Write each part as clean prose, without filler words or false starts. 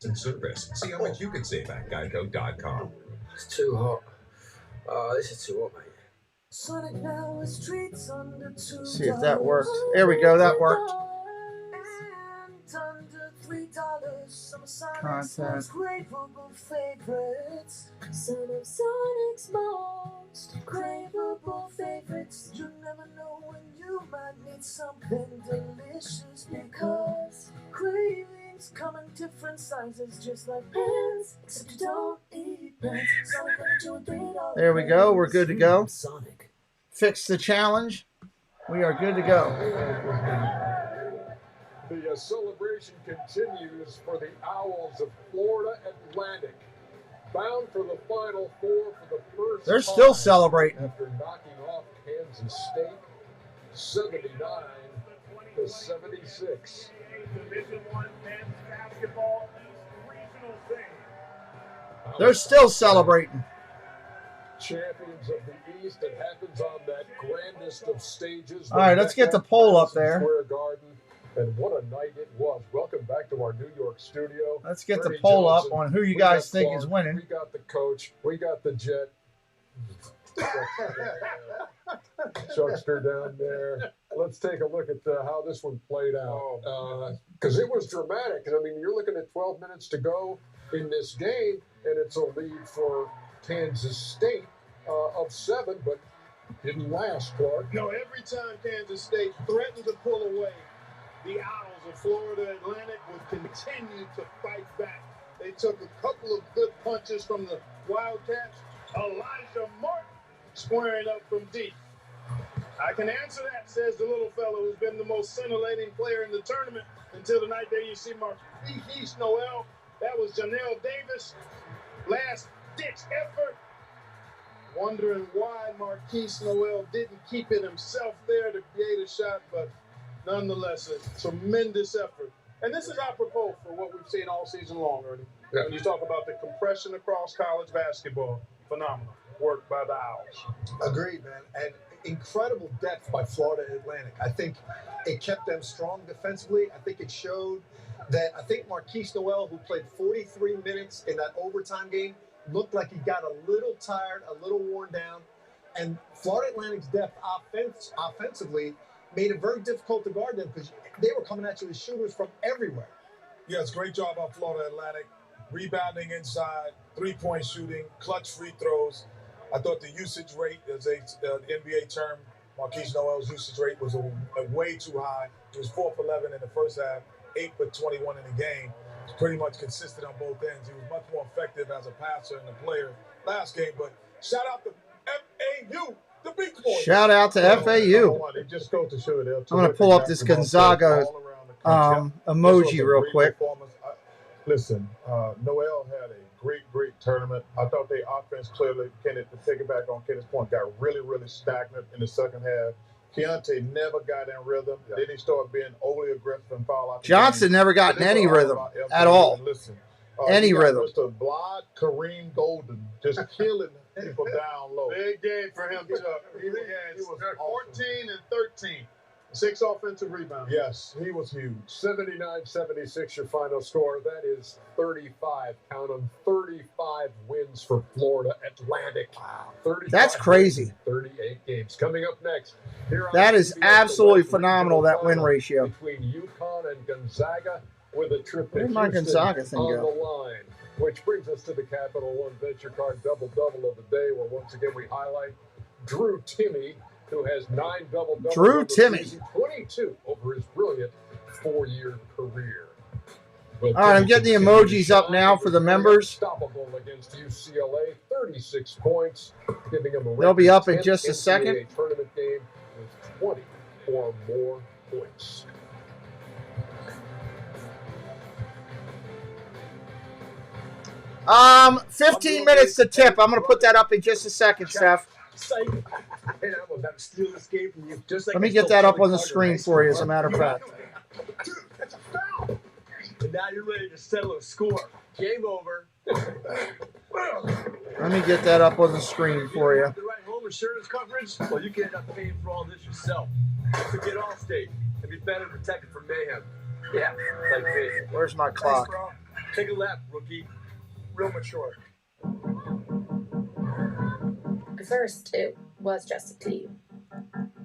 and service. See how much you can save at geico.com. It's too hot. This is too hot, mate. Sonic now is treats under $2. See if that worked. There we go. That worked. And under $3. Some Sonic's Content. most craveable favorites. Some of Sonic's most craveable favorites. You never know when you might need something delicious, because cravings come in different sizes, just like pants, except you don't eat pants. Sonic under $2 There we go. We're good to go. Sonic. Fix the challenge. We are good to go. The celebration continues for the Owls of Florida Atlantic. Bound for the Final Four for the first They're time still celebrating. after knocking off Kansas State 79 to 76. Division I men's basketball regional thing. They're still celebrating. Champions of the East. It happens on that grandest of stages. All right, let's get the poll up there. Square Garden. And what a night it was. Welcome back to our New York studio. Let's get the Bernie poll up Johnson. on who you We guys got think Clark. is winning. We got the coach. We got the Jet. Chuckster down there. Let's take a look at how this one played out. Because it was dramatic. I mean, you're looking at 12 minutes to go in this game, and it's a lead for Kansas State of 7, but didn't last, Clark. No, every time Kansas State threatened to pull away, the Owls of Florida Atlantic would continue to fight back. They took a couple of good punches from the Wildcats. Elijah Martin squaring up from deep. I can answer that, says the little fellow who's been the most scintillating player in the tournament until the night there you see Marquise Noel. That was Janelle Davis. Last-ditch effort. Wondering why Marquise Noel didn't keep it himself there to create a shot, but nonetheless, a tremendous effort. And this is apropos for what we've seen all season long, Ernie. Yeah. When you talk about the compression across college basketball, phenomenal work by the Owls. Agreed, man. And incredible depth by Florida Atlantic. I think it kept them strong defensively. I think it showed that Marquise Noel, who played 43 minutes in that overtime game, looked like he got a little tired, a little worn down. And Florida Atlantic's depth offensively made it very difficult to guard them because they were coming at you with shooters from everywhere. Yes, great job by Florida Atlantic. Rebounding inside, three-point shooting, clutch free throws. I thought the usage rate, as the NBA term, Marquise Noel's usage rate was way too high. He was 4 for 11 in the first half, 8 for 21 in the game. It's pretty much consistent on both ends. He was much more effective as a passer and a player last game. But shout out to FAU, the big boys. Shout out to FAU. It just goes to show I'm going to pull up this Gonzaga emoji real quick. Listen, Noel had a great tournament. I thought their offense clearly, to take it back on Kenneth's point, got really stagnant in the second half. Keontae never got in rhythm. Yeah. Then he started being overly aggressive and foul out. Johnson never got in any rhythm at all. Listen, any rhythm. Mr. Blod Kareem Golden just killing people down low. Big game for him, Chuck. He was 14 and 13. 6 offensive rebounds. Yes, he was huge. 79-76 your final score. That is 35. Count them, 35 wins for Florida Atlantic. Wow. That's crazy. 38 games. Coming up next. That is absolutely phenomenal, that win ratio. Between UConn and Gonzaga with a trip to Where'd my Gonzaga thing on go? the line. Which brings us to the Capital One Venture Card double-double of the day, where once again we highlight Drew Timme, who has 9 double-doubles. Drew Timme. 22 over his brilliant 4-year career. All right, I'm getting the emojis up now for the members. Unstoppable against UCLA, 36 points, giving him a They'll be up in just a second. NCAA tournament game with 20 or more points. Um, 15 minutes to tip. I'm going to put that up in just a second, Steph. And I'm about to steal this game from you. Just like Let me get that up on the screen for you, as a matter of fact. Dude, that's a foul. And now you're ready to settle a score. Game over. Let me get that up on the screen for you. The right home insurance coverage? Well, you can end up paying for all this yourself. Forget Allstate and be better protected from mayhem. Yeah, like me. Where's my clock? Thanks, bro. Take a lap, rookie. Real mature. At first, it was just a team.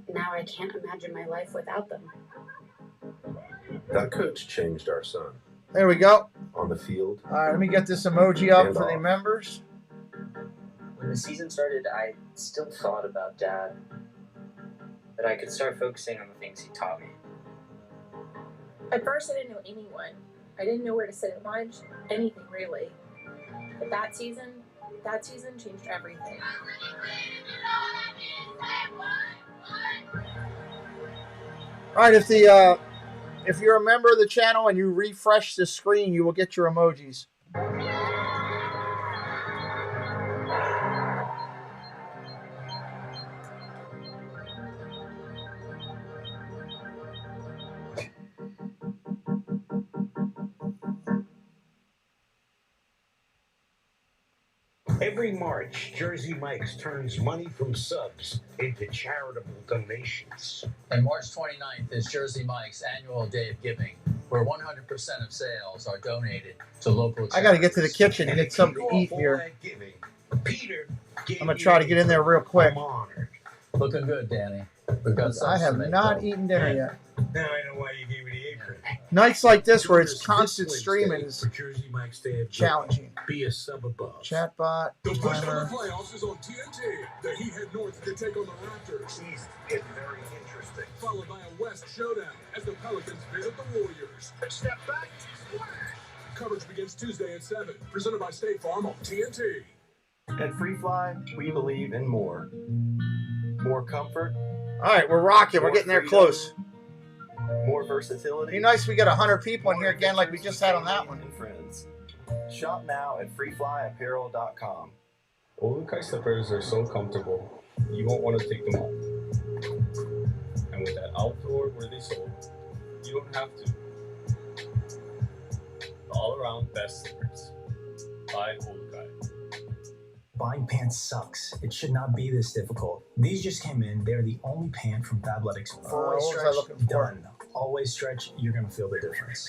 Now I can't imagine my life without them. That coach changed our son. There we go. On the field. All right, let me get this emoji up And for the off. members. When the season started, I still thought about Dad. That I could start focusing on the things he taught me. At first, I didn't know anyone. I didn't know where to sit at lunch, anything really. But that season changed everything. All right, if you're a member of the channel and you refresh the screen, you will get your emojis. Every March, Jersey Mike's turns money from subs into charitable donations. And March 29th is Jersey Mike's annual day of giving, where 100% of sales are donated to local charities. I got to get to the kitchen and get something to eat here. Peter, I'm going to try to get in there real quick. Looking good, Danny. We've got I have not eaten dinner yet. Now I know why you gave me the apron. Nights like this where it's constant streaming is For Jersey Mike's Day of challenging. Be a sub above. Chatbot, The push for the timer. playoffs is on TNT. The Heat head north to take on the Raptors. East is very interesting. Followed by a West showdown as the Pelicans visit the Warriors. Step back, splash. Coverage begins Tuesday at 7. Presented by State Farm on TNT. At Free Fly, we believe in more. More comfort. All right, we're rocking. We're getting there close. More versatility. Be nice if we get 100 people in here again like we just had on that one. And friends. Shop now at freeflyapparel.com. All the kite slippers are so comfortable, you won't want to take them off. And with that outdoor worthy sole, you don't have to. The all-around best slippers. By Olukai. Buying pants sucks. It should not be this difficult. These just came in. They're the only pant from Fabletics. what Four-way was I stretch, looking for? done. Always stretch, you're going to feel the difference.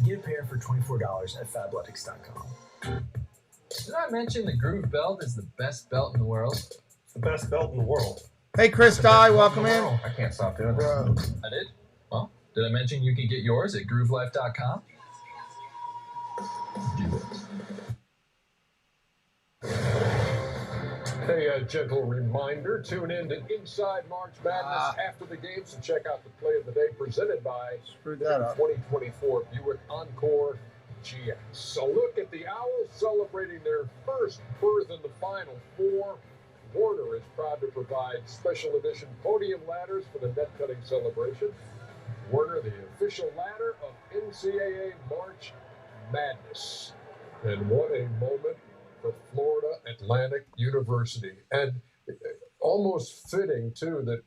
Get a pair for $24 at Fabletics.com. Did I mention the Groove Belt is the best belt in the world? It's the best belt in the world. Hey, Chris Dye, welcome in. I can't stop doing this. I did? Well, did I mention you can get yours at GrooveLife.com? Do it. Hey, a gentle reminder, tune in to Inside March Madness after the game, so check out the play of the day presented by Screwed that up. 2024 Buick Encore GX. So look at the Owls celebrating their first berth in the Final Four. Warner is proud to provide special edition podium ladders for the net cutting celebration. Warner, the official ladder of NCAA March Madness. And what a moment for Florida Atlantic University. And almost fitting, too, that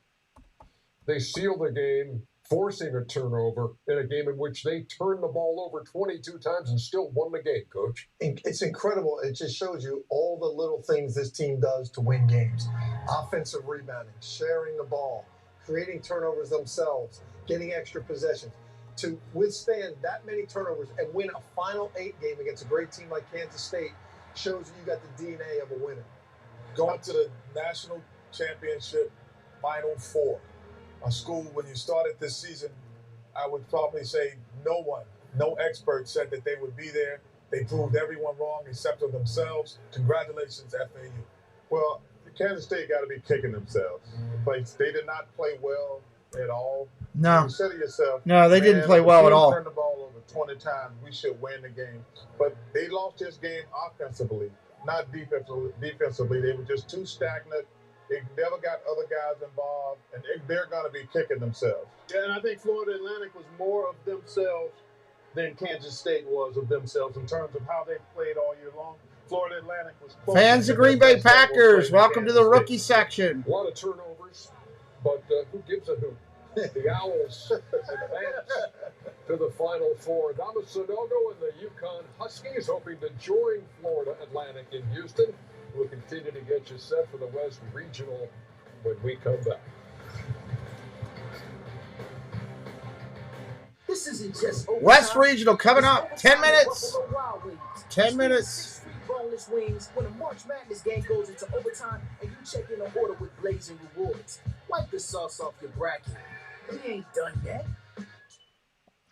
they seal the game, forcing a turnover in a game in which they turned the ball over 22 times and still won the game, Coach. It's incredible. It just shows you all the little things this team does to win games. Offensive rebounding, sharing the ball, creating turnovers themselves, getting extra possessions. To withstand that many turnovers and win a Final 8 game against a great team like Kansas State shows you got the DNA of a winner. Going to the national championship Final Four. A school, when you started this season, I would probably say no expert said that they would be there. They proved everyone wrong except for themselves. Congratulations, FAU. Well, Kansas State got to be kicking themselves. They did not play well at all. No. You said to yourself, No, they didn't play if the well at team all. Turned the ball over 20 times. We should win the game. But they lost this game offensively, not defensively. They were just too stagnant. They never got other guys involved, and they're going to be kicking themselves. Yeah, and I think Florida Atlantic was more of themselves than Kansas State was of themselves in terms of how they played all year long. Florida Atlantic was close. Fans of Green Bay Packers, welcome to the rookie section. A lot of turnovers, but who gives a hoot? The Owls advance to the Final Four. Dama Sonogo and the UConn Huskies hoping to join Florida Atlantic in Houston. We'll continue to get you set for the West Regional when we come back. This is season just over. West Regional coming up. 10 minutes. 10 minutes. Boneless wings when a March Madness game goes into overtime and you check in an order with blazing rewards. Wipe the sauce off your bracket. We ain't done yet.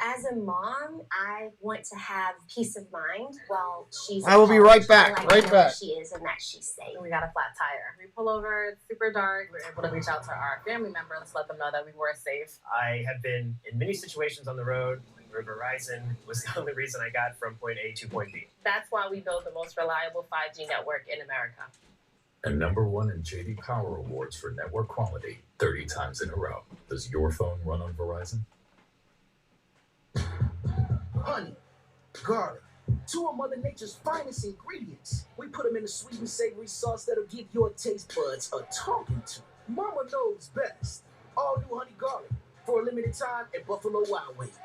As a mom, I want to have peace of mind while she's. I will be right back. Right back. She is and that she's safe. We got a flat tire. We pull over, it's super dark. We're able to reach out to our family members, let them know that we were safe. I have been in many situations on the road where Verizon was the only reason I got from point A to point B. That's why we build the most reliable 5G network in America. And #1 in JD Power Awards for network quality 30 times in a row. Does your phone run on Verizon? Honey, garlic, two of Mother Nature's finest ingredients. We put them in a sweet and savory sauce that'll give your taste buds a talking to. Mama knows best. All new honey garlic for a limited time at Buffalo Wild Wings.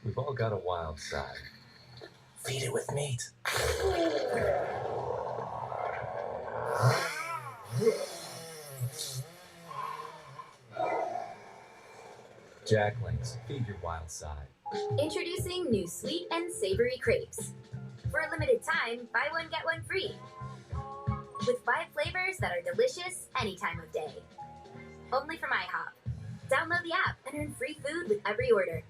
We've all got a wild side. Feed it with meat. Jacklings, feed your wild side. Introducing new sweet and savory crepes. For a limited time, buy one, get one free. With 5 flavors that are delicious any time of day. Only from IHOP. Download the app and earn free food with every order.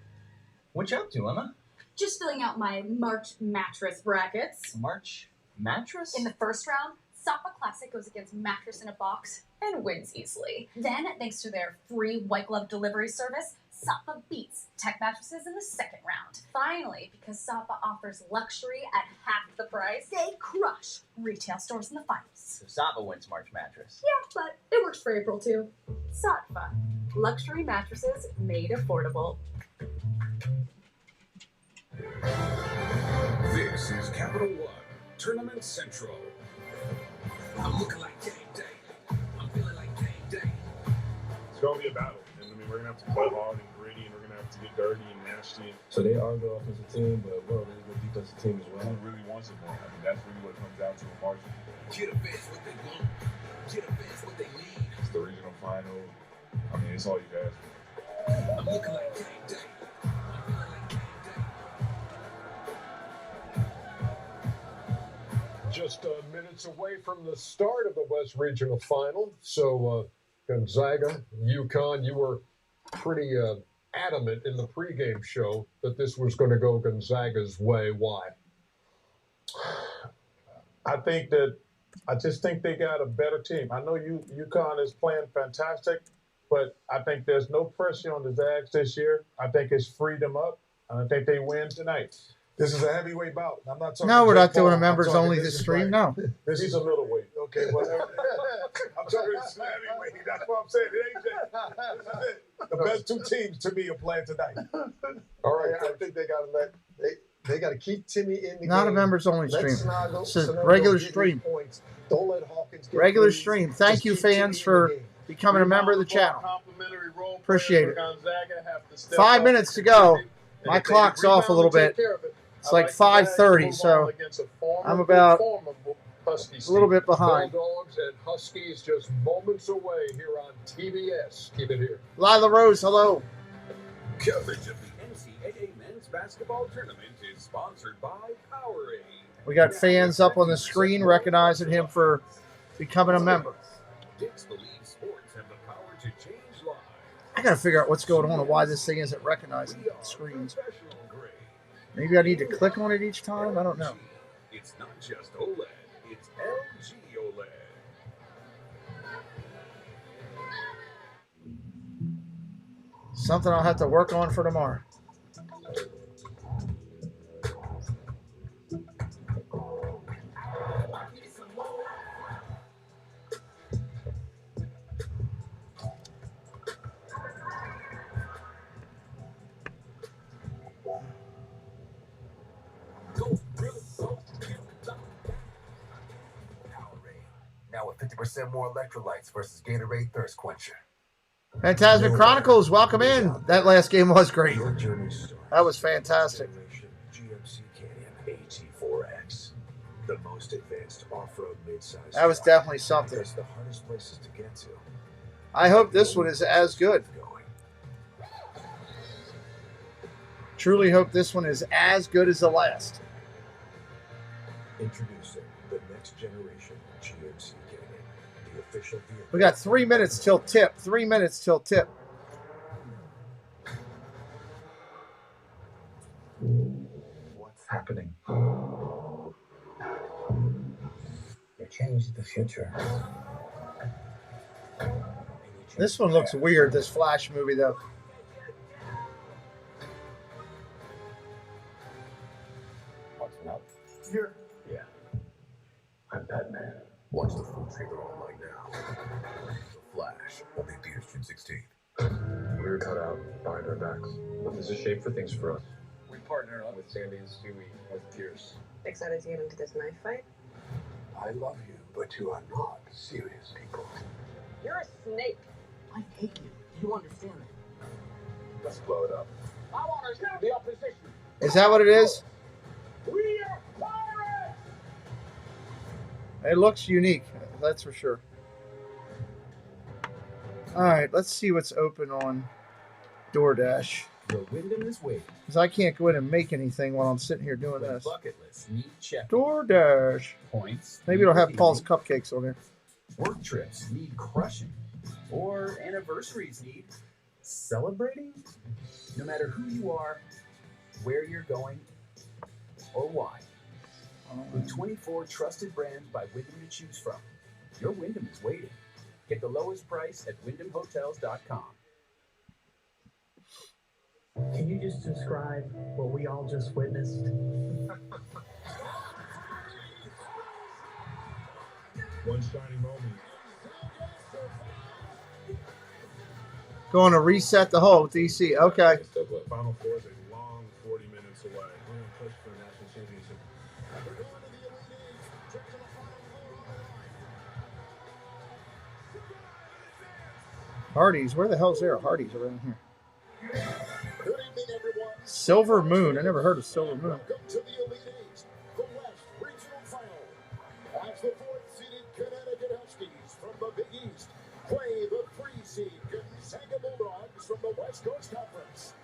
What you up to, Emma? Just filling out my March mattress brackets. March mattress? In the first round, Sapa Classic goes against Mattress in a Box and wins easily. Then, thanks to their free white glove delivery service, Sapa beats Tech Mattresses in the second round. Finally, because Sapa offers luxury at half the price, they crush retail stores in the finals. So Sapa wins March mattress. Yeah, but it works for April too. Sapa, luxury mattresses made affordable. This is Capital One Tournament Central. I'm looking like game day. I'm feeling like game day. It's going to be a battle. And I mean, we're going to have to play hard and gritty, and we're going to have to get dirty and nasty. So they are the offensive team, but well, they're a good defensive team as well. Who really wants it more? I mean, that's really what it comes down to in March. Get a fans what they want. Get a fans what they need. It's the regional final. I mean, it's all you guys. I'm looking like game day. Just minutes away from the start of the West Regional Final. So Gonzaga, UConn, you were pretty adamant in the pregame show that this was going to go Gonzaga's way. Why? I just think they got a better team. I know UConn is playing fantastic, but I think there's no pressure on the Zags this year. I think it's freed them up, and I think they win tonight. This is a heavyweight bout. I'm not talking. No, we're not doing a I'm members talking only this this is stream. like- No. This is a middleweight. Okay, whatever. I'm talking this heavyweight. That's what I'm saying. It ain't that. This is it. The best two teams to me are playing tonight. All right, I think they got to they got to keep Timmy in the Not game. a members only Let stream. Sonago- It's a Sonago regular get his stream. points. Don't let Hawkins get Regular threes. stream. Thank Just you, keep Timmy fans, in for the game. becoming a member of the channel. Complimentary role Appreciate it. Gonzaga have to step 5 up minutes to and go. contribute. And My if they clock's off a rebound little and take bit. care of it, It's I like the Zags 5:30, move so on against a formidable, I'm about formidable Huskies a little team. bit behind. Bulldogs and Huskies just moments away here on TBS. Keep it here. Lila Rose, hello. Coverage of the NCAA men's basketball tournament is sponsored by Powerade. We got fans up on the screen recognizing him for becoming a member. Dix believes sports have the power to change lives. I got to figure out what's going on and why this thing isn't recognizing the screens. Maybe I need to click on it each time? I don't know. It's not just OLED, it's LG OLED. Something I'll have to work on for tomorrow. 50% more electrolytes versus Gatorade Thirst Quencher. Phantasmic Chronicles, welcome in. That last game was great. That was fantastic. GMC Canyon AT4X, the most advanced off-road midsize. That was definitely something. It's the hardest places to get to. I hope this one is as good. Truly hope this one is as good as the last. Introducing the next generation GMC Canyon, the official vehicle. We got 3 minutes till tip. 3 minutes till tip. What's happening? You changed the future. This one looks weird, this Flash movie, though. What's up? Here. Yeah. I'm Batman. Watch the full trailer online now. The Flash, only theaters June 16th. We were cut out behind our backs. But this is shape for things for us. We partner up with Sandy and Stewie with Pierce. Excited to get into this knife fight? I love you, but you are not serious people. You're a snake. I hate you. You understand that? Let's blow it up. I want to the opposition. Is that what it is? We are pirates! It looks unique, that's for sure. All right, let's see what's open on DoorDash. The Wyndham is waiting. Because I can't go in and make anything while I'm sitting here doing this. Bucket list need check. DoorDash. Points. Maybe it'll have Paul's cupcakes on there. Work trips need crushing. Or anniversaries need celebrating. No matter who you are, where you're going, or why. With 24 trusted brands by Wyndham to choose from, your Wyndham is waiting. Get the lowest price at WyndhamHotels.com. Can you just describe what we all just witnessed? One shining moment. Going to reset the whole DC. Okay. Final Four is a long 40 minutes away. We're going to push for a national championship. Hardee's. Where the hell's there a Hardee's around here? Silver Moon. I never heard of Silver Moon. Welcome to the Elite Eight, the West Regional Final. As the fourth-seeded Connecticut Huskies from the Big East play the three-seed Gonzaga Bulldogs from the West Coast Conference.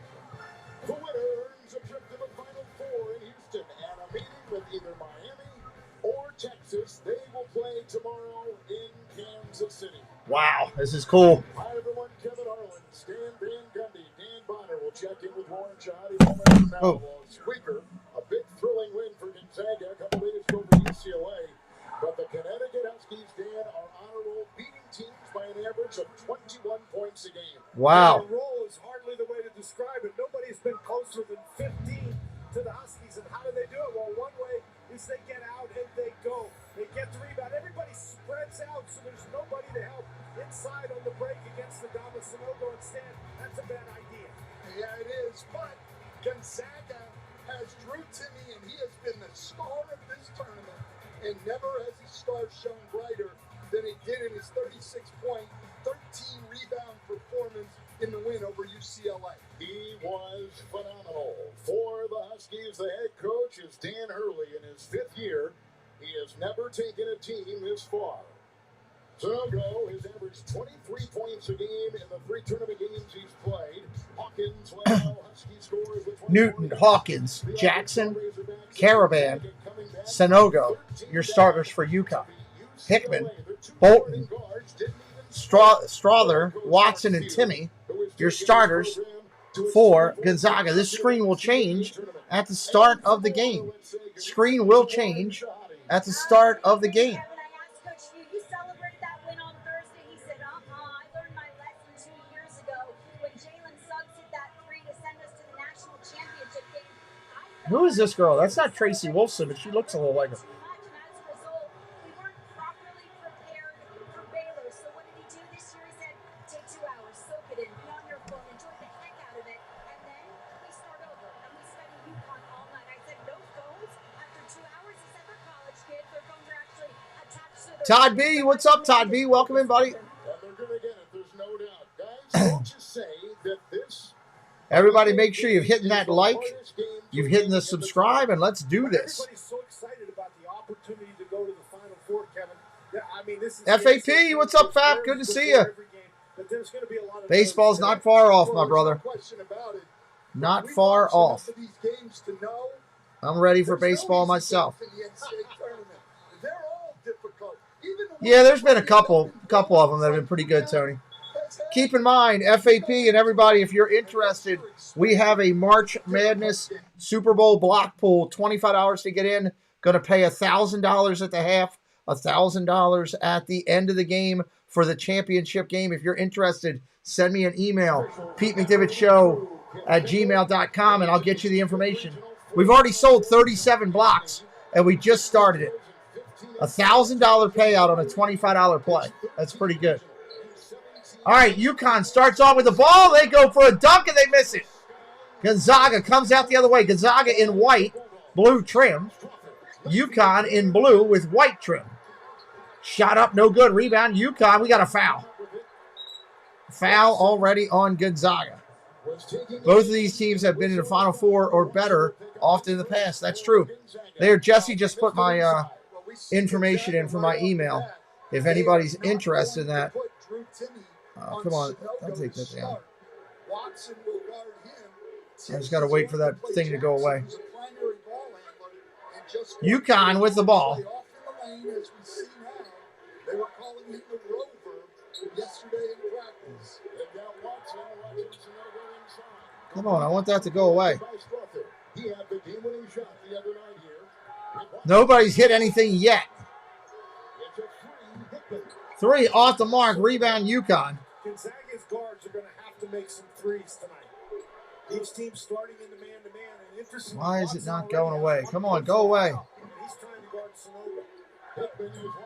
The winner earns a trip to the Final Four in Houston and a meeting with either Miami or Texas. They will play tomorrow in Kansas City. Wow, this is cool. Hi, everyone. Kevin Harlan, Stan Van Gundy, Dan Bonner will check in with Warren Shahadi. Moment from now, Squeaker. A big thrilling win for Gonzaga a couple days ago for UCLA. But the Connecticut Huskies, Dan, are on a roll, beating teams by an average of 21 points a game. Wow. And roll is hardly the way to describe it. Nobody's been closer than 15 to the Huskies. And how do they do it? Well, one way is they get out and they go. They get the rebound. Everybody spreads out, so there's nobody to help inside on the break against the Dama Sonogo instead. That's a bad idea. Yeah, it is. But Gonzaga has Drew Timme, and he has been the star of this tournament. And never has his star shone brighter than he did in his 36-point, 13-rebound performance in the win over UCLA. He was phenomenal. For the Huskies, the head coach is Dan Hurley in his fifth year. He has never taken a team this far. Sonogo has averaged 23 points a game in the 3 tournament games he's played. Hawkins, well, Husky scores with Newton, Hawkins, Jackson, Caravan, Sonogo, your starters for UConn. Hickman, Bolton, Strother, Watson, and Timme, your starters for Gonzaga. This screen will change at the start of the game. Screen will change at the start of the game. Who is this girl? That's not Tracy Wolfson, but she looks a little like her. Todd B, what's up, Todd B? Welcome in, buddy. Everybody, make sure you've hit that like, you've hit the subscribe, and let's do this. Everybody's so excited about the opportunity to go to the Final Four, Kevin. Yeah, I mean, this is FAP, what's up, Fap? Good to see you. Baseball's not far off, my brother. Not far off. I'm ready for baseball myself. Yeah, there's been a couple of them that have been pretty good, Tony. Keep in mind, FAP and everybody, if you're interested, we have a March Madness Super Bowl block pool, $25 to get in. Going to pay $1,000 at the half, $1,000 at the end of the game for the championship game. If you're interested, send me an email, PeteMcDivittShow@gmail.com, and I'll get you the information. We've already sold 37 blocks, and we just started it. $1,000 payout on a $25 play. That's pretty good. All right, UConn starts off with the ball. They go for a dunk, and they miss it. Gonzaga comes out the other way. Gonzaga in white, blue trim. UConn in blue with white trim. Shot up, no good. Rebound, UConn. We got a foul. Foul already on Gonzaga. Both of these teams have been in the Final Four or better often in the past. That's true. There, Jesse just put my information in for my email. If anybody's interested in that. Come on, I'll take that down. I just got to wait for that thing to go away. UConn with the ball. Come on, I want that to go away. Nobody's hit anything yet. 3 off the mark, rebound UConn. Gonzaga's guards are going to have to make some threes tonight. Each team starting in the man-to-man. And interesting. Why is it not going away? Come on, go away. He's trying to guard Sonoga.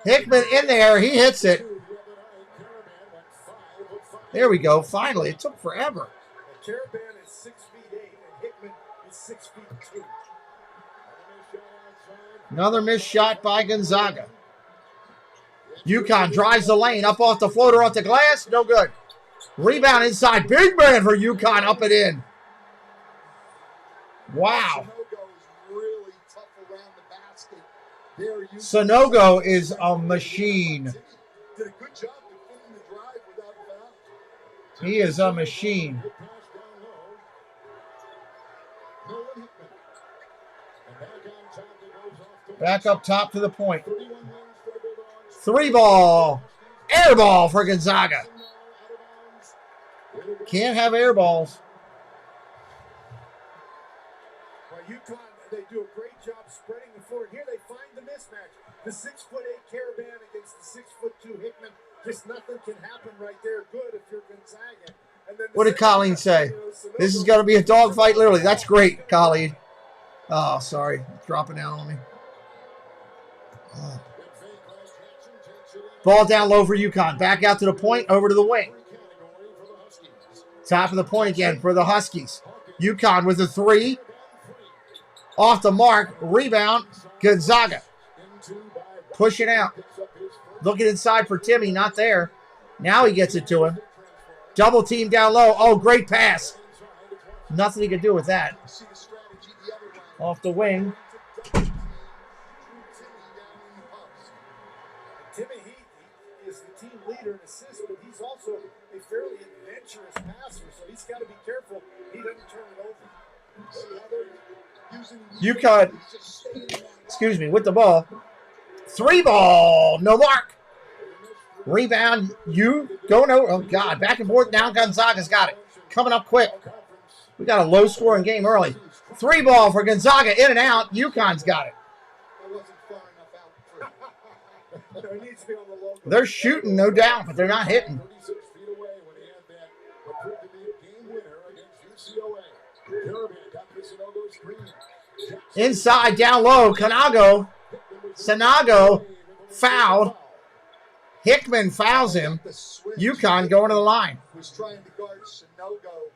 Hickman in there. He hits it. There we go. Finally. It took forever. Caravan is 6'8", and Hickman is 6'2". Another missed shot by Gonzaga. UConn drives the lane, up off the floater, off the glass, no good. Rebound inside, big man for UConn, up and in. Wow. Sonogo is a machine. He is a machine. Back up top to the point. 3 ball. Air ball for Gonzaga. Can't have air balls. Well, UConn, they do a great job spreading the floor. Here they find the mismatch. The 6'8" Caravan against the 6'2" Hickman. Just nothing can happen right there. Good if you're Gonzaga. And then What did Colleen say? This is going to be a dogfight, literally. That's great, Colleen. Oh, sorry. Dropping down on me. Oh. Ball down low for UConn. Back out to the point, over to the wing. Top of the point again for the Huskies. UConn with a 3. Off the mark. Rebound. Gonzaga. Pushing out. Looking inside for Timmy. Not there. Now he gets it to him. Double team down low. Oh, great pass. Nothing he can do with that. Off the wing. Timmy, he is the team leader in assists, but he's also a fairly adventurous passer, so he's got to be careful he doesn't turn it over. UConn, excuse me, with the ball. 3 ball, no mark. Rebound, going over. Oh, God, back and forth. Now Gonzaga's got it. Coming up quick. We got a low-scoring game early. 3 ball for Gonzaga, in and out. UConn's got it. They're shooting, no doubt, but they're not hitting. Inside, down low, Sonogo fouled. Hickman fouls him. UConn going to the line. Was trying to guard Sonogo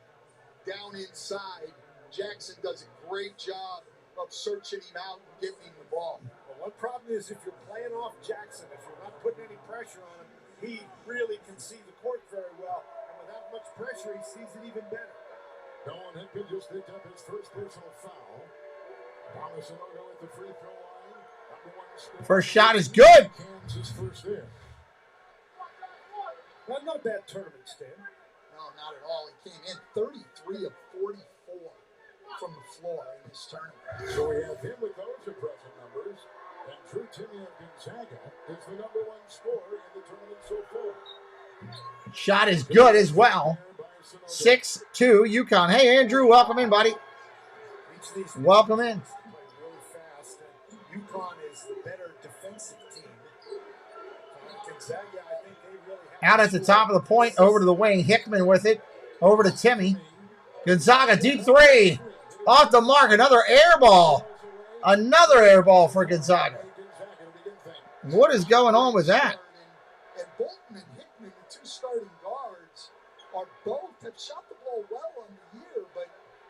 down inside. Jackson does a great job of searching him out and getting him the ball. Well, One problem is if you're playing off Jackson, if you're not putting any pressure on him, he really can see the court very well. And without much pressure, he sees it even better. Nolan Hickman just picked up his first personal foul. Thomas Inogo at the free throw line. Number 1 scorer. First shot is good. Kansas first there. Well, not a bad tournament, Stan. No, not at all. He came in 33 of 44 from the floor in this tournament. So we have him with those impressive numbers. And Drew Timme of Gonzaga is the number 1 scorer in the tournament so far. Shot is good as well. 6-2 UConn. Hey, Andrew, welcome in, buddy. Welcome in. Really fast. And UConn is the better defensive team. Gonzaga, I think they really have Out at the top of the point, over to the wing. Hickman with it. Over to Timme. Gonzaga, deep three. Off the mark, another air ball. Another air ball for Gonzaga. What is going on with that? And Bolton and Hickman, the 2 starting guards, have shot the ball well on the year, but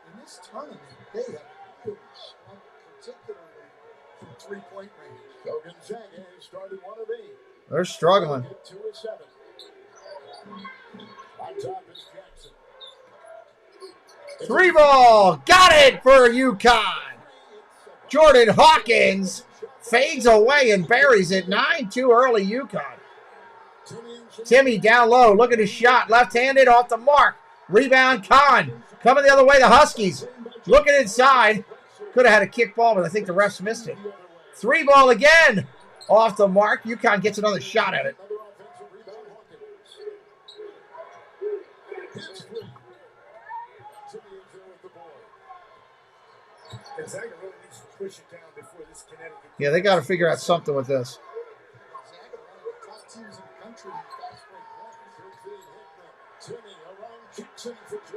in this tournament, they have really struggled, particularly from 3-point range. So Gonzaga has started 1 of 8. They're struggling. 2 of 7. On top is Jackson. 3 ball. Got it for UConn. Jordan Hawkins fades away and buries it. 9-2 early UConn. Timme down low. Look at his shot. Left-handed off the mark. Rebound, Conn. Coming the other way, the Huskies. Looking inside. Could have had a kick ball, but I think the refs missed it. 3 ball again. Off the mark. UConn gets another shot at it. Gonzaga really needs to push it down before this Connecticut. Yeah, they got to figure out something with this. Gonzaga, one of the top teams in the country in fast break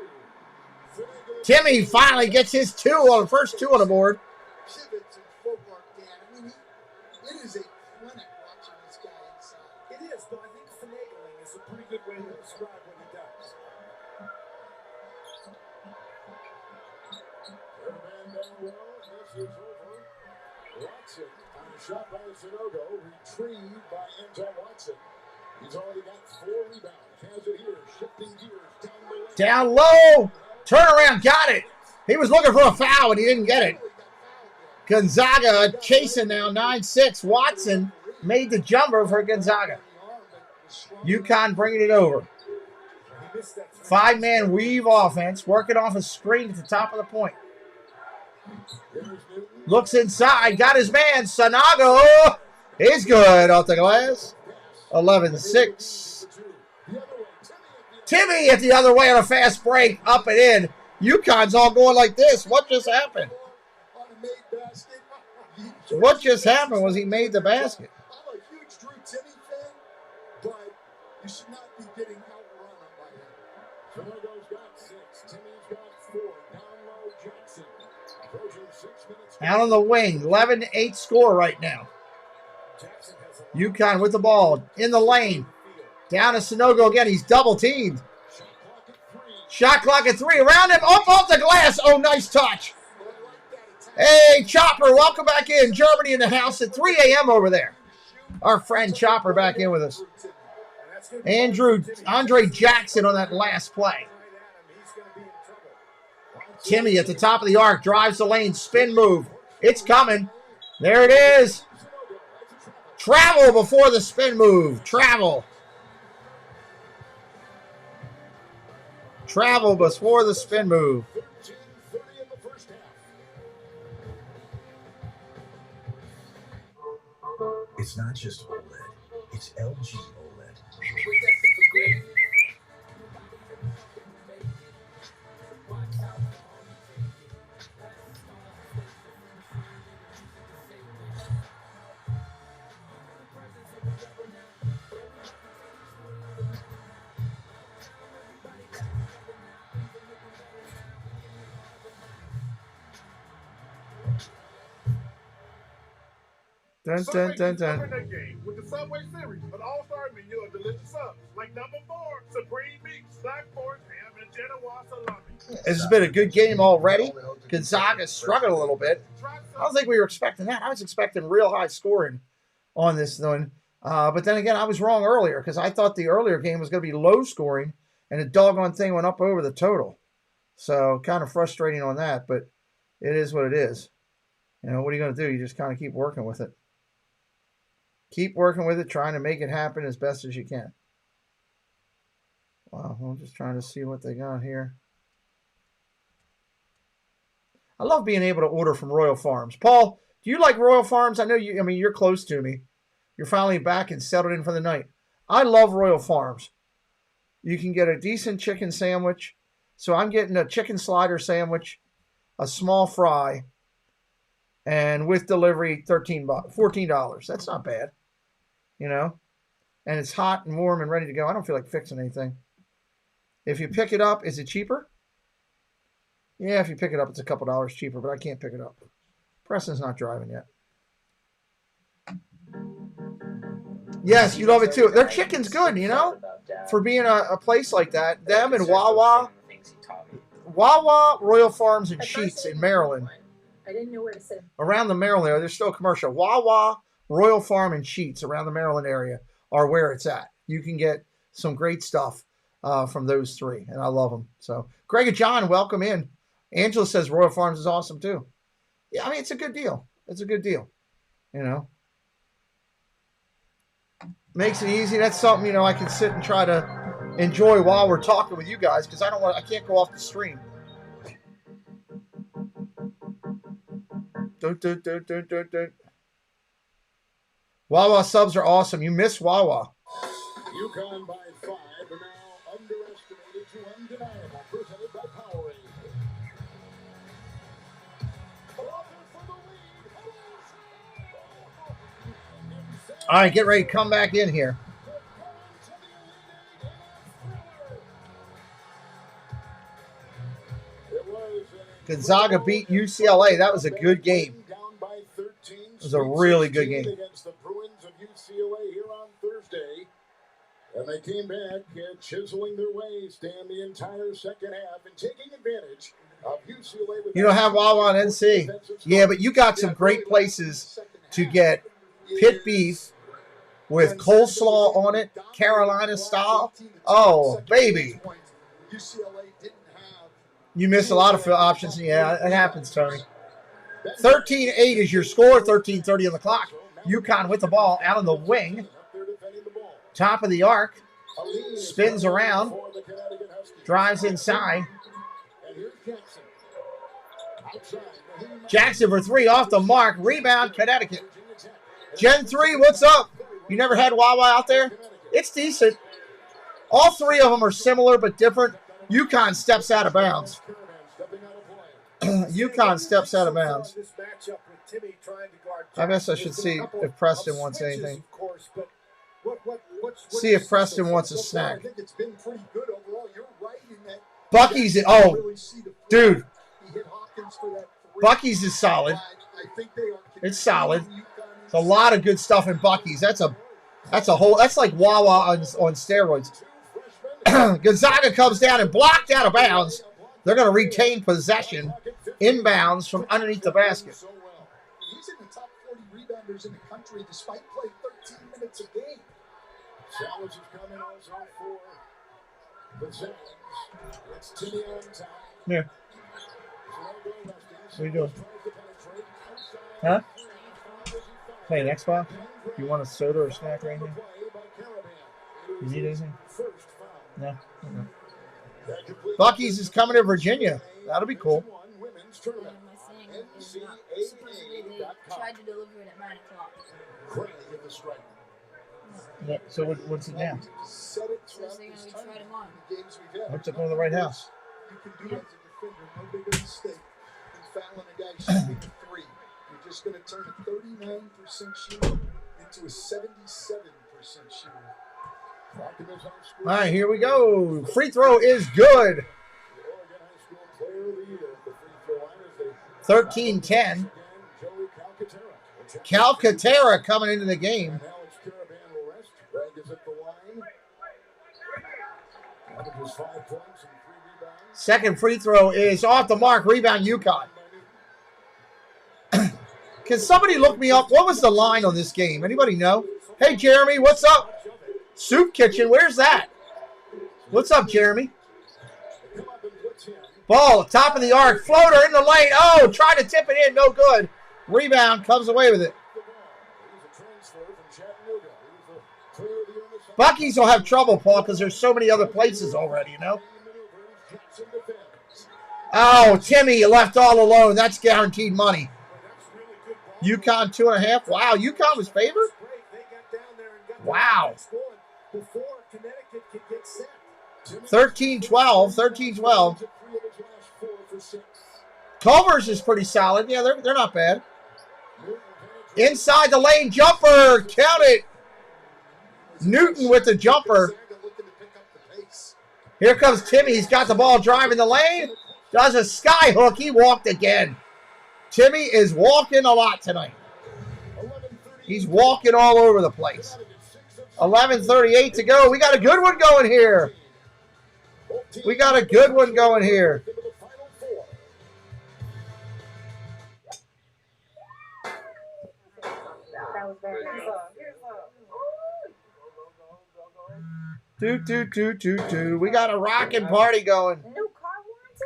play. Timme finally gets his 2 on the first 2 on the board. Pivots and footwork, Dan. I mean, it is a clinic watching this guy inside. It is, but I think finagling is a pretty good way to describe what he does. This is over. Watson on a shot by Sanogo, retrieved by Anton Watson. He's already got 4 rebounds. Has it here, shifting gears Down low. Turnaround, got it. He was looking for a foul, and he didn't get it. Gonzaga chasing now, 9-6. Watson made the jumper for Gonzaga. UConn bringing it over. 5-man weave offense, working off a screen at the top of the point. Looks inside, got his man. Sanogo is good off the glass. 11-6. Timme at the other way on a fast break, up and in. UConn's all going like this. What just happened? What just happened was he made the basket. I'm a huge Drew Timme fan, but you should not be getting outrun by him. Sanogo's got 6. Timmy's got 4. Down low, Jackson. Approaching 6 minutes. Out on the wing, 11-8 score right now. UConn with the ball in the lane. Down to Sanogo again. He's double teamed. Shot clock at 3. Around him. Up off the glass. Oh, nice touch. Hey, Chopper, welcome back in. Germany in the house at 3 a.m. over there. Our friend Chopper back in with us. Andre Jackson on that last play. Timme at the top of the arc. Drives the lane. Spin move. It's coming. There it is. Travel before the spin move. Travel. Travel before the spin move. It's not just OLED, it's LG OLED. Dun, dun, dun, dun. With the Subway series, an all-star menu of delicious subs like number 4, supreme meat, black forest, ham, and Genoa salami. This has been a good game already. Gonzaga struggled a little bit. I don't think we were expecting that. I was expecting real high scoring on this one. But then again, I was wrong earlier because I thought the earlier game was going to be low scoring, and the doggone thing went up over the total. So kind of frustrating on that, but it is what it is. You know, what are you going to do? You just kind of keep working with it. Keep working with it, trying to make it happen as best as you can. Wow, I'm just trying to see what they got here. I love being able to order from Royal Farms. Paul, do you like Royal Farms? I know you. I mean, you're close to me. You're finally back and settled in for the night. I love Royal Farms. You can get a decent chicken sandwich. So I'm getting a chicken slider sandwich, a small fry, and with delivery, $14. That's not bad, you know. And it's hot and warm and ready to go. I don't feel like fixing anything. If you pick it up, is it cheaper? Yeah, if you pick it up, it's a couple dollars cheaper, but I can't pick it up. Preston's not driving yet. Yes, you love it too. Their chicken's good, you know, for being a place like that. Them and Wawa, Royal Farms and Sheetz in Maryland. I didn't know where to sit. Around the Maryland area, there's still a commercial. Wawa, Royal Farm, and Sheetz around the Maryland area are where it's at. You can get some great stuff from those three, and I love them. So, Greg and John, welcome in. Angela says Royal Farms is awesome too. Yeah, I mean, it's a good deal. It's a good deal, you know. Makes it easy. That's something, you know, I can sit and try to enjoy while we're talking with you guys because I can't go off the stream. Wawa subs are awesome. You miss Wawa. UConn by 5 are now underestimated to undeniable. Presented by Powerade. All right, get ready to come back in here. Gonzaga beat UCLA. That was a good game. It was a really good game. Against the Bruins of UCLA here on Thursday. And they came back, chiseling their way, staying the entire second half and taking advantage of UCLA. You don't have Wawa on NC. Yeah, but you got some great places to get pit beef with coleslaw on it, Carolina style. Oh, baby. You miss a lot of options. Yeah, it happens, Tony. 13-8 is your score, 13:30 on the clock. UConn with the ball out on the wing. Top of the arc. Spins around. Drives inside. Jackson for three off the mark. Rebound, Connecticut. Gen 3, what's up? You never had Wawa out there? It's decent. All three of them are similar but different. UConn steps out of bounds. UConn steps out of bounds. I guess I should see if Preston wants anything. See if Preston wants a snack. Bucky's, oh, dude. Bucky's is solid. It's solid. It's a lot of good stuff in Bucky's. That's like Wawa on steroids. Gonzaga comes down and blocked out of bounds. They're going to retain possession inbounds from underneath the basket. He's in the top 40 rebounders in the country despite playing 13 minutes a game. Challenge is coming also for the Giants. It's Timmy on time. Here. What are you doing? Huh? Playing Xbox? You want a soda or a snack or anything? You need anything? No? Okay. Bucky's is coming to Virginia. That'll be cool. Tried to deliver it at 9 o'clock. Yeah, so what's it now? So they're going to try tomorrow. What's it going to the right house? You can do that as a defender. No bigger mistake than fouling a guy shooting a three. You're just going to turn a 39% shooter into a 77% shooter. All right, here we go. Free throw is good. 13-10. Calcaterra coming into the game. Second free throw is off the mark. Rebound, UConn. Can somebody look me up? What was the line on this game? Anybody know? Hey, Jeremy, what's up? Soup Kitchen, where's that? What's up, Jeremy? Ball, top of the arc, floater in the lane. Oh, tried to tip it in, no good. Rebound, comes away with it. Bucky's will have trouble, Paul, because there's so many other places already, you know? Oh, Timmy, you left all alone. That's guaranteed money. UConn 2.5. Wow, UConn was favored? Wow. 13-12. 13-12. Culver's is pretty solid. Yeah, they're not bad. Inside the lane jumper. Count it. Newton with the jumper. Here comes Timmy. He's got the ball driving the lane. Does a sky hook. He walked again. Timmy is walking a lot tonight. He's walking all over the place. 11:38 to go. We got a good one going here. We got a good one going here. That was very nice. Do. We got a rockin' party going. No car warranty?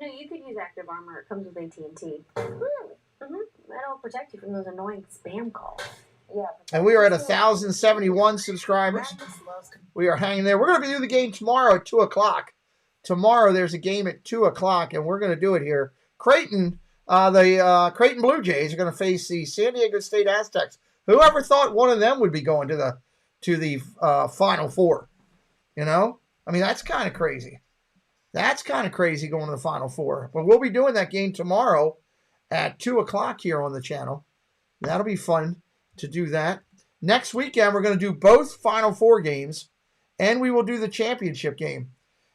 You know, you could use Active Armor. It comes with AT&T. Really? Mm-hmm. That'll protect you from those annoying spam calls. Yeah. And we are at 1,071 subscribers. We are hanging there. We're going to do the game tomorrow at 2 o'clock. Tomorrow there's a game at 2 o'clock, and we're going to do it here. Creighton, the Creighton Blue Jays are going to face the San Diego State Aztecs. Whoever thought one of them would be going to the Final Four? You know? I mean, that's kind of crazy. That's kind of crazy going to the Final Four. But we'll be doing that game tomorrow at 2 o'clock here on the channel. That'll be fun to do that. Next weekend, we're going to do both Final Four games, and we will do the championship game.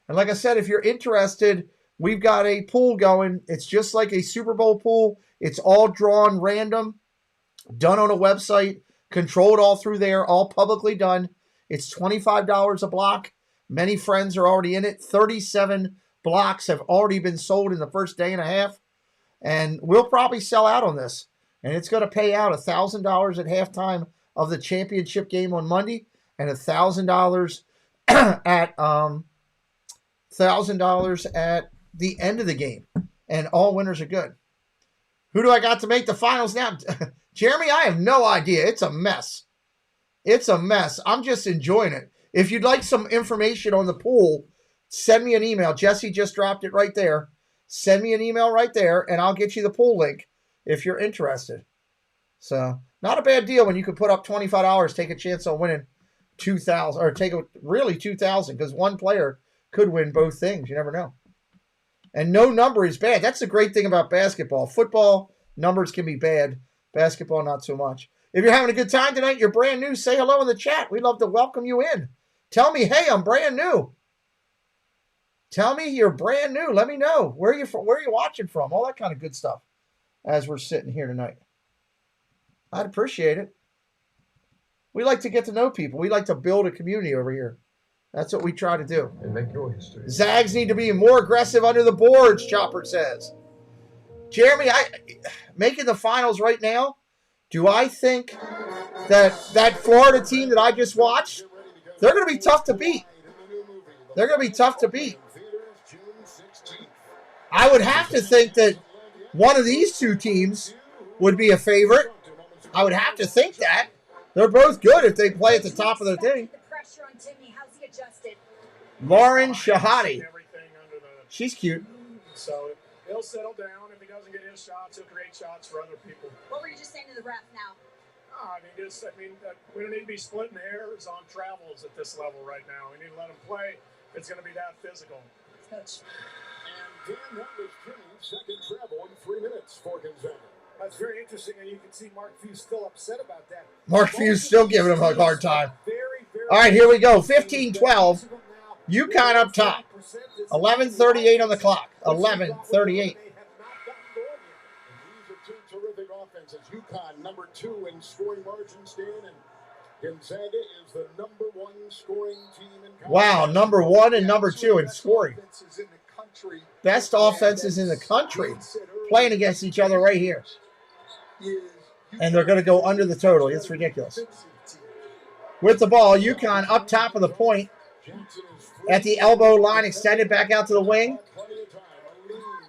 And like I said, if you're interested, we've got a pool going. It's just like a Super Bowl pool. It's all drawn random, done on a website, controlled all through there, all publicly done. It's $25 a block. Many friends are already in it. 37 blocks have already been sold in the first day and a half. And we'll probably sell out on this. And it's going to pay out $1,000 at halftime of the championship game on Monday, and $1,000 at $1,000 at the end of the game. And all winners are good. Who do I got to make the finals now? Jeremy, I have no idea. It's a mess. It's a mess. I'm just enjoying it. If you'd like some information on the pool, send me an email. Jesse just dropped it right there. Send me an email right there, and I'll get you the pool link if you're interested. So, not a bad deal when you could put up $25, take a chance on winning $2,000, or take really $2,000, because one player could win both things. You never know. And no number is bad. That's the great thing about basketball. Football, numbers can be bad. Basketball, not so much. If you're having a good time tonight, you're brand new, say hello in the chat. We'd love to welcome you in. Tell me, hey, I'm brand new. Tell me you're brand new. Let me know. Where are you from? Where are you watching from? All that kind of good stuff as we're sitting here tonight. I'd appreciate it. We like to get to know people. We like to build a community over here. That's what we try to do. And make your history. Zags need to be more aggressive under the boards, Chopper says. Jeremy, making the finals right now, do I think that Florida team that I just watched, they're going to be tough to beat. They're going to be tough to beat. I would have to think that one of these two teams would be a favorite. I would have to think that. They're both good if they play at the top of their thing. Lauren Shahadi. She's cute. So he'll settle down. If he doesn't get his shots, he'll create shots for other people. What were you just saying to the ref now? We don't need to be splitting hairs on travels at this level right now. We need to let him play. It's going to be that physical. Coach. And Dan, that was Jimmy's second travel in 3 minutes for Gonzaga. That's very interesting, and you can see Mark Few's still upset about that. Mark Few's still giving him a hard time. All right, here we go. 15-12. UConn up top. 11:38 on the clock. 11:38. Terrific offenses. UConn number 2 in scoring margin, Stan, and Gonzaga is the number 1 scoring team in college. Wow, number 1 and number 2 in scoring. Best offenses in the country playing against each other right here. And they're going to go under the total. It's ridiculous. With the ball, UConn up top of the point at the elbow line, extended back out to the wing.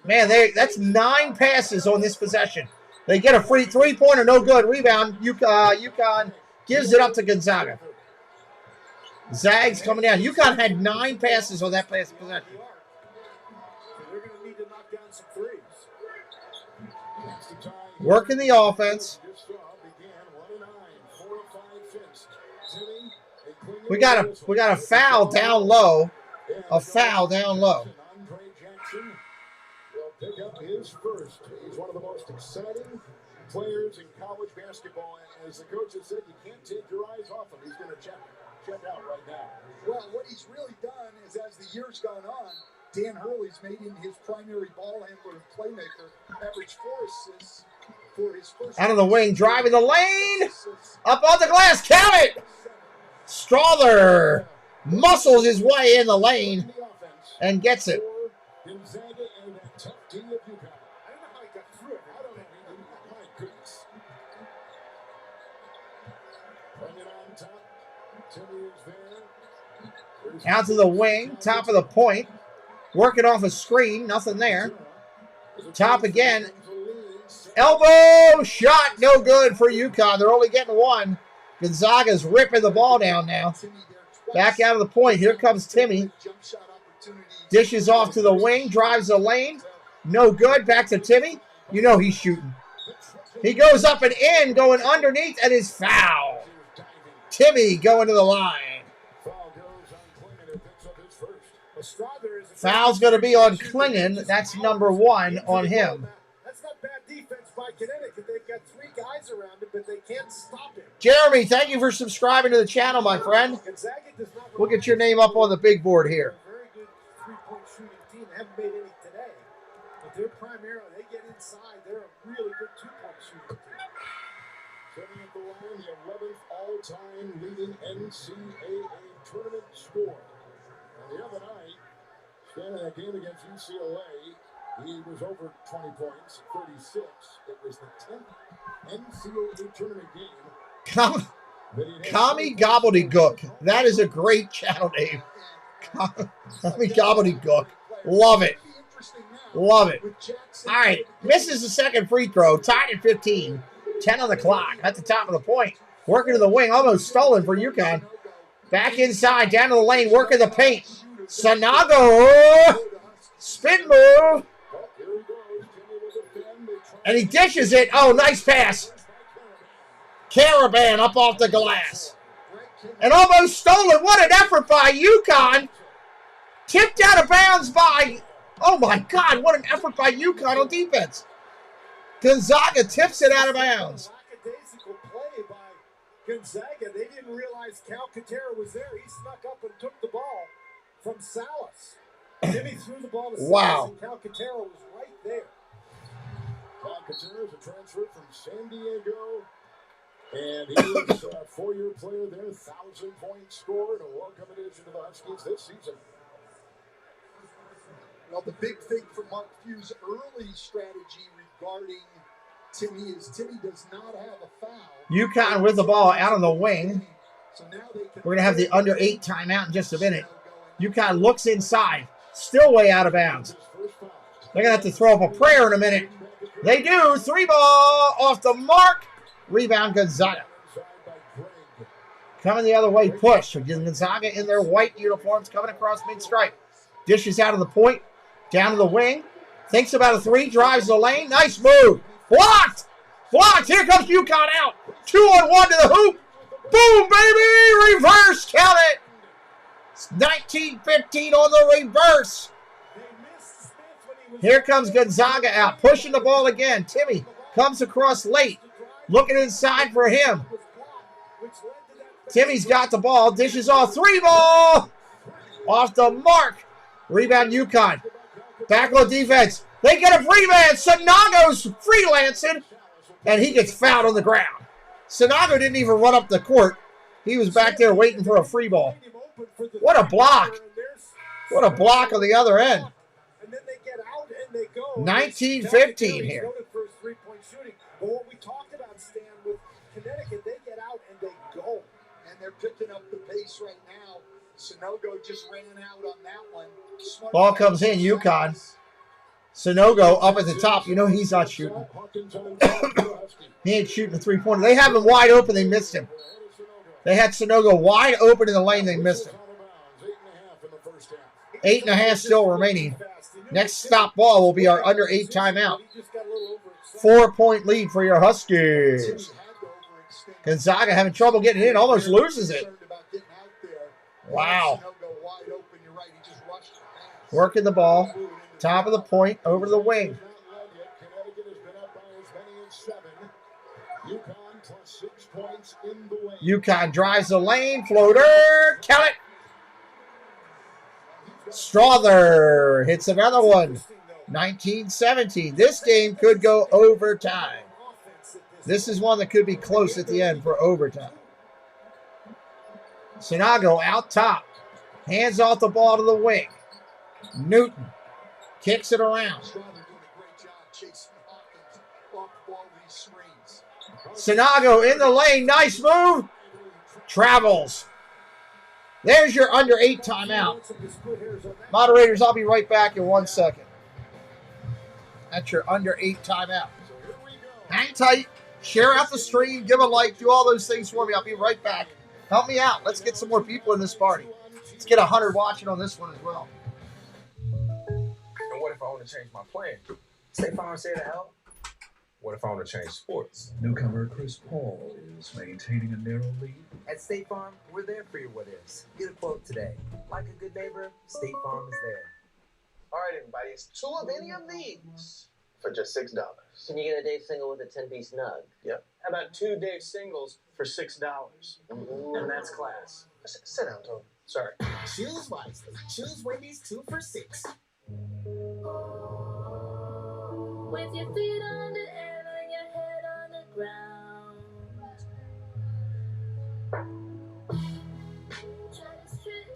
Man, that's 9 passes on this possession. They get a free three-pointer, no good. Rebound, UConn gives it up to Gonzaga. Zags coming down. UConn had 9 passes on that possession. They're going to need to knock down some threes. Working the offense. We got a foul down low. A foul down low. Pick up his first. He's one of the most exciting players in college basketball. And as the coach has said, you can't take your eyes off him. He's going to check out right now. Well, what he's really done is, as the years gone on, Dan Hurley's made him his primary ball handler and playmaker. Average 4 assists for his first. Out of the wing, driving the lane. Up on the glass, count it. Strother muscles his way in the lane and gets it. Gonzaga and that tough team of UConn. I don't know how he got through it. I don't know. My goodness. Bring it on top. Timmy is there. Out to the wing, top of the point. Working off a screen, nothing there. Top again. Elbow shot, no good for UConn. They're only getting 1. Gonzaga's ripping the ball down now. Back out of the point. Here comes Timmy. Dishes off to the wing, drives the lane. No good. Back to Timmy. You know he's shooting. He goes up and in, going underneath, and is foul. Timmy going to the line. Foul's going to be on Klingon. That's number 1 on him. That's not bad defense by Connecticut. They've got 3 guys around him, but they can't stop him. Jeremy, thank you for subscribing to the channel, my friend. We'll get your name up on the big board here. Very good 3-point shooting team. They haven't made any today, but they're primarily, they get inside. They're a really good 2-point shooting team. Setting at the line, the 11th all-time leading NCAA tournament score. And the other night, standing that game against UCLA, he was over 20 points, 36. It was the 10th NCAA tournament game. Kami Gobbledygook. That is a great channel name. Kami Gobbledygook. Love it. Love it. All right. Misses the second free throw. Tied at 15. 10 on the clock. At the top of the point. Working to the wing. Almost stolen for UConn. Back inside. Down to the lane. Working the paint. Sanago. Spin move. And he dishes it. Oh, nice pass. Caravan up off the glass. And almost stolen. What an effort by UConn. Tipped out of bounds by... Oh, my God. What an effort by UConn on defense. Gonzaga tips it out of bounds. Lackadaisical play by Gonzaga. They didn't realize Calcaterra was there. He snuck up and took the ball from Salas. Jimmy threw the ball to Salas. Wow. And Calcaterra was right there. Calcaterra is a transfer from San Diego. And he is a 4-year player there, 1,000-point scorer, and a welcome addition to the Huskies this season. Well, the big thing for Mark Few's early strategy regarding Timmy is Timmy does not have a foul. UConn with the ball out on the wing. We're going to have the under 8 timeout in just a minute. UConn looks inside. Still way out of bounds. They're going to have to throw up a prayer in a minute. They do. 3 ball off the mark. Rebound Gonzaga. Coming the other way, push. Gonzaga in their white uniforms coming across mid-stripe. Dishes out of the point. Down to the wing. Thinks about a 3. Drives the lane. Nice move. Blocked. Blocked. Here comes UConn out. 2-on-1 to the hoop. Boom, baby. Reverse. Count it. 19-15 on the reverse. Here comes Gonzaga out. Pushing the ball again. Timmy comes across late. Looking inside for him. Timmy's got the ball. Dishes off. 3 ball. Off the mark. Rebound UConn. Back on defense. They get a free man. Sanago's freelancing. And he gets fouled on the ground. Sanago didn't even run up the court. He was back there waiting for a free ball. What a block. What a block on the other end. 19-15 here. But what we talked race right now. Sonogo just ran out on that one. Smart Ball comes in, UConn. Sonogo up at the top. You know he's not shooting. He ain't shooting a three-pointer. They have him wide open. They missed him. They had Sonogo wide open in the lane. They missed him. 8.5 still remaining. Next stop ball will be our under 8 timeout. 4-point lead for your Huskies. Gonzaga having trouble getting in. Almost loses it. Wow. Working the ball. Top of the point. Over to the wing. UConn drives the lane. Floater. Count it. Strother hits another one. 19-17. This game could go overtime. This is one that could be close at the end for overtime. Sonogo out top. Hands off the ball to the wing. Newton kicks it around. Sonogo in the lane. Nice move. Travels. There's your under 8 timeout. Moderators, I'll be right back in 1 second. That's your under 8 timeout. Hang tight. Share out the stream. Give a like. Do all those things for me. I'll be right back. Help me out. Let's get some more people in this party. Let's get 100 watching on this one as well. And what if I want to change my plan? State Farm's here to help. What if I want to change sports? Newcomer Chris Paul is maintaining a narrow lead. At State Farm, we're there for your what-ifs. Get a quote today. Like a good neighbor, State Farm is there. All right, everybody, it's 2 of any of these for just $6. Can you get a Dave single with a 10-piece nug? Yep. How about 2 Dave singles for $6? And that's class. Sit down, Tony. Sorry. Choose wisely. Choose Wendy's 2 for $6. With your feet on the air and your head on the ground. Try to strip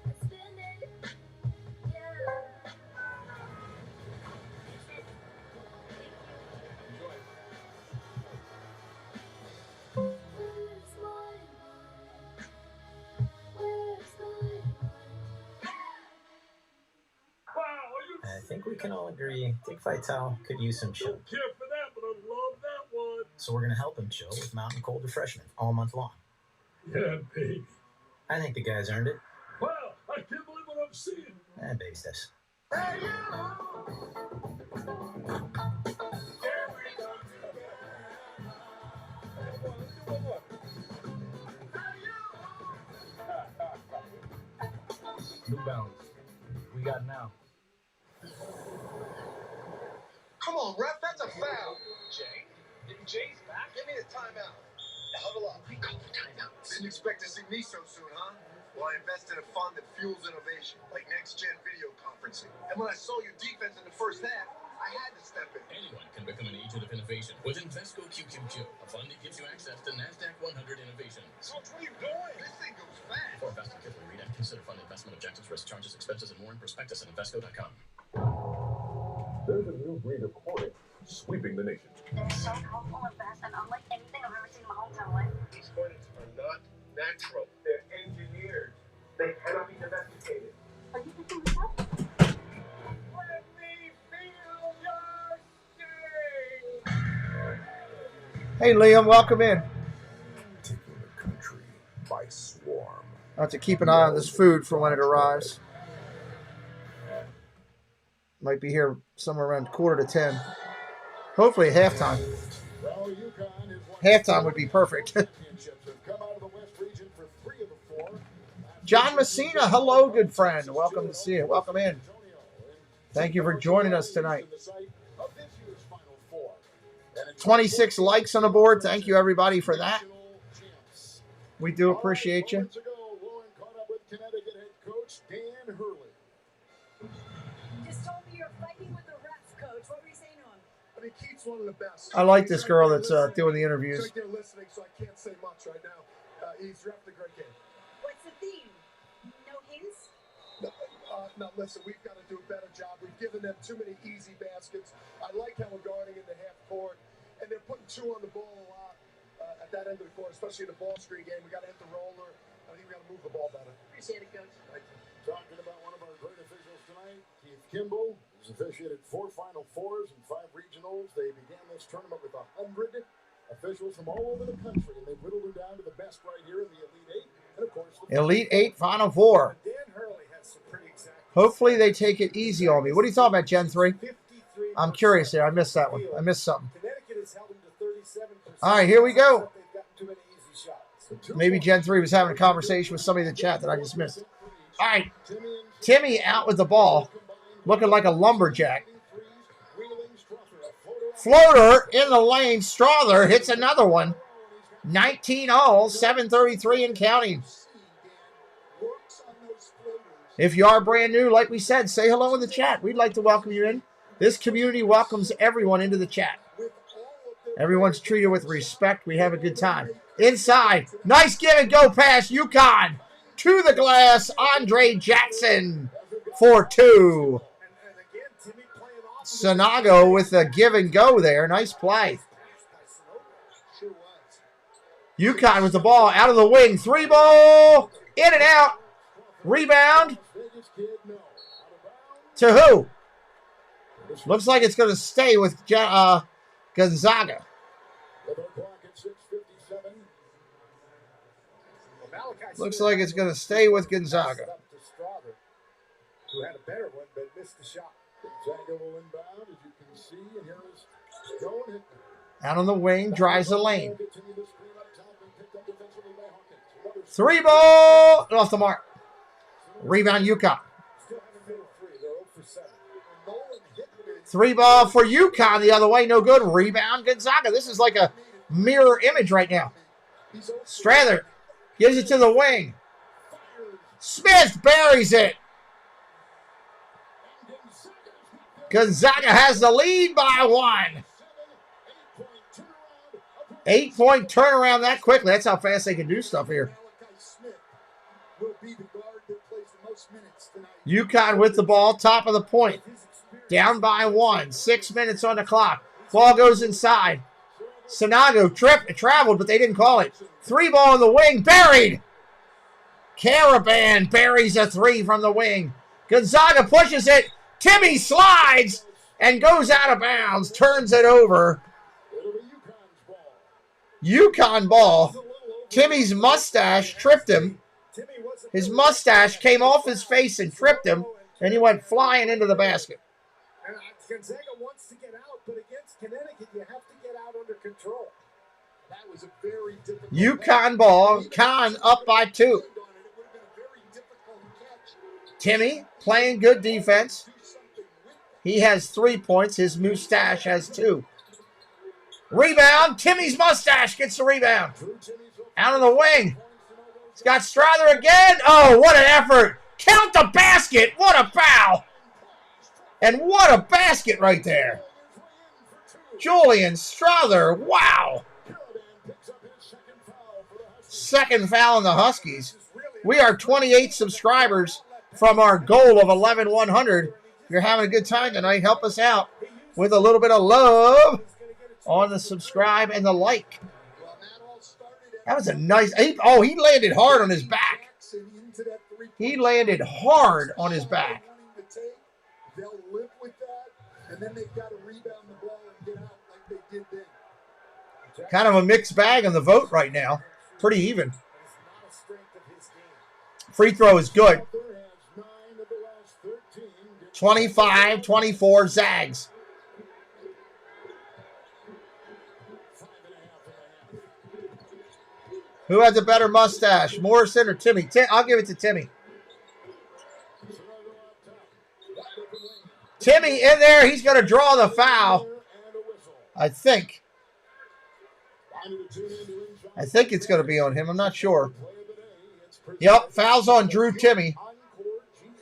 and spin it. Yeah. Where's my mind? Where's my I think we can all agree Dick Vitale could use some chill. Don't care for that, but I love that one. So we're going to help him chill with Mountain Cold Refreshment all month long. Yeah, baby. I think the guy's earned it. Wow, I can't believe what I'm seeing. And baby steps. New Balance. We got now. Come on, ref, that's a foul. Jay's back? Give me the timeout. Huddle up. We call the timeout. Didn't expect to see me so soon, huh? Well, I invested in a fund that fuels innovation, like next-gen video conferencing. And when I saw your defense in the first half, I had to step in. Anyone can become an agent of innovation with Invesco QQQ, a fund that gives you access to NASDAQ 100 innovation. So what are you doing? This thing goes fast. For investing, carefully read and consider fund investment objectives, risk, charges, expenses, and more in prospectus at Invesco.com. There's a new breed of hornet sweeping the nation. They're so helpful and fast and unlike anything I've ever seen in my hometown life. These hornets are not natural. They're engineered. They cannot be domesticated. Are you picking this up? Let me feel your sting. Hey, Liam, welcome in. Taking the country by swarm. I'll have to keep an eye on this food for when it arrives. Might be here somewhere around 9:45. Hopefully halftime. Halftime would be perfect. John Messina, hello, good friend. Welcome to see you. Welcome in. Thank you for joining us tonight. 26 likes on the board. Thank you, everybody, for that. We do appreciate you. Keith's one of the best. I like this girl that's doing the interviews. He's right there listening, so I can't say much right now. He's drafted a great game. What's the theme? No hints? No, listen, we've got to do a better job. We've given them too many easy baskets. I like how we're guarding in the half court, and they're putting 2 on the ball a lot at that end of the court, especially in the ball screen game. We got to hit the roller. I think we got to move the ball better. Appreciate it, Coach. Talking about one of our great officials tonight, Keith Kimball, who's officiated 4 Final Fours and 5 regionals. They began this tournament with 100 officials from all over the country, and they've whittled them down to the best right here in the Elite 8. And of course, the Elite 8, Final 4. Dan Hurley has some pretty exact. Hopefully they take it easy on me. What are you talking about, Gen 3? I'm curious there. I missed that one. I missed something. Connecticut has held them to 37%. All right, here we go. They've gotten too many easy shots. Maybe Gen 3 was having a conversation with somebody in the chat that I just missed. All right, Timmy out with the ball, looking like a lumberjack. Floater in the lane. Strother hits another one. 19 all, 733 and counting. If you are brand new, like we said, say hello in the chat. We'd like to welcome you in. This community welcomes everyone into the chat. Everyone's treated with respect. We have a good time. Inside, nice give and go pass. UConn to the glass. Andre Jackson for 2. Sanago with a give and go there. Nice play. UConn with the ball out of the wing. 3 ball. In and out. Rebound. To who? Looks like it's going to stay with Gonzaga. Looks like it's going to stay with Gonzaga. Who had a better one, but missed the shot. Gonzaga will inbound, as you can see, and here is Joe Hickman. Out on the wing, drives the lane. 3 ball. Off the mark. Rebound, UConn. 3 ball for UConn the other way. No good. Rebound, Gonzaga. This is like a mirror image right now. Strather gives it to the wing. Smith buries it. Gonzaga has the lead by 1. 8-point turnaround that quickly. That's how fast they can do stuff here. UConn with the ball, top of the point. Down by 1. 6 minutes on the clock. Ball goes inside. Sanago traveled, but they didn't call it. 3 ball in the wing. Buried. Caravan buries a 3 from the wing. Gonzaga pushes it. Timmy slides and goes out of bounds. Turns it over. UConn ball. Timmy's mustache tripped him. His mustache came off his face and tripped him, and he went flying into the basket. Gonzaga wants to get out, but against Connecticut, you have to get out under control. That was a very difficult UConn ball. Con up by 2. Timmy playing good defense. He has 3 points. His mustache has 2. Rebound. Timmy's mustache gets the rebound. Out of the wing. He's got Strother again. Oh, what an effort. Count the basket. What a foul. And what a basket right there. Julian Strother. Wow. Second foul on the Huskies. We are 28 subscribers from our goal of 11,100. You're having a good time tonight. Help us out with a little bit of love on the subscribe and the like. That was a nice. He landed hard on his back. He landed hard on his back. They'll live with that, and then they've got to rebound the ball and get out like they did then. Kind of a mixed bag on the vote right now. Pretty even. Free throw is good. 25-24 Zags. Who has a better mustache, Morrison or Timmy? I'll give it to Timmy. Timmy in there. He's going to draw the foul. I think it's going to be on him. I'm not sure. Yep, foul's on Drew Timmy.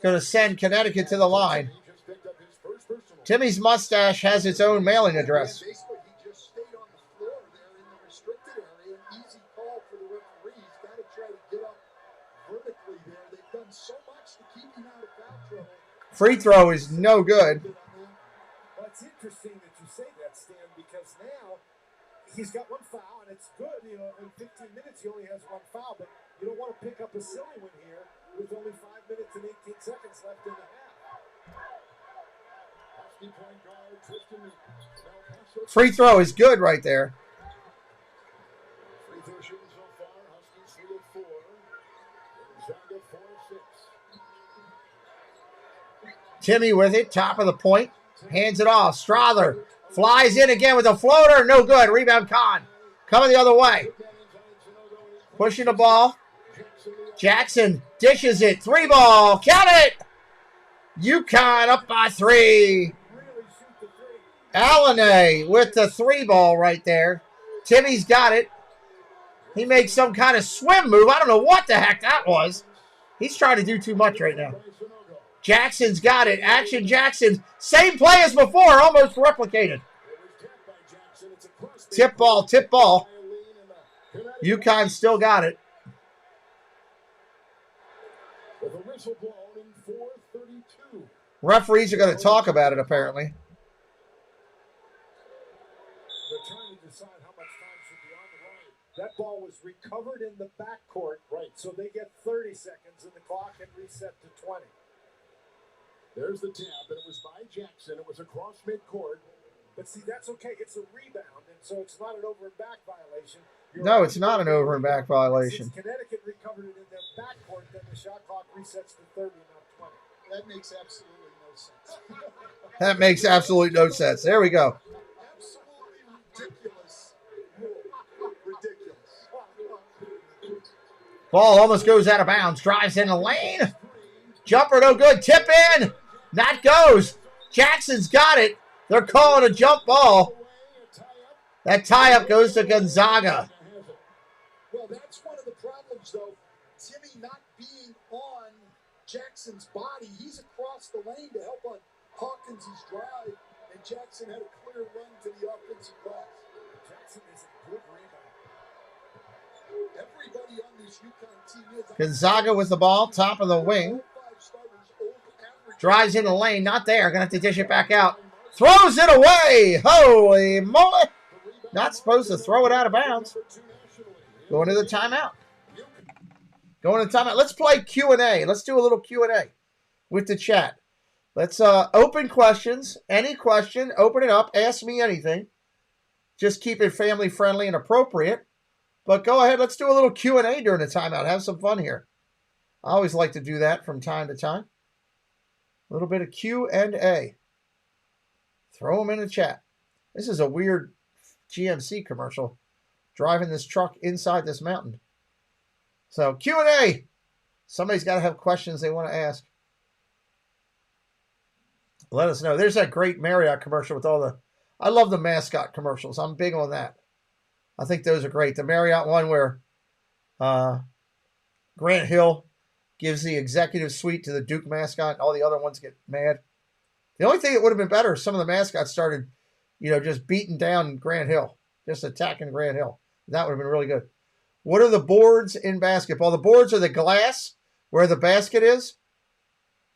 Going to send Connecticut to the line. Timmy's mustache has its own mailing address. Free throw is no good. Well, it's interesting that you say that, Stan, because now he's got one foul, and it's good. You know, in 15 minutes he only has one foul, but you don't want to pick up a silly one here with only 5 minutes and 18 seconds left in the half. Husky point guard Tristan Mel Free throw is good right there. Free throw shooting so far. Huskies 3 of 4. Gonzaga 4 of 6. Timmy with it, top of the point. Hands it off. Strother flies in again with a floater. No good. Rebound Con. Coming the other way. Pushing the ball. Jackson dishes it. 3 ball. Count it. UConn up by 3. Allenay with the 3 ball right there. Timmy's got it. He makes some kind of swim move. I don't know what the heck that was. He's trying to do too much right now. Jackson's got it. Action Jackson. Same play as before. Almost replicated. Tip ball. Tip ball. UConn still got it. Referees are going to talk about it, apparently. They're trying to decide how much time should be on the line. That ball was recovered in the backcourt, right? So they get 30 seconds, and the clock can reset to 20. There's the tap, and it was by Jackson. It was across midcourt. But see, that's okay. It's a rebound, and so it's not an over and back violation. No, it's not an over and back violation. Since Connecticut recovered it in their backcourt, then the shot clock resets to 30, not 20. That makes absolutely no sense. That makes absolutely no sense. There we go. Absolutely ridiculous. Ridiculous. Ball almost goes out of bounds. Drives in the lane. Jumper no good. Tip in. That goes. Jackson's got it. They're calling a jump ball. That tie-up goes to Gonzaga. Well, that's one of the problems, though. Timmy not being on Jackson's body. He's across the lane to help on Hawkins' drive, and Jackson had a clear run to the offensive glass. Jackson is a good rebound. Everybody on this UConn team is. Gonzaga with the ball, top of the wing. Drives in the lane, not there. Gonna have to dish it back out. Throws it away. Holy moly. Not supposed to throw it out of bounds. Going to the timeout. Going to timeout. Let's play Q&A. Let's do a little Q&A with the chat. Let's open questions. Any question, open it up. Ask me anything. Just keep it family friendly and appropriate. But go ahead. Let's do a little Q&A during the timeout. Have some fun here. I always like to do that from time to time. A little bit of Q&A. Throw them in the chat. This is a weird GMC commercial. Driving this truck inside this mountain. So Q&A. Somebody's got to have questions they want to ask. Let us know. There's that great Marriott commercial with all the... I love the mascot commercials. I'm big on that. I think those are great. The Marriott one where Grant Hill gives the executive suite to the Duke mascot and all the other ones get mad. The only thing that would have been better is some of the mascots started, just beating down Grant Hill, just attacking Grant Hill. That would have been really good. What are the boards in basketball? The boards are the glass where the basket is.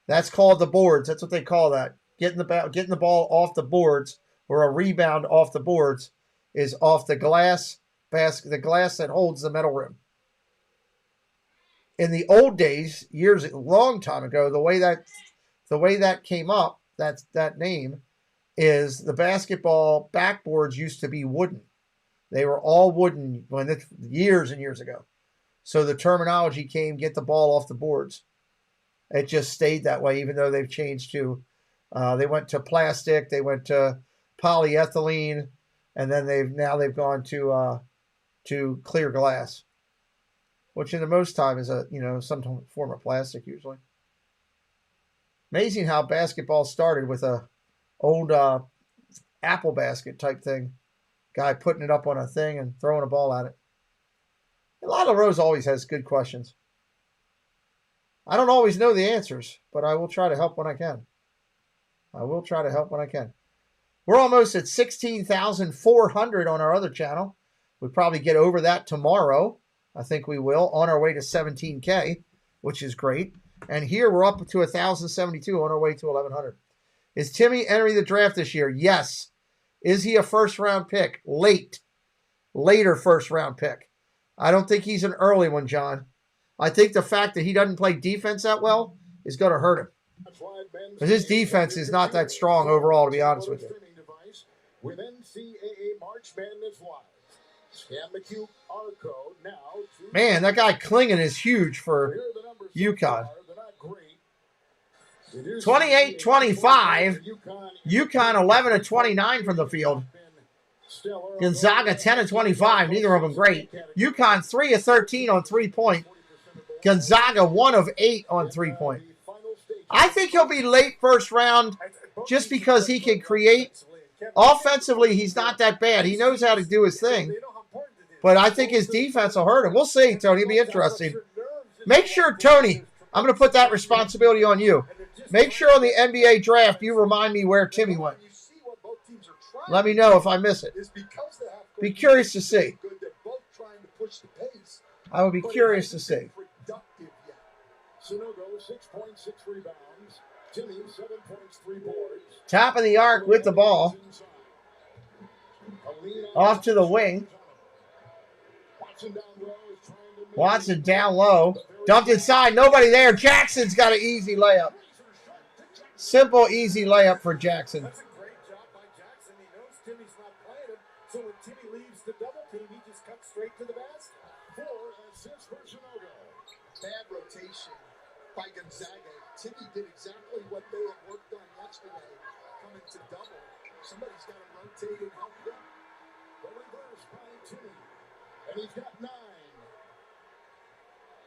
That's called the boards. That's what they call that. Getting the ball off the boards or a rebound off the boards is off the glass basket, the glass that holds the metal rim. In the old days, a long time ago, the way that came up, that name, is the basketball backboards used to be wooden. They were all wooden years and years ago. So the terminology came, get the ball off the boards. It just stayed that way, even though they've changed to, they went to plastic, they went to polyethylene, and then they've gone to clear glass, which in the most time is some form of plastic usually. Amazing how basketball started with a old apple basket type thing. Guy putting it up on a thing and throwing a ball at it. A lot of Rose always has good questions. I don't always know the answers, but I will try to help when I can. We're almost at 16,400 on our other channel. We'll probably get over that tomorrow. I think we will, on our way to 17K, which is great. And here we're up to 1,072 on our way to 1,100. Is Timmy entering the draft this year? Yes. Is he a first-round pick? Late. later first-round pick. I don't think he's an early one, John. I think the fact that he doesn't play defense that well is going to hurt him. Because his defense is not that strong overall, to be honest with you. With NCAA March Madness Live. Scan the QR code now. Man, that guy Klingon is huge for UConn. 28-25. UConn 11-29 from the field. Gonzaga 10-25. Neither of them great. UConn 3-13 on 3-point. Gonzaga 1-8 on 3-point. I think he'll be late first round just because he can create. Offensively, he's not that bad. He knows how to do his thing. But I think his defense will hurt him. We'll see, Tony. It'll be interesting. Make sure, Tony, I'm going to put that responsibility on you. Make sure on the NBA draft you remind me where Timmy went. Let me know if I miss it. Be curious to see. I would be curious to see. Sunogo, 6 points, 6 rebounds. Timmy, 7 points, 3 boards. Top of the arc with the ball. Off to the wing. Watson down low. Dumped inside. Nobody there. Jackson's got an easy layup. Simple, easy layup for Jackson. That's a great job by Jackson. He knows Timmy's not playing him, so when Timmy leaves the double team, he just cuts straight to the basket. 4 assists for Sunogo. Bad rotation by Gonzaga. Timmy did exactly what they had worked on yesterday, coming to double. Somebody's got to rotate and help them. The reverse by Timmy. And he's got 9.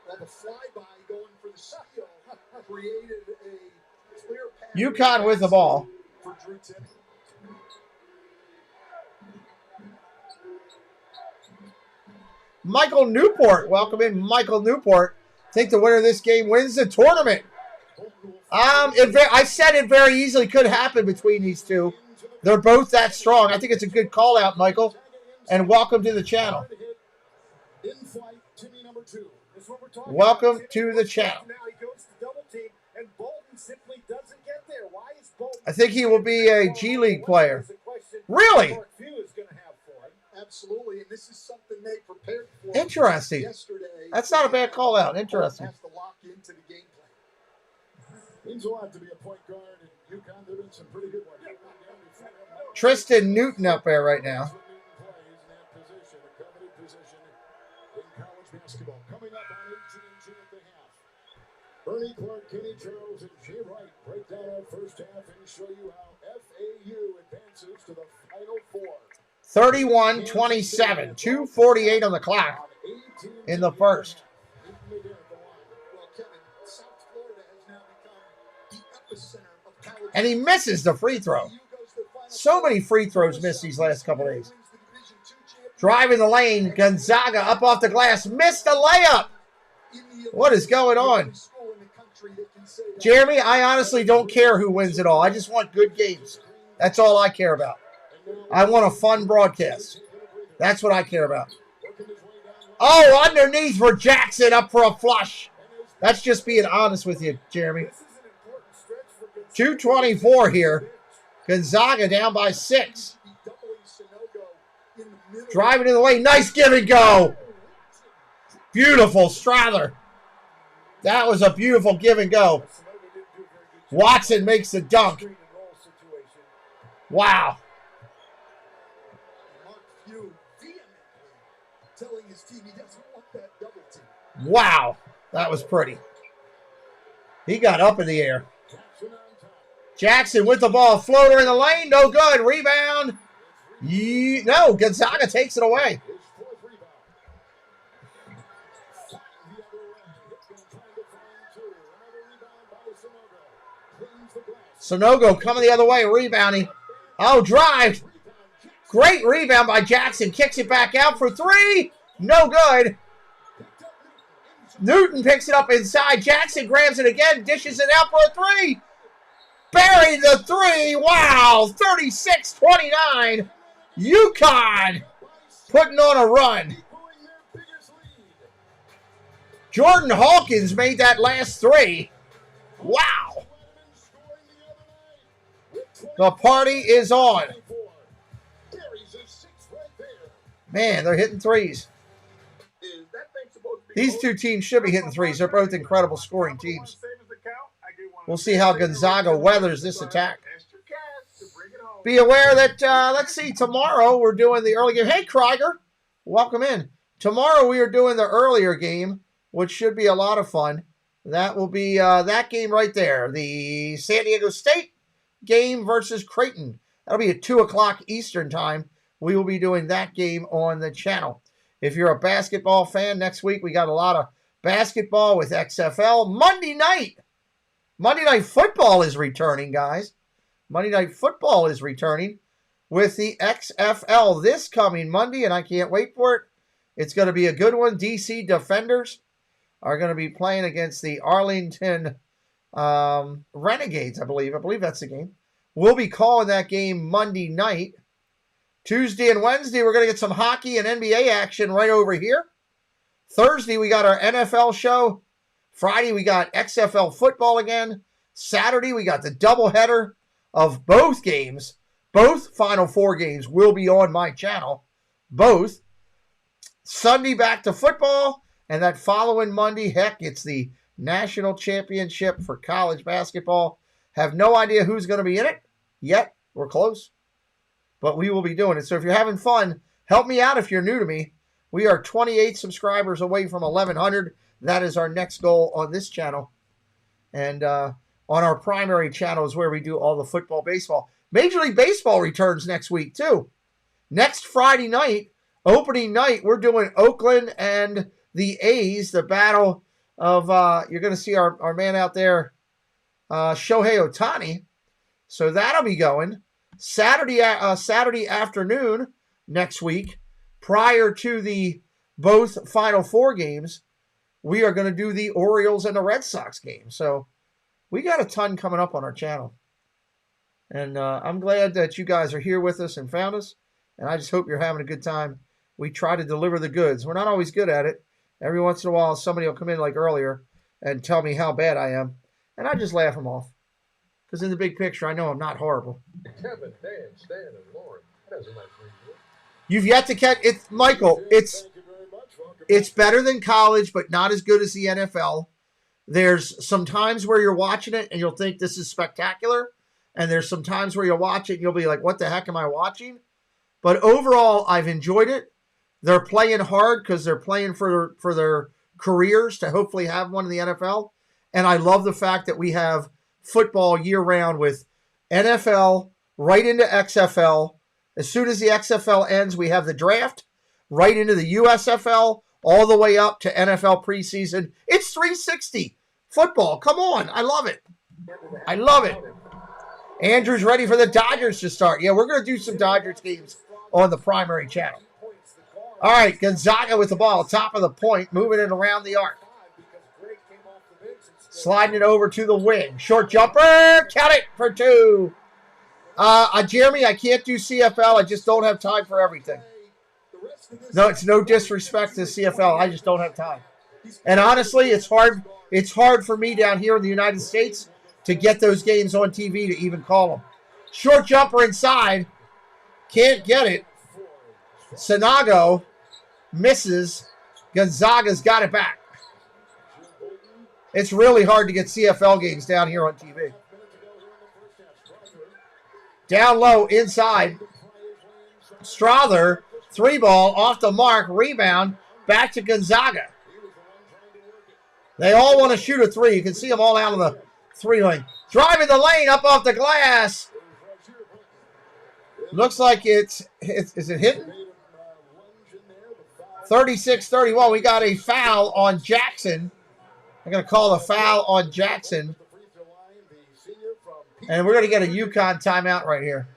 Well, the flyby going for the steal created a clear path. UConn with the ball. For Drew Timmy. Michael Newport. Welcome in, Michael Newport. Think the winner of this game wins the tournament. I said it very easily could happen between these two. They're both that strong. I think it's a good call out, Michael. And welcome to the channel. Welcome to the channel. I think he will be a G League player. Really? Absolutely, and this is something they prepared for. Interesting. That's not a bad call out. Interesting. Has to lock into the game plan. Means a lot to be a point guard, and UConn doing some pretty good work. Tristan Newton up there right now. Coming up on AT&T at the half. Bernie Clark, Kenny Charles, and Jay Wright break down our first half and show you how FAU advances to the Final Four. 31-27. 2:48 on the clock in the first. And he misses the free throw. So many free throws missed these last couple days. Driving the lane, Gonzaga up off the glass. Missed the layup. What is going on? Jeremy, I honestly don't care who wins it all. I just want good games. That's all I care about. I want a fun broadcast. That's what I care about. Oh, underneath for Jackson, up for a flush. That's just being honest with you, Jeremy. 2:24 here. Gonzaga down by 6. Driving in the lane. Nice give and go. Beautiful Strather. That was a beautiful give and go. Watson makes the dunk. Wow. Wow. That was pretty. He got up in the air. Jackson with the ball. Floater in the lane. No good. Rebound. No, Gonzaga takes it away. Sunogo coming the other way, rebounding. Oh, drive. Great rebound by Jackson. Kicks it back out for 3. No good. Newton picks it up inside. Jackson grabs it again. Dishes it out for a 3. Buried the 3. Wow. 36-29. UConn putting on a run. Jordan Hawkins made that last 3. Wow. The party is on. Man, they're hitting threes. These two teams should be hitting threes. They're both incredible scoring teams. We'll see how Gonzaga weathers this attack. Be aware that, let's see, tomorrow we're doing the early game. Hey, Krieger, welcome in. Tomorrow we are doing the earlier game, which should be a lot of fun. That will be that game right there, the San Diego State game versus Creighton. That'll be at 2 o'clock Eastern time. We will be doing that game on the channel. If you're a basketball fan, next week we got a lot of basketball with XFL. Monday Night Football is returning, guys. Monday Night Football is returning with the XFL this coming Monday, and I can't wait for it. It's going to be a good one. DC Defenders are going to be playing against the Arlington Renegades, I believe. I believe that's the game. We'll be calling that game Monday night. Tuesday and Wednesday, we're going to get some hockey and NBA action right over here. Thursday, we got our NFL show. Friday, we got XFL football again. Saturday, we got the doubleheader of both games. Both Final Four games will be on my channel. Both. Sunday, back to football. And that following Monday, heck, it's the national championship for college basketball. Have no idea who's going to be in it yet. We're close. But we will be doing it. So if you're having fun, help me out if you're new to me. We are 28 subscribers away from 1,100. That is our next goal on this channel. And on our primary channel is where we do all the football, baseball. Major League Baseball returns next week, too. Next Friday night, opening night, we're doing Oakland and the A's, the battle of, you're going to see our man out there, Shohei Ohtani. So that'll be going. Saturday afternoon next week, prior to the both Final Four games, we are going to do the Orioles and the Red Sox game. So we got a ton coming up on our channel. And I'm glad that you guys are here with us and found us. And I just hope you're having a good time. We try to deliver the goods. We're not always good at it. Every once in a while, somebody will come in like earlier and tell me how bad I am. And I just laugh them off. Because in the big picture, I know I'm not horrible. Kevin, Dan, Stan, and Lauren. That is a nice review. You've yet to catch it, Michael. It's better than college, but not as good as the NFL. There's some times where you're watching it and you'll think this is spectacular. And there's some times where you'll watch it and you'll be like, what the heck am I watching? But overall, I've enjoyed it. They're playing hard because they're playing for their careers to hopefully have one in the NFL. And I love the fact that we have football year-round with NFL right into XFL. As soon as the XFL ends, we have the draft right into the USFL all the way up to NFL preseason. It's 360 football. Come on. I love it. I love it. Andrew's ready for the Dodgers to start. Yeah, we're going to do some Dodgers games on the primary channel. All right, Gonzaga with the ball, top of the point, moving it around the arc. Sliding it over to the wing. Short jumper. Count it for two. Jeremy, I can't do CFL. I just don't have time for everything. No, it's no disrespect to CFL. I just don't have time. And honestly, it's hard. It's hard for me down here in the United States to get those games on TV to even call them. Short jumper inside. Can't get it. Sanago misses. Gonzaga's got it back. It's really hard to get CFL games down here on TV. Down low, inside. Strother, three ball, off the mark, rebound, back to Gonzaga. They all want to shoot a three. You can see them all out of the three lane. Driving the lane up off the glass. Looks like is it hitting? 36-31. We got a foul on Jackson. I'm going to call a foul on Jackson. And we're going to get a UConn timeout right here.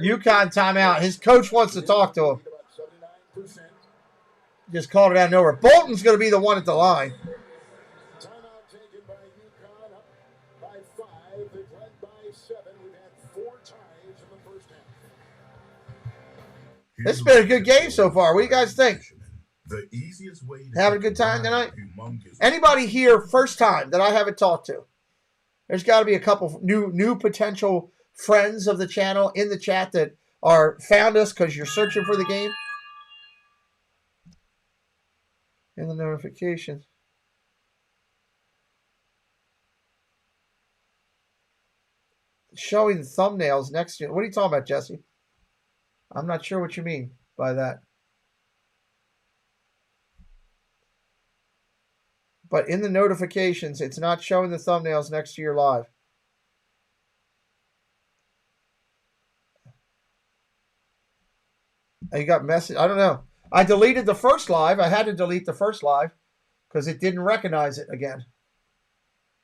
UConn timeout. His coach wants to talk to him. Just called it out of nowhere. Bolton's going to be the one at the line. This has been a good game so far. What do you guys think? The easiest way to having a good time tonight? Anybody here first time that I haven't talked to? There's got to be a couple new potential friends of the channel in the chat that or found us because you're searching for the game. In the notifications. Showing the thumbnails next to it. What are you talking about, Jesse? I'm not sure what you mean by that. But in the notifications, it's not showing the thumbnails next to your live. You got message. I don't know. I deleted the first live. I had to delete the first live because it didn't recognize it again.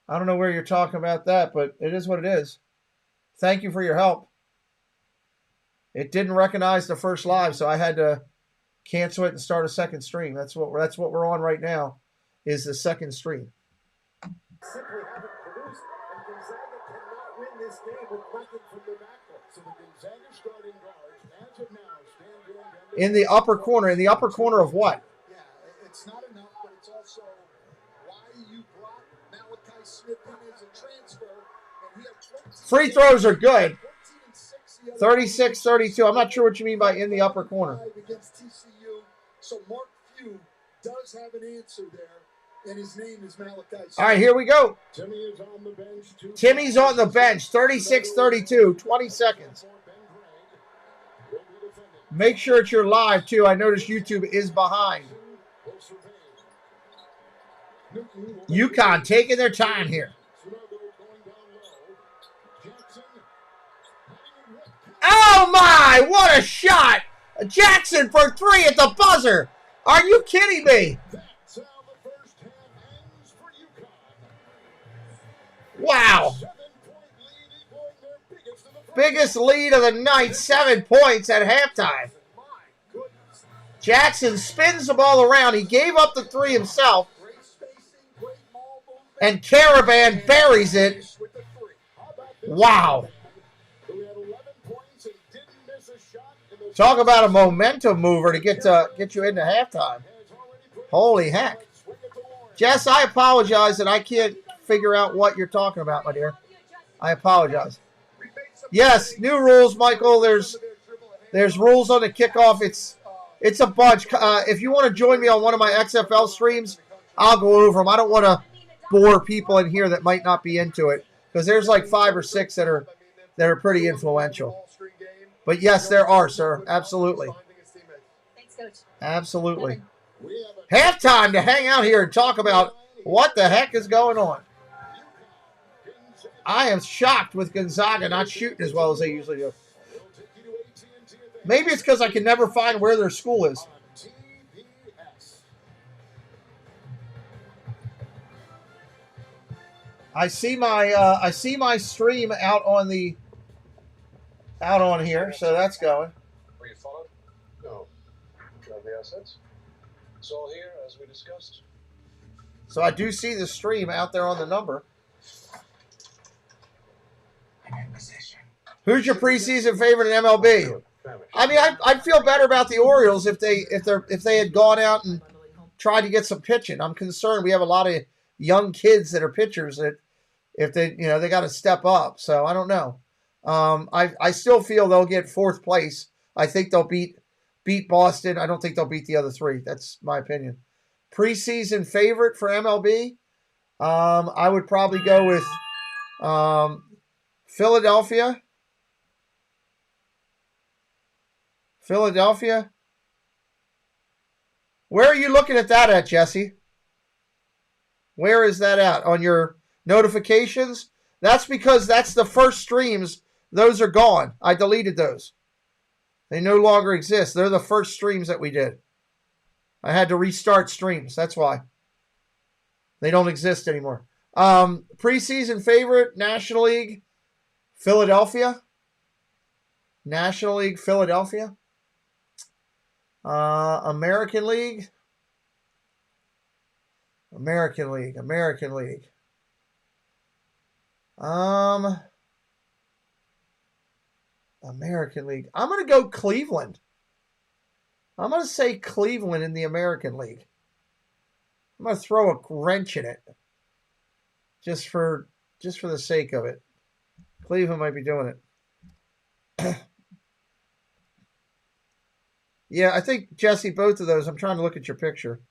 I don't know where you're talking about that, but it is what it is. Thank you for your help. It didn't recognize the first live, so I had to cancel it and start a second stream. That's what we're on right now, is the second stream. Simply haven't produced, and Gonzaga cannot win this game with nothing from their backcourt. So the Gonzaga starting guards, as of now, stand going down In the upper corner. In the upper corner of what? Yeah, it's not enough, but it's also why you brought Malachi Smith in as a transfer, and he had Free throws are good. 36-32. I'm not sure what you mean by in the upper corner. Against TCU, so Mark Few does have an answer there, and his name is Malachi Smith. All right, here we go. Timmy is on the bench. Timmy's on the bench. 36-32. 20 seconds. Make sure it's your live, too. I noticed YouTube is behind. UConn taking their time here. Oh, my! What a shot! Jackson for three at the buzzer. Are you kidding me? Wow. Biggest lead of the night, 7 points at halftime. Jackson spins the ball around. He gave up the three himself. And Caravan buries it. Wow. Talk about a momentum mover to get you into halftime. Holy heck. Jess, I apologize that I can't figure out what you're talking about, my dear. I apologize. Yes, new rules, Michael. There's rules on the kickoff. It's a bunch. If you want to join me on one of my XFL streams, I'll go over them. I don't want to bore people in here that might not be into it, because there's like 5 or 6 that are pretty influential. But yes, there are, sir. Absolutely. Thanks, Coach. Absolutely. Halftime to hang out here and talk about what the heck is going on. I am shocked with Gonzaga not shooting as well as they usually do. Maybe it's because I can never find where their school is. I see my stream out on here, so that's going. Were you followed? No. Do you have the assets? It's all here, as we discussed. So I do see the stream out there on the number. Who's your preseason favorite in MLB? I mean, I'd feel better about the Orioles if they had gone out and tried to get some pitching. I'm concerned we have a lot of young kids that are pitchers that if they got to step up. So I don't know. I still feel they'll get 4th place. I think they'll beat Boston. I don't think they'll beat the other 3. That's my opinion. Preseason favorite for MLB? I would probably go with Philadelphia. Philadelphia. Where are you looking at that at, Jesse? Where is that at? On your notifications? That's because that's the first streams. Those are gone. I deleted those. They no longer exist. They're the first streams that we did. I had to restart streams. That's why. They don't exist anymore. Preseason favorite, National League, Philadelphia. National League, Philadelphia. American League. American League. American League. I'm going to go Cleveland. I'm going to say Cleveland in the American League. I'm going to throw a wrench in it. Just for the sake of it. Cleveland might be doing it. Yeah, I think, Jesse, both of those. I'm trying to look at your picture.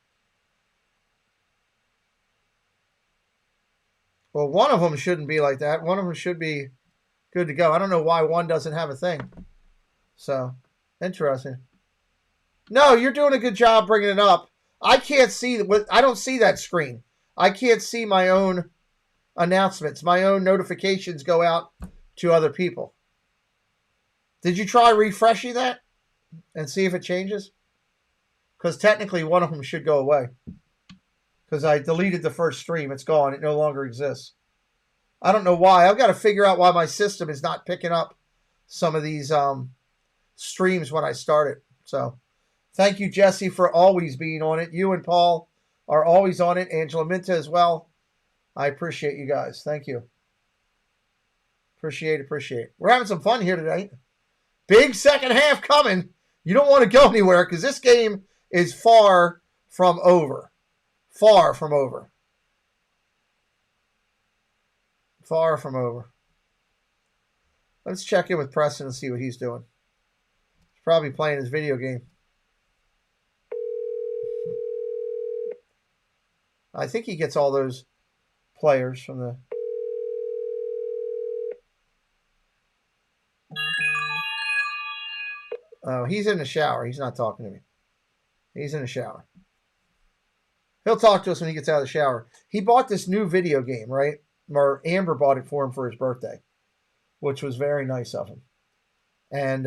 Well, one of them shouldn't be like that. One of them should be good to go. I don't know why one doesn't have a thing. So, interesting. No, you're doing a good job bringing it up. I can't see I don't see that screen. I can't see my own announcements. My own notifications go out to other people. Did you try refreshing that and see if it changes? Because technically one of them should go away. Because I deleted the first stream. It's gone. It no longer exists. I don't know why. I've got to figure out why my system is not picking up some of these streams when I start it. So thank you, Jesse, for always being on it. You and Paul are always on it. Angela Minta as well. I appreciate you guys. Thank you. Appreciate it. We're having some fun here today. Big second half coming. You don't want to go anywhere because this game is far from over. Far from over. Far from over. Let's check in with Preston and see what he's doing. He's probably playing his video game. I think he gets all those players from the... Oh, he's in the shower. He's not talking to me. He's in the shower. He'll talk to us when he gets out of the shower. He bought this new video game, right? Or Amber bought it for him for his birthday, which was very nice of him. And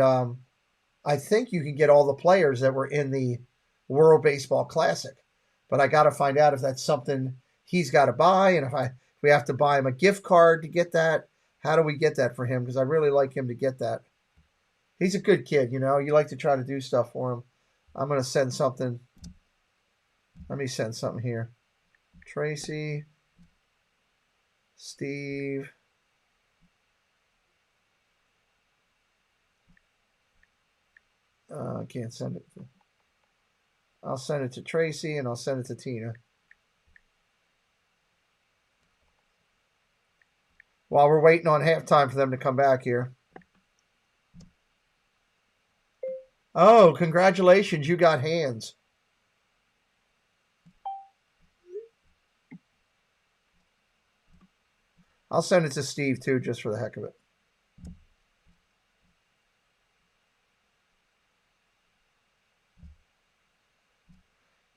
I think you can get all the players that were in the World Baseball Classic. But I got to find out if that's something he's got to buy, and if we have to buy him a gift card to get that. How do we get that for him? Because I really like him to get that. He's a good kid, you know. You like to try to do stuff for him. I'm going to send something. Let me send something here. Tracy, Steve. I can't send it. I'll send it to Tracy and I'll send it to Tina. While we're waiting on halftime for them to come back here. Oh, congratulations. You got hands. I'll send it to Steve, too, just for the heck of it.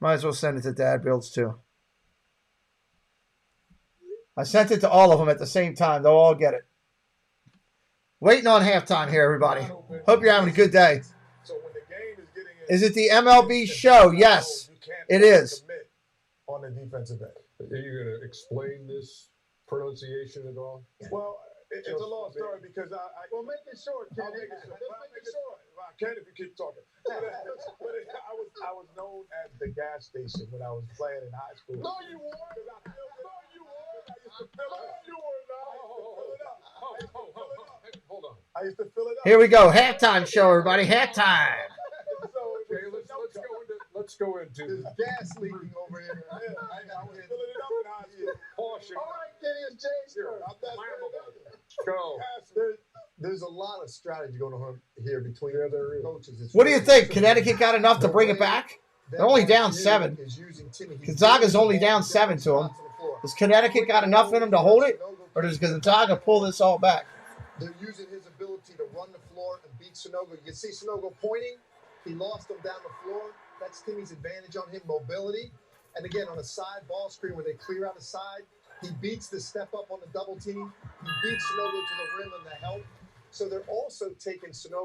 Might as well send it to Dad Builds, too. I sent it to all of them at the same time. They'll all get it. Waiting on halftime here, everybody. Hope you're having a good day. Is it the MLB show? Yes, it is. On the defensive end. Are you going to explain this pronunciation at all? Well, it's a long story because Well, make it short, Ken. I'll make it short. Let's make it short. I can if you keep talking. I was known as the gas station when I was playing in high school. No, you weren't. No, you weren't. I used to fill it up. You were not. Hold on. I used to fill it up. Here we go. Halftime show, everybody. Halftime. Okay, let's go into There's gas leaking over here. I was filling it up in high school. Caution. All right, Kenny, it's Jay's turn. Go. There's a lot of strategy going on here between coaches. It's What do you really think? interesting. Connecticut got enough to bring it back? They're only down 7. Gonzaga's only down 7 to them. Does Connecticut got enough in them to hold it? Or does Gonzaga pull this all back? They're using his ability to run the floor and beat Sonogo. You can see Sonogo pointing. He lost him down the floor. That's Timmy's advantage on him, mobility. And again, on a side ball screen where they clear out a side, he beats the step up on the double team. He beats Sonogo to the rim and the help. So they're also taking Timmy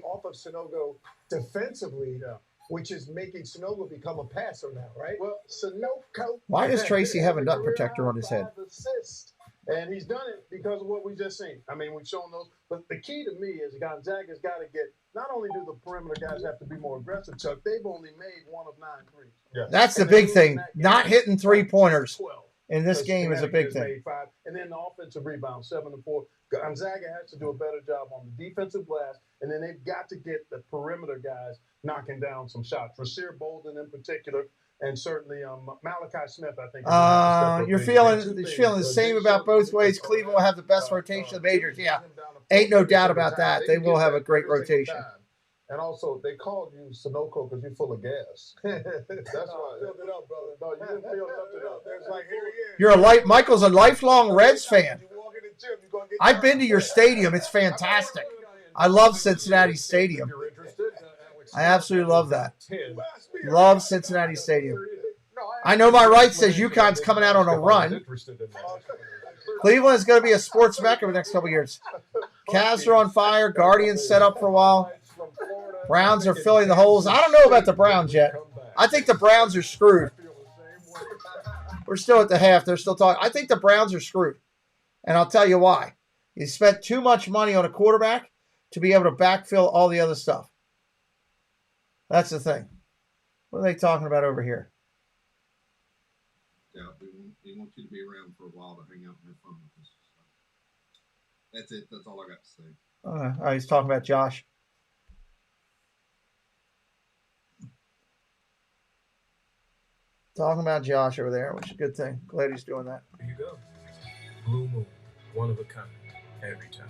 off of Sonogo defensively, which is making Sonogo become a passer now, right? Well, Sonogo. Why does Tracy have a nut protector on his head? Assists. And he's done it because of what we just seen. I mean, we've shown those. But the key to me is Gonzaga's got to get, not only do the perimeter guys have to be more aggressive, Chuck, they've only made 1 of 9 threes. Yeah. That's the big thing. Not hitting 3-pointers in this game is a big thing. Made 5. And then the offensive rebound, 7-4. Gonzaga has to do a better job on the defensive glass, and then they've got to get the perimeter guys knocking down some shots. Rasir Bolden in particular, and certainly Malachi Smith, I think. You're feeling the same about both ways. Cleveland will have the best rotation of majors. Yeah, ain't no doubt about that. They will have a great rotation. And also, they called you Sunoco because you're full of gas. That's why. Filled it up, brother. No, you didn't fill nothing up. There's like, here he is. Michael's a lifelong Reds fan. You walk in the gym, you're going to get I've been to your stadium. It's fantastic. I love Cincinnati Stadium. You're interested? I absolutely love that. Love Cincinnati Stadium. I know my right says UConn's coming out on a run. Cleveland is going to be a sports mecca for the next couple of years. Cavs are on fire. Guardians set up for a while. Browns are filling the holes. I don't know about the Browns yet. I think the Browns are screwed. We're still at the half. They're still talking. I think the Browns are screwed. And I'll tell you why. You spent too much money on a quarterback to be able to backfill all the other stuff. That's the thing. What are they talking about over here? Yeah, we want you to be around for a while to hang out and have fun with us. That's it. That's all I got to say. Oh, he's talking about Josh. Talking about Josh over there, which is a good thing. Glad he's doing that. Here you go. Blue Moon, one of a kind, every time.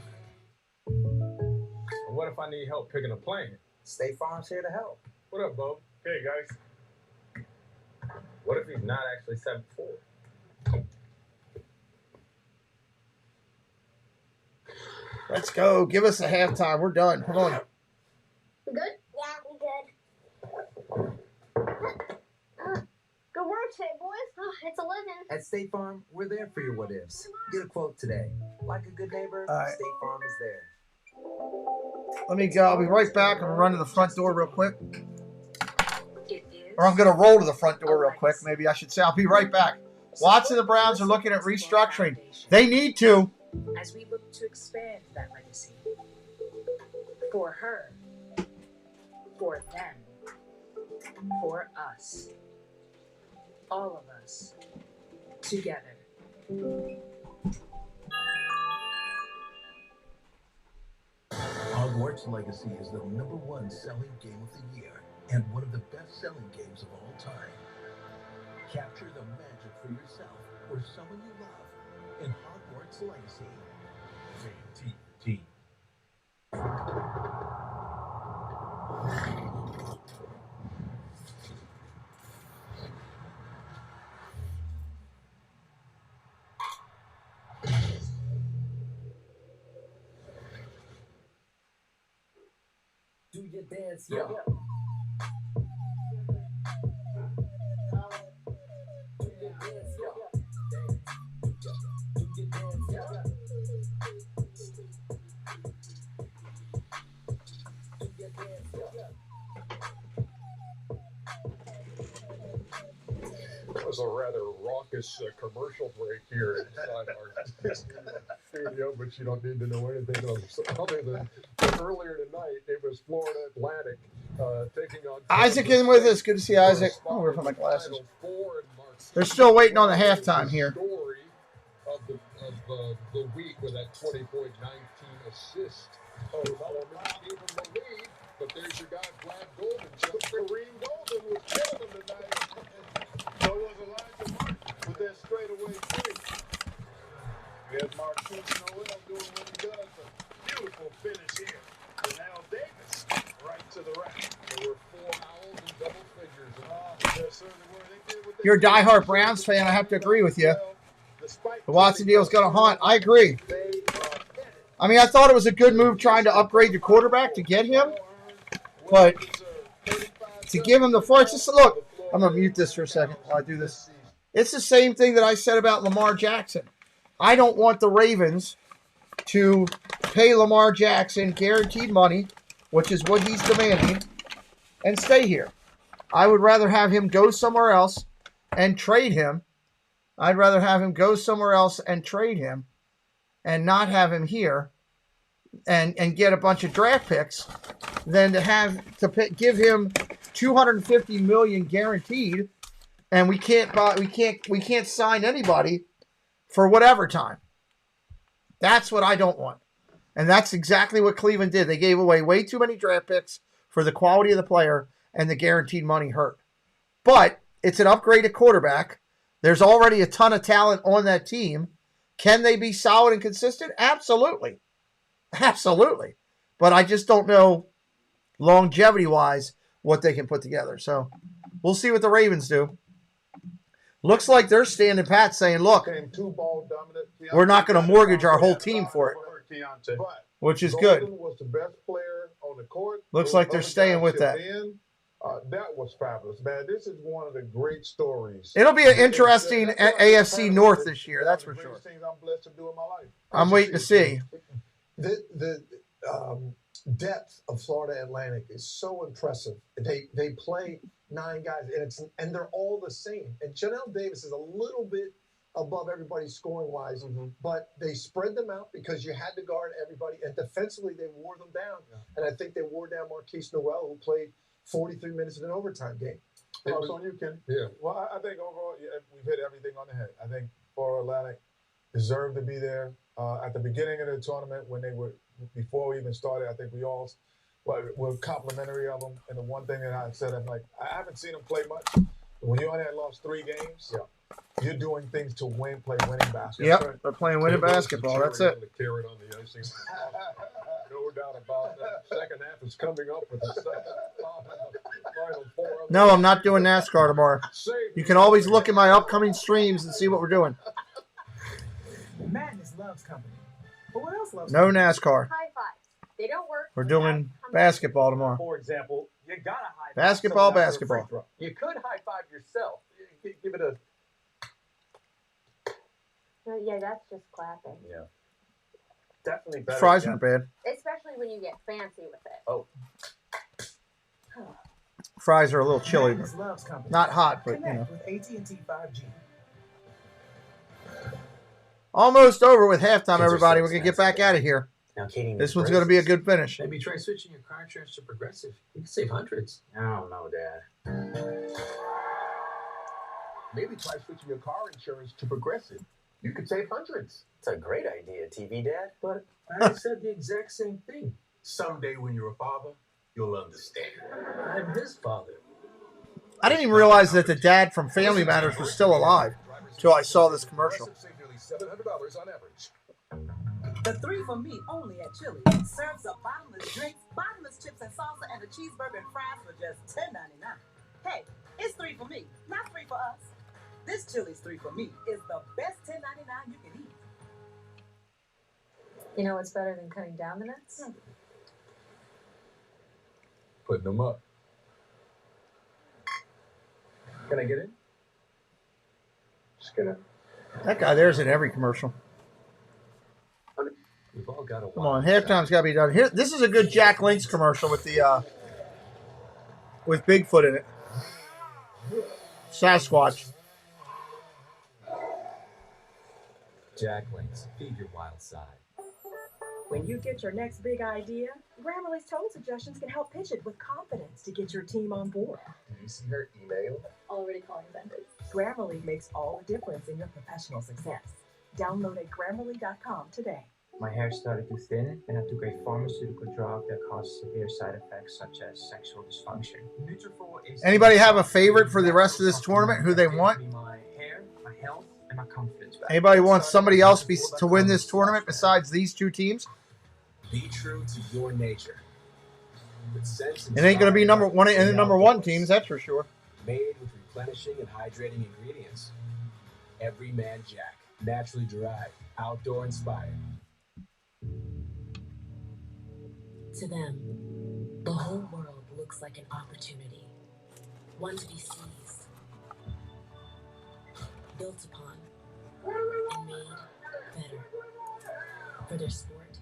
What if I need help picking a plane? State Farm's here to help. What up, Bo? Hey, guys. What if he's not actually 7'4"? Let's go. Give us a halftime. We're done. Come on. We good? Yeah, we good. Good work today, boys. Oh, it's 11. At State Farm, we're there for your what-ifs. Get a quote today. Like a good neighbor, All right. State Farm is there. Let me go. I'll be right back. I'm going to run to the front door real quick. Or I'm going to roll to the front door real quick. Maybe I should say. I'll be right back. Watson and the Browns are looking at restructuring. They need to. As we look to expand that legacy. For her. For them. For us. All of us. Together. Hogwarts Legacy is the #1 selling game of the year and one of the best-selling games of all time. Capture the magic for yourself or someone you love in Hogwarts Legacy. JTT. Do your dance, yo. It was a rather raucous commercial break here inside our studio, but you don't need to know anything else other than earlier tonight it was Florida Atlantic taking on Isaac in with us. Good to see Isaac. Oh, where are my glasses? They're still waiting on the halftime here. Story of the week with that 20.19 assist performance, gave him the lead. But there's your guy, Vlad Golden. Kareem Golden was killing him tonight. So was Elijah Martin with that straightaway three. We have Marquise Noel doing what he does. A beautiful finish here. And now Davis right to the rack. There were 4 owls in double figures. Yes, sir, they were. They did what they You're a diehard Browns fan. I have to agree with you. The Watson deal is going to haunt. I agree. I mean, I thought it was a good move trying to upgrade the quarterback to get him. But to give him the first, just look, I'm going to mute this for a second while I do this. It's the same thing that I said about Lamar Jackson. I don't want the Ravens to pay Lamar Jackson guaranteed money, which is what he's demanding, and stay here. I would rather have him go somewhere else and trade him. I'd rather have him go somewhere else and trade him and not have him here and get a bunch of draft picks than to have to give him $250 million guaranteed, and we can't sign anybody for whatever time. That's what I don't want. And that's exactly what Cleveland did. They gave away way too many draft picks for the quality of the player, and the guaranteed money hurt. But it's an upgraded quarterback. There's already a ton of talent on that team. Can they be solid and consistent? Absolutely. Absolutely. But I just don't know longevity-wise, what they can put together. So we'll see what the Ravens do. Looks like they're standing pat saying, look, we're not going to mortgage our whole team for it, which is good. Was the best player on the court. Looks like they're staying with that. That was fabulous, man. This is one of the great stories. It'll be an interesting AFC North this year, that's for sure. Things I'm blessed to do in my life. I'm waiting to see. The depth of Florida Atlantic is so impressive. They play 9 guys, and they're all the same. And Janelle Davis is a little bit above everybody scoring-wise, but they spread them out because you had to guard everybody. And defensively, they wore them down. And I think they wore down Marquise Noel, who played 43 minutes in an overtime game. It's on you, Ken. Yeah. Well, I think overall, we've hit everything on the head. I think Florida Atlantic deserved to be there. At the beginning of the tournament, before we even started, I think we all were complimentary of them. And the one thing that I said, I'm like, I haven't seen them play much. When you only had lost 3 games, you're doing things to play winning basketball. Yep, they're playing winning basketball. That's it. The carrot on the icing. No doubt about that. Second half is coming up with the final 4. No, I'm not doing NASCAR tomorrow. You can always look at my upcoming streams and see what we're doing. Madness loves company. But what else loves No NASCAR. High fives. They don't work. We're doing basketball tomorrow. For example, you got to high five. Basketball. You could high five yourself. Give it a. Yeah, that's just clapping. Yeah. Definitely better. Fries aren't bad. Especially when you get fancy with it. Oh. Fries are a little chilly. Madness loves company. Not hot, but Connect with AT&T 5G. Almost over with halftime, everybody. We're going to get back out of here. Now, Katie, This one's going to be a good finish. Maybe try switching your car insurance to Progressive. You can save hundreds. I don't know, Dad. Maybe try switching your car insurance to Progressive. You could save hundreds. It's a great idea, TV Dad. But I said the exact same thing. Someday when you're a father, you'll understand. I'm his father. I didn't even realize that the dad from Family Matters was still alive until I saw this commercial. Save nearly $700 on average. The 3 for me only at Chili's. Serves up bottomless drinks, bottomless chips and salsa, and a cheeseburger and fries for just $10.99. Hey, it's 3 for me, not 3 for us. This Chili's 3 for me is the best $10.99 you can eat. You know what's better than cutting down the nuts? Putting them up. Can I get it? Just gonna. That guy there's in every commercial. We've all got a Come on, halftime's got to be done. Here, this is a good Jack Link's commercial with the with Bigfoot in it. Sasquatch. Jack Links, feed your wild side. When you get your next big idea, Grammarly's Total Suggestions can help pitch it with confidence to get your team on board. Did you see her email? Already calling vendors. Grammarly makes all the difference in your professional success. Download at Grammarly.com today. My hair started to thin, and I took a pharmaceutical drug that caused severe side effects such as sexual dysfunction. Anybody have a favorite for the rest of this tournament? Who they want? My hair, my health, and my confidence back. Anybody want somebody else to win this tournament besides these 2 teams? Be true to your nature. With sense and It ain't going to be style, number 1 in the number 1 teams, that's for sure. Made with replenishing and hydrating ingredients. Everyman Jack, naturally derived, outdoor inspired. To them, the whole world looks like an opportunity, one to be seized, built upon, and made better for their sport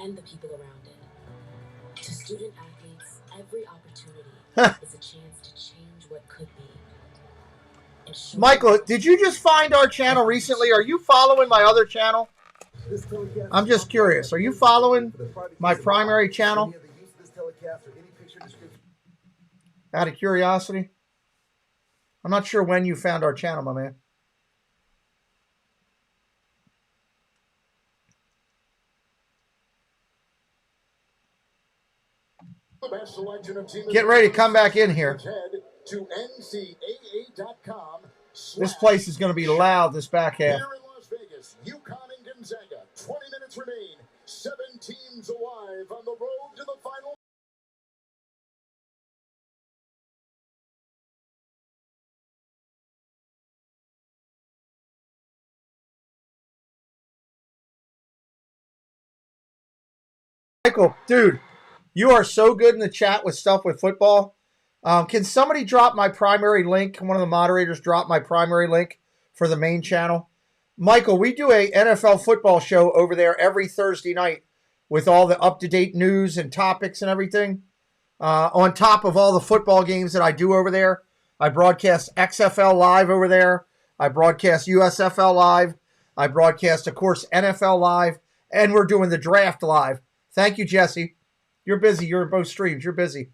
and the people around it. To student athletes, every opportunity is a chance to change what could be. Michael, did you just find our channel recently? Are you following my other channel? I'm just curious. Are you following my primary channel? Out of curiosity? I'm not sure when you found our channel, my man. The best selection of team Get ready to come back in here. Head to NCAA.com. This place is going to be loud this back half. Here in Las Vegas, UConn and Gonzaga. 20 minutes remain. 7 teams alive on the road to the final. Michael, dude, you are so good in the chat with stuff with football. Can somebody drop my primary link? One of the moderators drop my primary link for the main channel. Michael, we do a NFL football show over there every Thursday night with all the up-to-date news and topics and everything. On top of all the football games that I do over there, I broadcast XFL live over there. I broadcast USFL live. I broadcast, of course, NFL live. And we're doing the draft live. Thank you, Jesse. You're busy. You're in both streams. You're busy.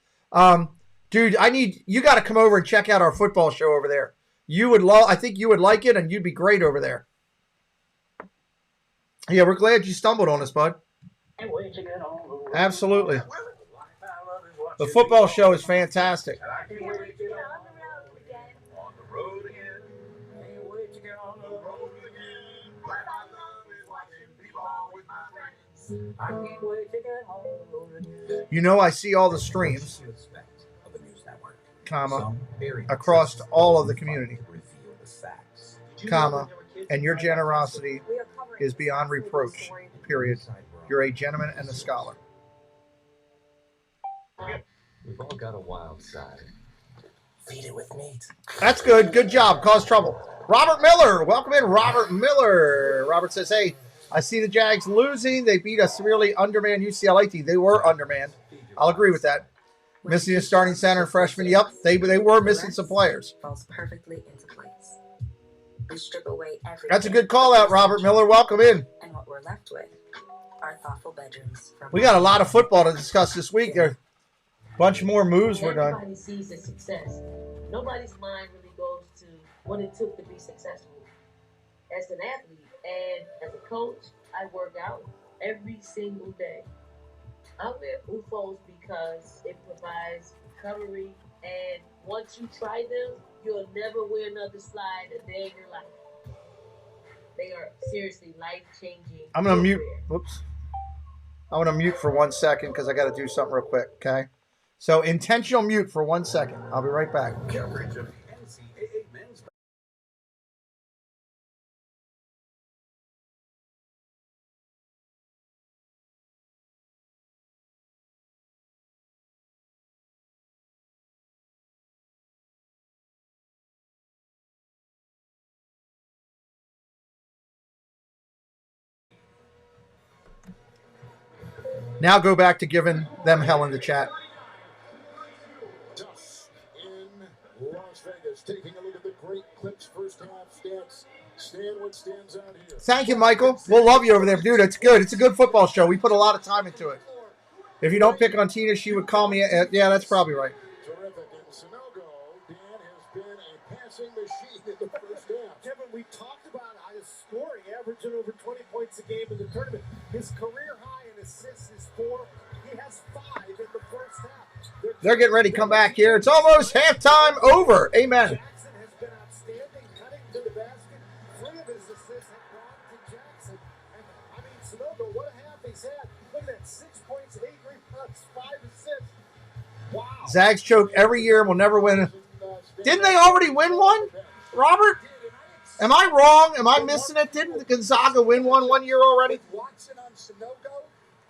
Dude, you got to come over and check out our football show over there. I think you would like it, and you'd be great over there. Yeah, we're glad you stumbled on us, bud. Absolutely. The football show is fantastic. You know, I see all the streams, comma, across all of the community, comma, and your generosity is beyond reproach, period. You're a gentleman and a scholar. We've all got a wild side. Feed it with meat. That's good. Good job. Cause trouble. Robert Miller. Welcome in, Robert Miller. Robert says, hey, I see the Jags losing. They beat a severely undermanned UCLA team. They were undermanned. I'll agree with that. Missing a starting center and freshman. Yep, they were missing some players. Falls perfectly into place. We strip away everything. That's a good call out, Robert Miller. Welcome in. And what we're left with are thoughtful bedrooms. We got a lot of football to discuss this week. There, bunch more moves were done. Everybody sees the success. Nobody's mind really goes to what it took to be successful. As an athlete and as a coach, I work out every single day. I wear UFOs because it provides recovery, and once you try them, you'll never wear another slide a day in your life. They are seriously life-changing. I'm going to mute. Whoops. I'm going to mute for 1 second because I got to do something real quick, okay? So intentional mute for 1 second. I'll be right back. Coverage of NCAA men's Now go back to giving them hell in the chat. Duff in Las Vegas, taking a look at the great Clips first half stats. Stan, what stands out here? Thank you, Michael. We'll love you over there. Dude, it's good. It's a good football show. We put a lot of time into it. If you don't pick on Tina, she would call me. Yeah, that's probably right. Terrific. In Sunogo, Dan has been a passing machine in the first half. Kevin, we talked about his scoring, averaging over 20 points a game in the tournament. His career high in assists is 4. He has 5 in the first half. They're getting ready to come back here. It's almost halftime over. Amen. Jackson has been outstanding, cutting to the basket. 3 of his assists have gone to Jackson. And, I mean, Sunogo, what a half he's had. Look at that, 6 points, 8 rebounds, 5 assists. Wow. Zags choke every year and will never win. Didn't they already win one, Robert? Am I wrong? Am I missing it? Didn't Gonzaga win one year already? Watson on Sunogo,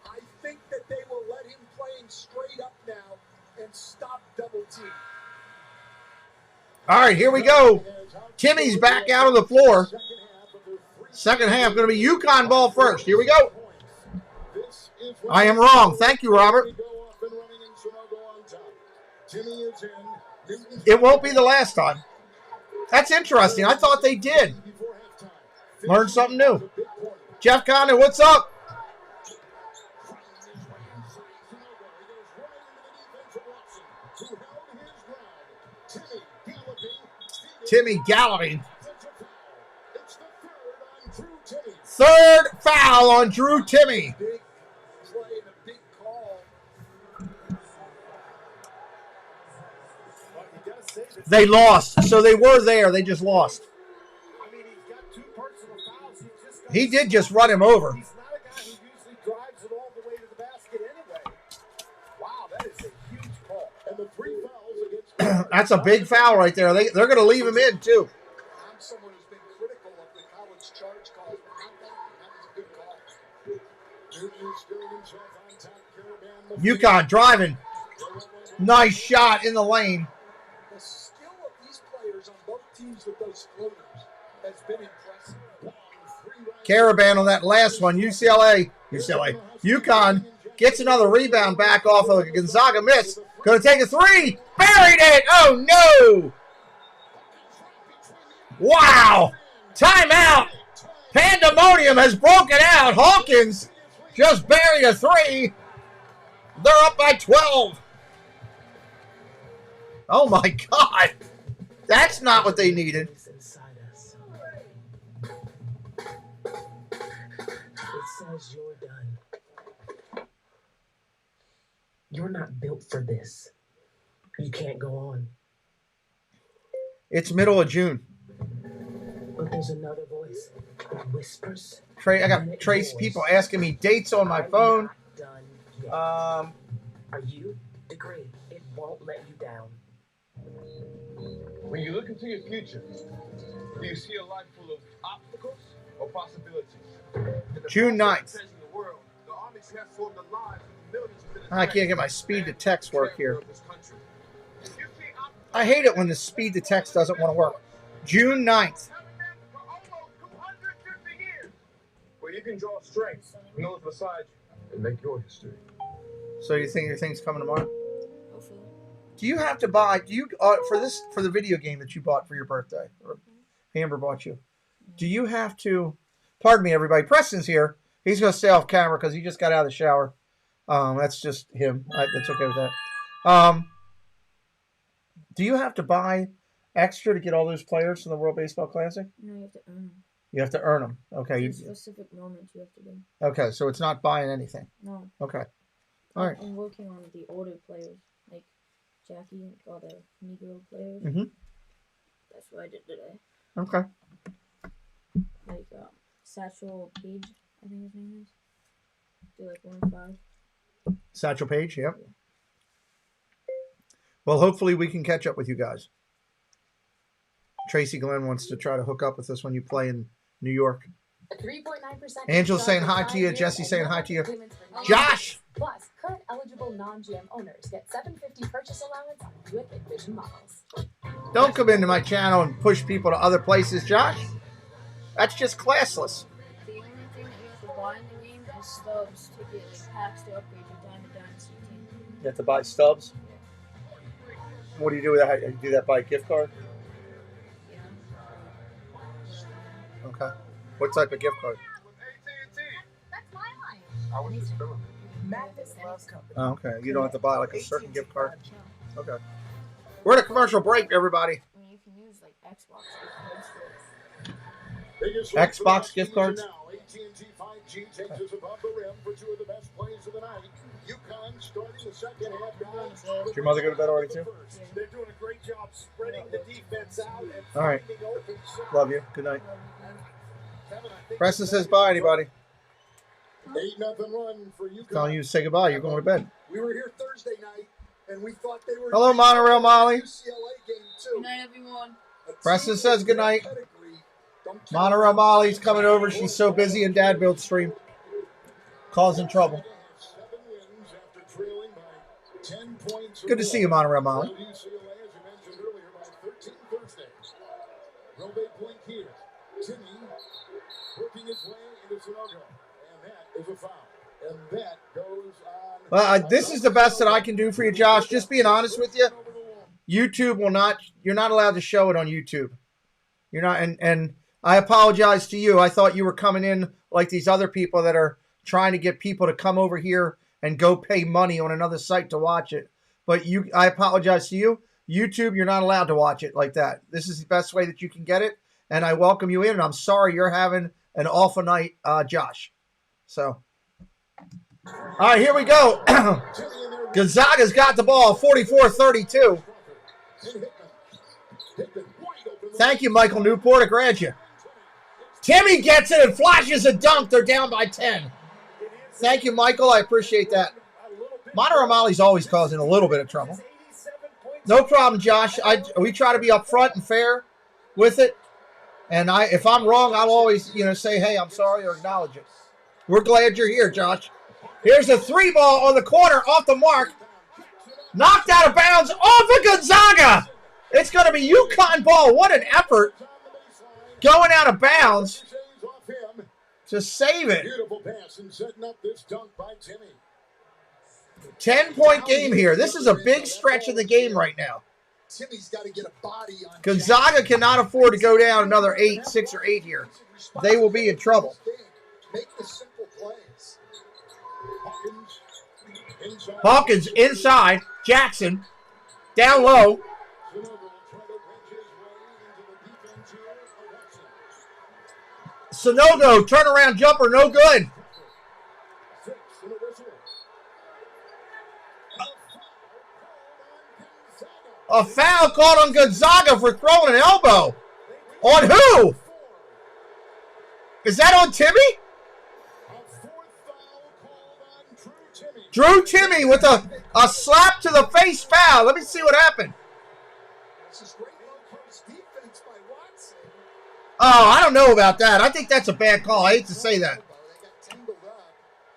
I think that they will let him playing straight up now and stop double team. All right, here we go. Timmy's back out on the floor. Second half going to be UConn ball first. Here we go. I am wrong. Thank you, Robert. It won't be the last time. That's interesting. I thought they did. Learn something new. Jeff Conner, what's up? Timmy galloping. Third foul on Drew Timmy. They lost. So they were there. They just lost. He did just run him over. He's not a guy who usually drives it That's a big foul right there. They're going to leave him in, too. I'm someone who's been critical of the college charge calls, but that was a good call. UConn driving. Nice shot in the lane. The skill of these players on both teams with those floaters has been impressive. Caravan on that last one. UConn gets another rebound back off of a Gonzaga miss. Going to take a three. Buried it. Oh, no. Wow. Timeout. Pandemonium has broken out. Hawkins just buried a three. They're up by 12. Oh, my God. That's not what they needed. It says you're done. You're not built for this. You can't go on. It's middle of June. But there's another voice that whispers. I got Trace people asking me dates on my phone. Are you? Degree. It won't let you down. When you look into your future, do you see a life full of obstacles or possibilities? June 9th. I can't get my speed to text work here. I hate it when the speed to text doesn't want to work. June 9th. Where you can draw strength from those beside you and make your history. So you think your thing's coming tomorrow? Do you have to buy? For the video game that you bought for your birthday, or Amber bought you? Do you have to? Pardon me, everybody. Preston's here. He's going to stay off camera because he just got out of the shower. That's just him. That's okay with that. Do you have to buy extra to get all those players from the World Baseball Classic? No, you have to earn them. You have to earn them. Okay. Specific moments you have to do. Okay, so it's not buying anything. No. Okay. All right. I'm working on the older players, like Jackie and all the Negro players. Mm-hmm. That's what I did today. Okay. Like Satchel Page, I think his name is. Do like 1-5. Satchel Page, yep. Well, hopefully we can catch up with you guys. Tracy Glenn wants to try to hook up with us when you play in New York. 3.9%. Angel's saying hi to you. Jesse's saying hi to you. Josh! Plus, current eligible non-GM owners get $750 purchase allowance on Buick Envision models. Don't come into my channel and push people to other places, Josh. That's just classless. The only thing that you have to buy in the game is stubs to get packs to upgrade your Diamond Dynasty team. You have to buy stubs? What do you do with that? You do that by a gift card? Yeah. Okay. What type of gift card? That's my line. I was just filming. Mathis loves company. Oh, okay. You don't have to buy like a certain gift card? Okay. We're at a commercial break, everybody. I mean, you can use like Xbox. Xbox gift cards? AT&T 5G takes us above the rim for two of the best plays of the night. UConn starting the second half. Did your mother go to bed already, too? They're doing a great job spreading the defense out and All right. finding open shots. Love you. Good night. Preston says bye, anybody. 8-0 run for UConn. Telling you to say goodbye. You're going to bed. We were here Thursday night, and we thought they were. Hello, Monorail Molly. UCLA game too. Good night, everyone. Preston says good night. Monorail Molly's coming over. She's so busy in Dad Build stream. Causing trouble. Good to see you, Monorail Molly. UCLA, as you mentioned earlier, by 13 Thursdays. Robey point here. Timmy working his way into Sonogo. And that is a foul. And that goes on. Well, this is the best that I can do for you, Josh. Just being honest with you. YouTube will not, you're not allowed to show it on YouTube. You're not, and I apologize to you. I thought you were coming in like these other people that are trying to get people to come over here and go pay money on another site to watch it. But I apologize to you. YouTube, you're not allowed to watch it like that. This is the best way that you can get it. And I welcome you in. And I'm sorry you're having an awful night, Josh. So, all right, here we go. Gonzaga's got the ball, 44-32. Thank you, Michael Newport. I grad you. Timmy gets it and flashes a dunk. They're down by 10. Thank you, Michael. I appreciate that. Monorail Molly's always causing a little bit of trouble. 87.5 No problem, Josh. We try to be upfront and fair with it. And if I'm wrong, I'll always, say, hey, I'm sorry, or acknowledge it. We're glad you're here, Josh. Here's a 3-ball on the corner, off the mark. Knocked out of bounds, off of Gonzaga. It's going to be UConn ball. What an effort. Going out of bounds to save it. Beautiful pass and setting up this dunk by Timmy. 10-point game here. This is a big stretch of the game right now. Timmy's got to get a body on Gonzaga cannot afford to go down another 6 or 8 here. They will be in trouble. Make the simple plays. Hawkins inside. Jackson down low. Sonogo, turnaround jumper, no good. A foul called on Gonzaga for throwing an elbow. On who? Is that on Timmy? Drew Timmy with a slap to the face foul. Let me see what happened. Oh, I don't know about that. I think that's a bad call. I hate to say that. They got tangled up.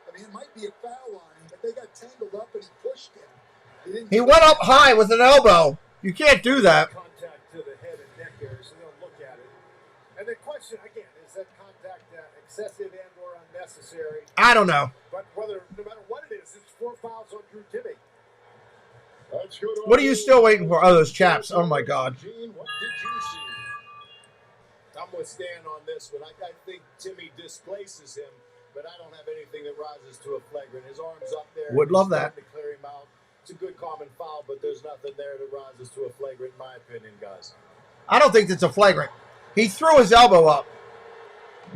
I mean, it might be a foul on him, but they got tangled up and he pushed him. He went up high with an elbow. You can't do that. Contact to the head and neck area, so they'll look at it. And the question, again, is that contact excessive and or unnecessary? I don't know. But no matter what it is, it's 4 fouls on Drew Timmy. What are you still waiting for? Oh, those chaps. Oh, my God. Gene, what did you see? I'm going to stand on this one. I think Timmy displaces him, but I don't have anything that rises to a flagrant. His arm's up there. Would love that. To clear him out. It's a good common foul, but there's nothing there that rises to a flagrant, in my opinion, guys. I don't think it's a flagrant. He threw his elbow up.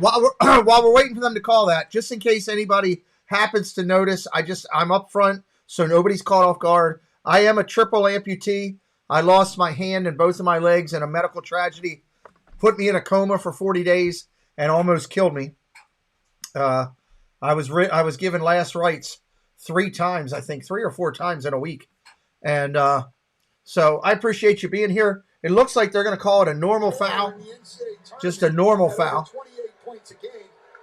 While we're waiting for them to call that, just in case anybody happens to notice, I'm up front, so nobody's caught off guard. I am a triple amputee. I lost my hand and both of my legs in a medical tragedy. Put me in a coma for 40 days and almost killed me. I was given last rites 3 times, I think, 3 or 4 times in a week. And so I appreciate you being here. It looks like they're going to call it a normal foul. Just a normal foul.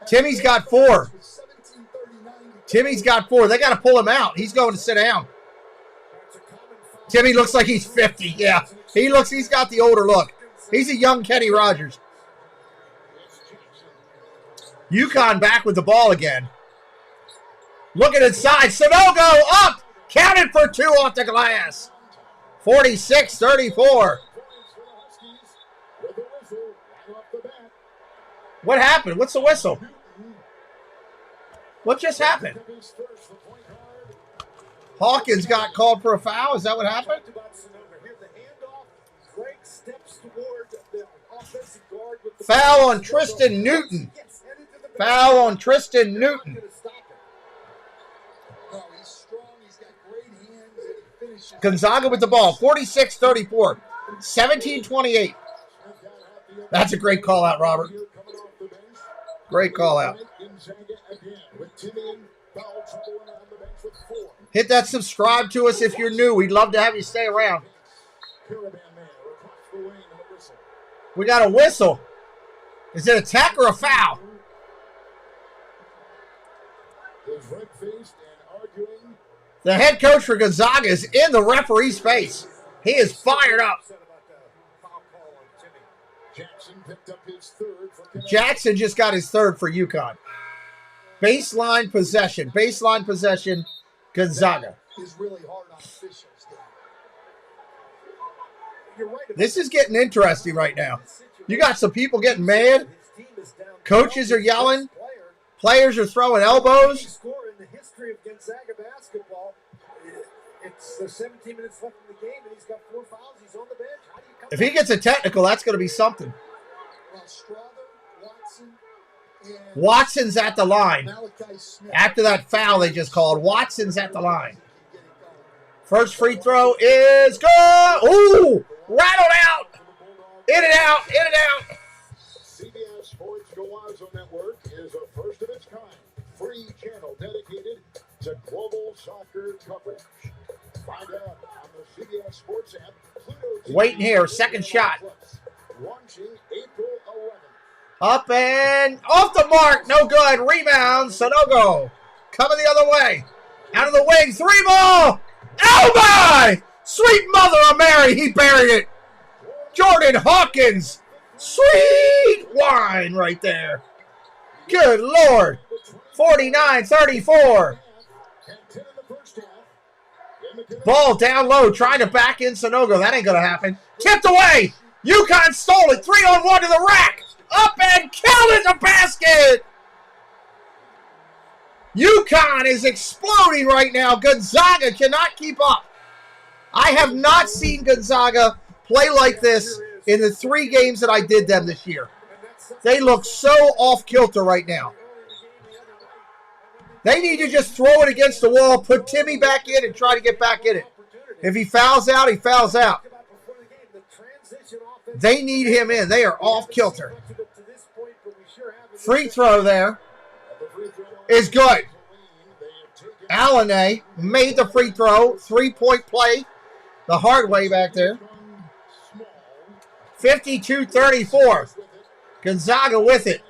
Timmy's got 4. Timmy's got 4. They got to pull him out. He's going to sit down. Timmy looks like he's 50. Yeah, he's got the older look. He's a young Kenny Rogers. UConn back with the ball again. Looking inside. Sonogo up. Counted for 2 off the glass. 46-34. What happened? What's the whistle? What just happened? Hawkins got called for a foul. Is that what happened? Foul on Tristan Newton. Foul on Tristan Newton. Gonzaga with the ball. 46-34. 17-28. That's a great call out, Robert. Great call out. Hit that subscribe to us if you're new. We'd love to have you stay around. We got a whistle. Is it a tech or a foul? The head coach for Gonzaga is in the referee's face. He is fired up. Jackson just got his 3rd for UConn. Baseline possession. Baseline possession, Gonzaga. This is getting interesting right now. You got some people getting mad. Coaches are yelling. Players are throwing elbows. In the history of Gonzaga basketball, it's 17 minutes left in the game, and he's got 4 fouls. He's on the bench. How do you come If he gets a technical, that's going to be something. Watson's at the line. After that foul they just called, Watson's at the line. First free throw is good. Ooh, rattled out. In and out, in and out. CBS Sports Gonzaga Network is a first of its kind free channel dedicated to global soccer coverage. Find out on the CBS Sports app Waiting here. Second shot. Launching April 11th. Up and off the mark. No good. Rebound. Sonogo coming the other way. Out of the wing. 3-ball. Oh, my! Sweet mother of Mary. He buried it. Jordan Hawkins. Sweet wine right there. Good Lord. 49-34. Ball down low. Trying to back in Sonogo. That ain't going to happen. Tipped away. UConn stole it. 3-on-1 to the rack. Up and counted the basket. UConn is exploding right now. Gonzaga cannot keep up. I have not seen Gonzaga play like this in the 3 games that I did them this year. They look so off kilter right now. They need to just throw it against the wall, put Timmy back in, and try to get back in it. If he fouls out, he fouls out. They need him in. They are off kilter. Free throw there is good. Allenay made the free throw. 3-point play the hard way back there. 52-34. Gonzaga with it.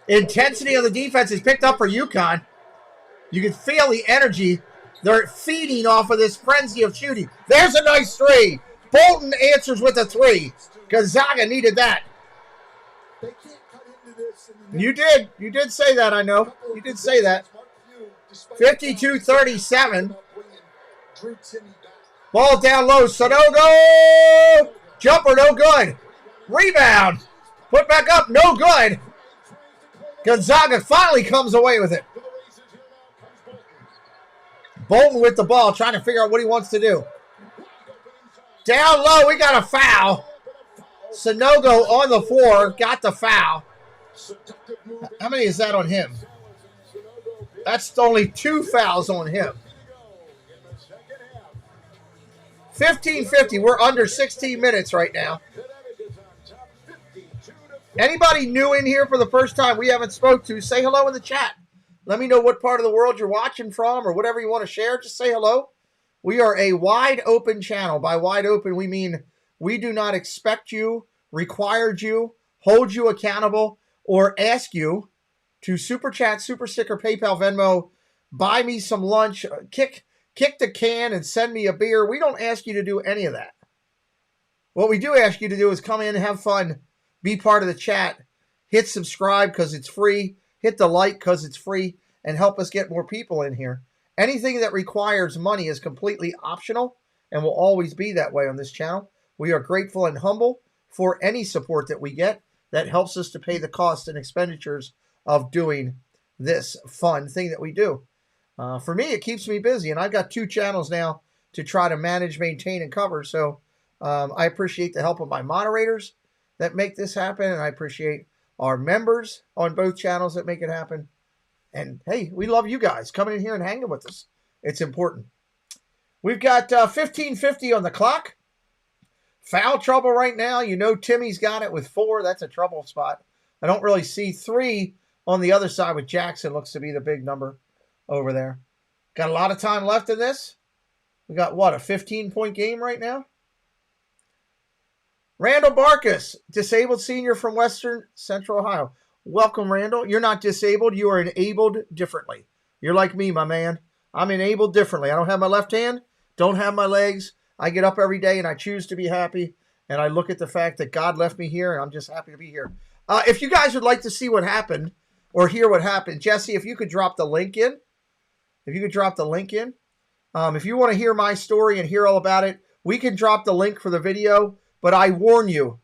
Intensity of the defense is picked up for UConn. You can feel the energy. They're feeding off of this frenzy of shooting. There's a nice 3. Bolton answers with a 3. Gonzaga needed that. You did. You did say that, I know. You did say that. 52-37. Ball down low. Sonogo. Jumper, no good. Rebound. Put back up, no good. Gonzaga finally comes away with it. Bolton with the ball, trying to figure out what he wants to do. Down low, we got a foul. Sonogo on the floor, got the foul. How many is that on him? That's only 2 fouls on him. 15:50, we're under 16 minutes right now. Anybody new in here for the first time we haven't spoke to, say hello in the chat. Let me know what part of the world you're watching from or whatever you want to share. Just say hello. We are a wide open channel. By wide open, we mean we do not expect you, require you, hold you accountable, or ask you to super chat, super sticker, PayPal, Venmo, buy me some lunch, kick the can and send me a beer. We don't ask you to do any of that. What we do ask you to do is come in and have fun, be part of the chat, hit subscribe because it's free, hit the like because it's free, and help us get more people in here. Anything that requires money is completely optional and will always be that way on this channel. We are grateful and humble for any support that we get that helps us to pay the costs and expenditures of doing this fun thing that we do. For me, it keeps me busy, and I've got 2 channels now to try to manage, maintain, and cover. So I appreciate the help of my moderators that make this happen, and I appreciate our members on both channels that make it happen. And, hey, we love you guys coming in here and hanging with us. It's important. We've got 15:50 on the clock. Foul trouble right now. You know Timmy's got it with 4. That's a trouble spot. I don't really see 3 on the other side with Jackson. Looks to be the big number over there. Got a lot of time left in this. We got, what, a 15-point game right now? Randall Barkus, disabled senior from Western Central Ohio. Welcome, Randall. You're not disabled. You are enabled differently. You're like me, my man. I'm enabled differently. I don't have my left hand, don't have my legs. I get up every day and I choose to be happy. And I look at the fact that God left me here and I'm just happy to be here. If you guys would like to see what happened or hear what happened, Jesse, if you could drop the link in. If you want to hear my story and hear all about it, we can drop the link for the video. But I warn you,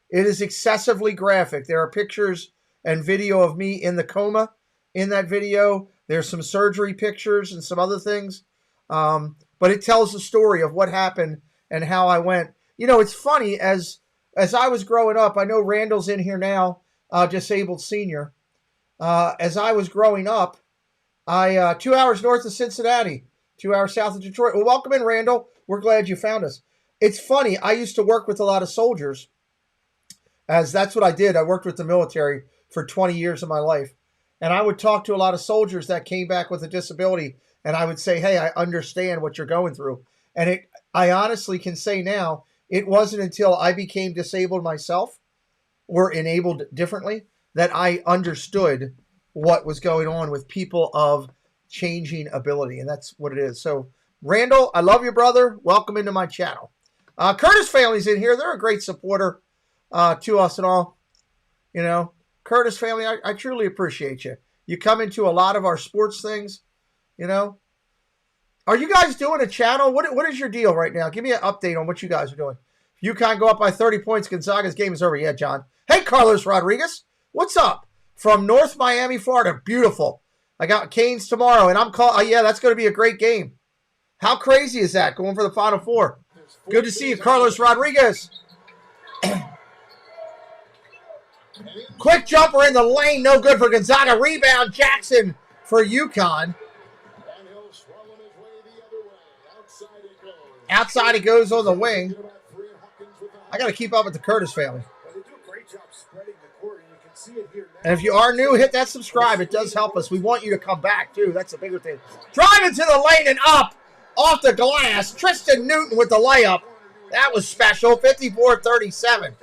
it is excessively graphic. There are pictures and video of me in the coma in that video. There's some surgery pictures and some other things. But it tells the story of what happened and how I went. You know, it's funny, as I was growing up, I know Randall's in here now, disabled senior. As I was growing up, 2 hours north of Cincinnati, 2 hours south of Detroit. Well, welcome in, Randall. We're glad you found us. It's funny, I used to work with a lot of soldiers, as that's what I did. I worked with the military for 20 years of my life. And I would talk to a lot of soldiers that came back with a disability, and I would say, hey, I understand what you're going through. And I honestly can say now, it wasn't until I became disabled myself or enabled differently that I understood what was going on with people of changing ability. And that's what it is. So, Randall, I love you, brother. Welcome into my channel. Curtis family's in here. They're a great supporter to us and all. You know, Curtis family, I truly appreciate you. You come into a lot of our sports things, you know. Are you guys doing a channel? What is your deal right now? Give me an update on what you guys are doing. If UConn go up by 30 points, Gonzaga's game is over. Yeah, John. Hey, Carlos Rodriguez. What's up? From North Miami, Florida. Beautiful. I got Canes tomorrow, and I'm calling. Yeah, that's going to be a great game. How crazy is that, going for the Final Four? Good to see you, Carlos Rodriguez. Quick jumper in the lane. No good for Gonzaga. Rebound, Jackson for UConn. Outside it goes on the wing. I got to keep up with the Curtis family. And if you are new, hit that subscribe. It does help us. We want you to come back, too. That's the bigger thing. Driving to the lane and up off the glass. Tristan Newton with the layup. That was special. 54-37.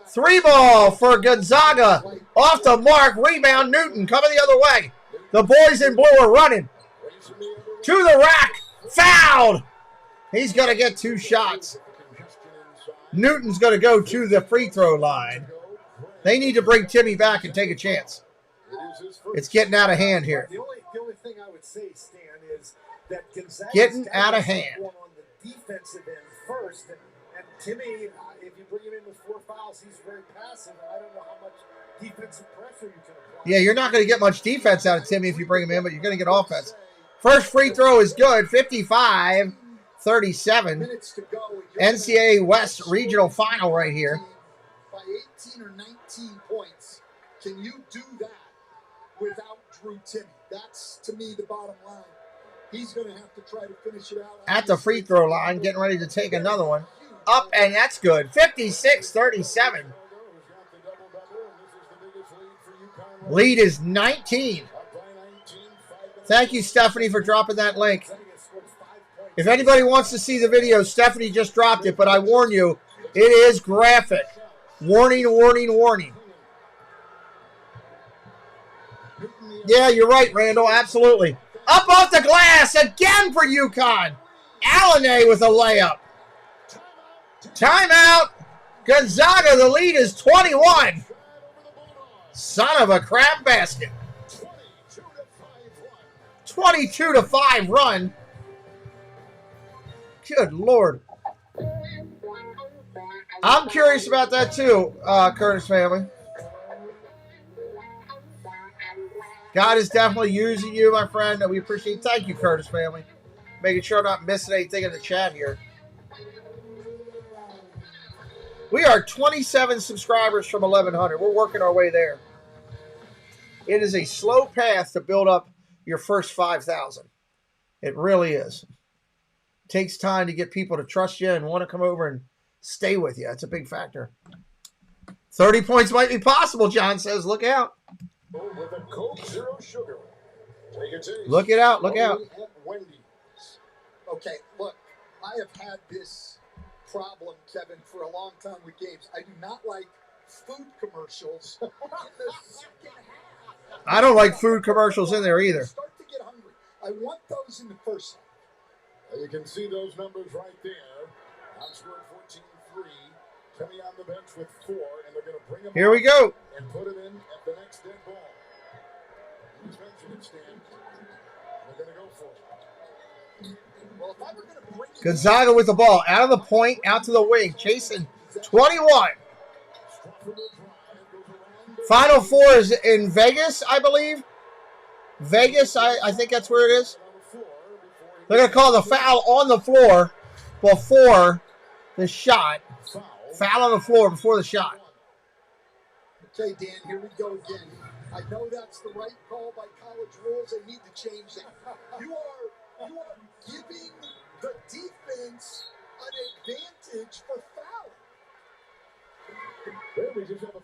3 ball for Gonzaga. Off the mark. Rebound, Newton coming the other way. The boys in blue are running. To the rack. Fouled. He's going to get 2 shots. Newton's going to go to the free throw line. They need to bring Timmy back and take a chance. It's getting out of hand here. The only thing I would say, Stan, is that Gonzaga getting out of hand. On the defensive end first, and Timmy, if you bring him in with 4 fouls, he's very passive. And I don't know how much defensive pressure you can apply. Yeah, you're not going to get much defense out of Timmy if you bring him in, but you're going to get offense. First free throw is good. 55-37. NCAA West Regional Final right here. By 18 or 19 points, can you do that without Drew Timmy? That's, to me, the bottom line. He's going to have to try to finish it out. At the free throw line, getting ready to take another one. Up, and that's good. 56-37. Lead is 19. Thank you, Stephanie, for dropping that link. If anybody wants to see the video, Stephanie just dropped it, but I warn you, it is graphic. Warning, warning, warning. Yeah, you're right, Randall. Absolutely. Up off the glass again for UConn. Allenay with a layup. Timeout. Gonzaga, the lead is 21. Son of a crap basket. 22-5 run. Good Lord. I'm curious about that too, Curtis family. God is definitely using you, my friend, and we appreciate it. Thank you, Curtis family. Making sure I'm not missing anything in the chat here. We are 27 subscribers from 1,100. We're working our way there. It is a slow path to build up your first 5,000. It really is. It takes time to get people to trust you and want to come over and stay with you. That's a big factor. 30 points might be possible, John says. Look out. With a Coke Zero Sugar. Take a taste. Look it out. Look out. At Wendy's. Okay, look, I have had this problem, Kevin, for a long time with games. I do not like food commercials in the second half. I don't like food commercials in there either. I start to get hungry. I want those in the first half. You can see those numbers right there. Outscored 14-3. Timmy on the bench with 4, and they're going to bring him Here we go. And put him in at the next dead ball. He's mentioned it, Stan. They're going to go for it. Well, if I were going to bring Gonzaga with the ball. Out of the point, out to the wing. Chasing 21. Final Four is in Vegas, I believe. Vegas, I think that's where it is. They're going to call the foul on the floor before the shot. Foul on the floor before the shot. Okay, Dan, here we go again. I know that's the right call by college rules. They need to change that. You are giving the defense an advantage for fouling.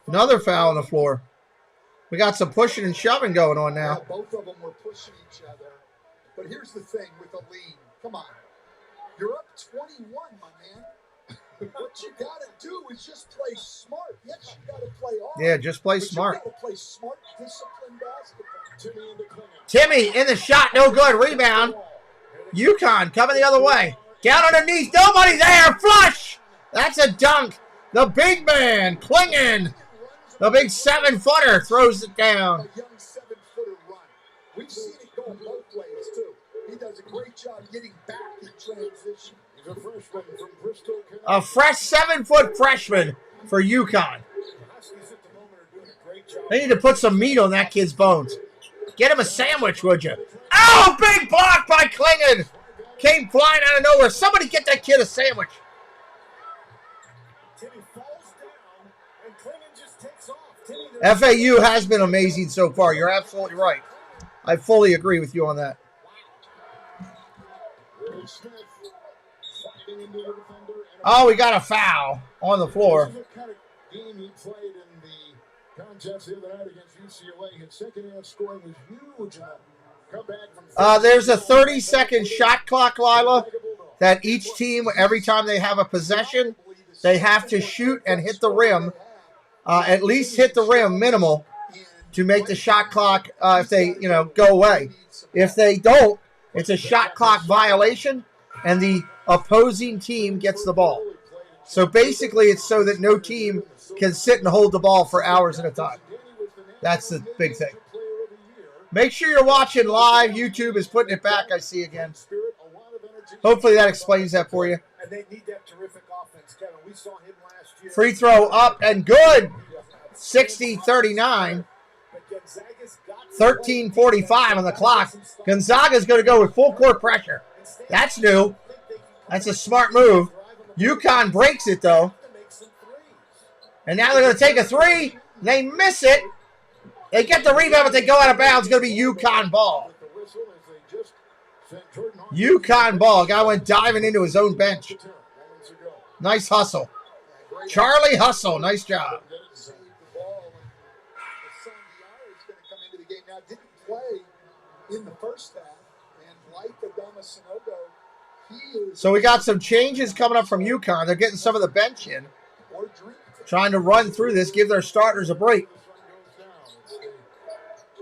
Another foul on the floor. We got some pushing and shoving going on now. Yeah, both of them were pushing each other. But here's the thing with the lead. Come on. You're up 21, my man. What you got to do is just play smart. Yes, you got to play hard. Yeah, just play but smart. You got to play smart, disciplined basketball. Timmy in the shot, no good. Rebound. UConn coming the other way. Down underneath, nobody there. Flush. That's a dunk. The big man, Klingon. The big 7-footer throws it down. A young 7-footer run. We've seen it go both ways, too. He does a great job getting back in transition. He's a freshman from Bristol, A fresh 7-foot freshman for UConn. They need to put some meat on that kid's bones. Get him a sandwich, would you? Oh, big block by Klingon. Came flying out of nowhere. Somebody get that kid a sandwich. FAU has been amazing so far. You're absolutely right. I fully agree with you on that. Oh, we got a foul on the floor. This is the kind of game he played in the contest the other night against UCLA. His second half scoring was huge. There's a 30-second shot clock, Lila, that each team, every time they have a possession, they have to shoot and hit the rim, at least hit the rim minimal, to make the shot clock if they, go away. If they don't, it's a shot clock violation, and the opposing team gets the ball. So basically, it's so that no team can sit and hold the ball for hours at a time. That's the big thing. Make sure you're watching live. YouTube is putting it back, I see again. Hopefully that explains that for you. And they need that terrific offense, Kevin. We saw him last year. Free throw up and good. 60-39. 13:45 on the clock. Gonzaga's going to go with full court pressure. That's new. That's a smart move. UConn breaks it, though. And now they're going to take a three. They miss it. They get the rebound, but they go out of bounds. It's going to be UConn ball. UConn ball. Guy went diving into his own bench. Nice hustle. Charlie Hustle. Nice job. Now didn't play in the first half, and like Adama Sanogo, he is. So we got some changes coming up from UConn. They're getting some of the bench in, trying to run through this, give their starters a break.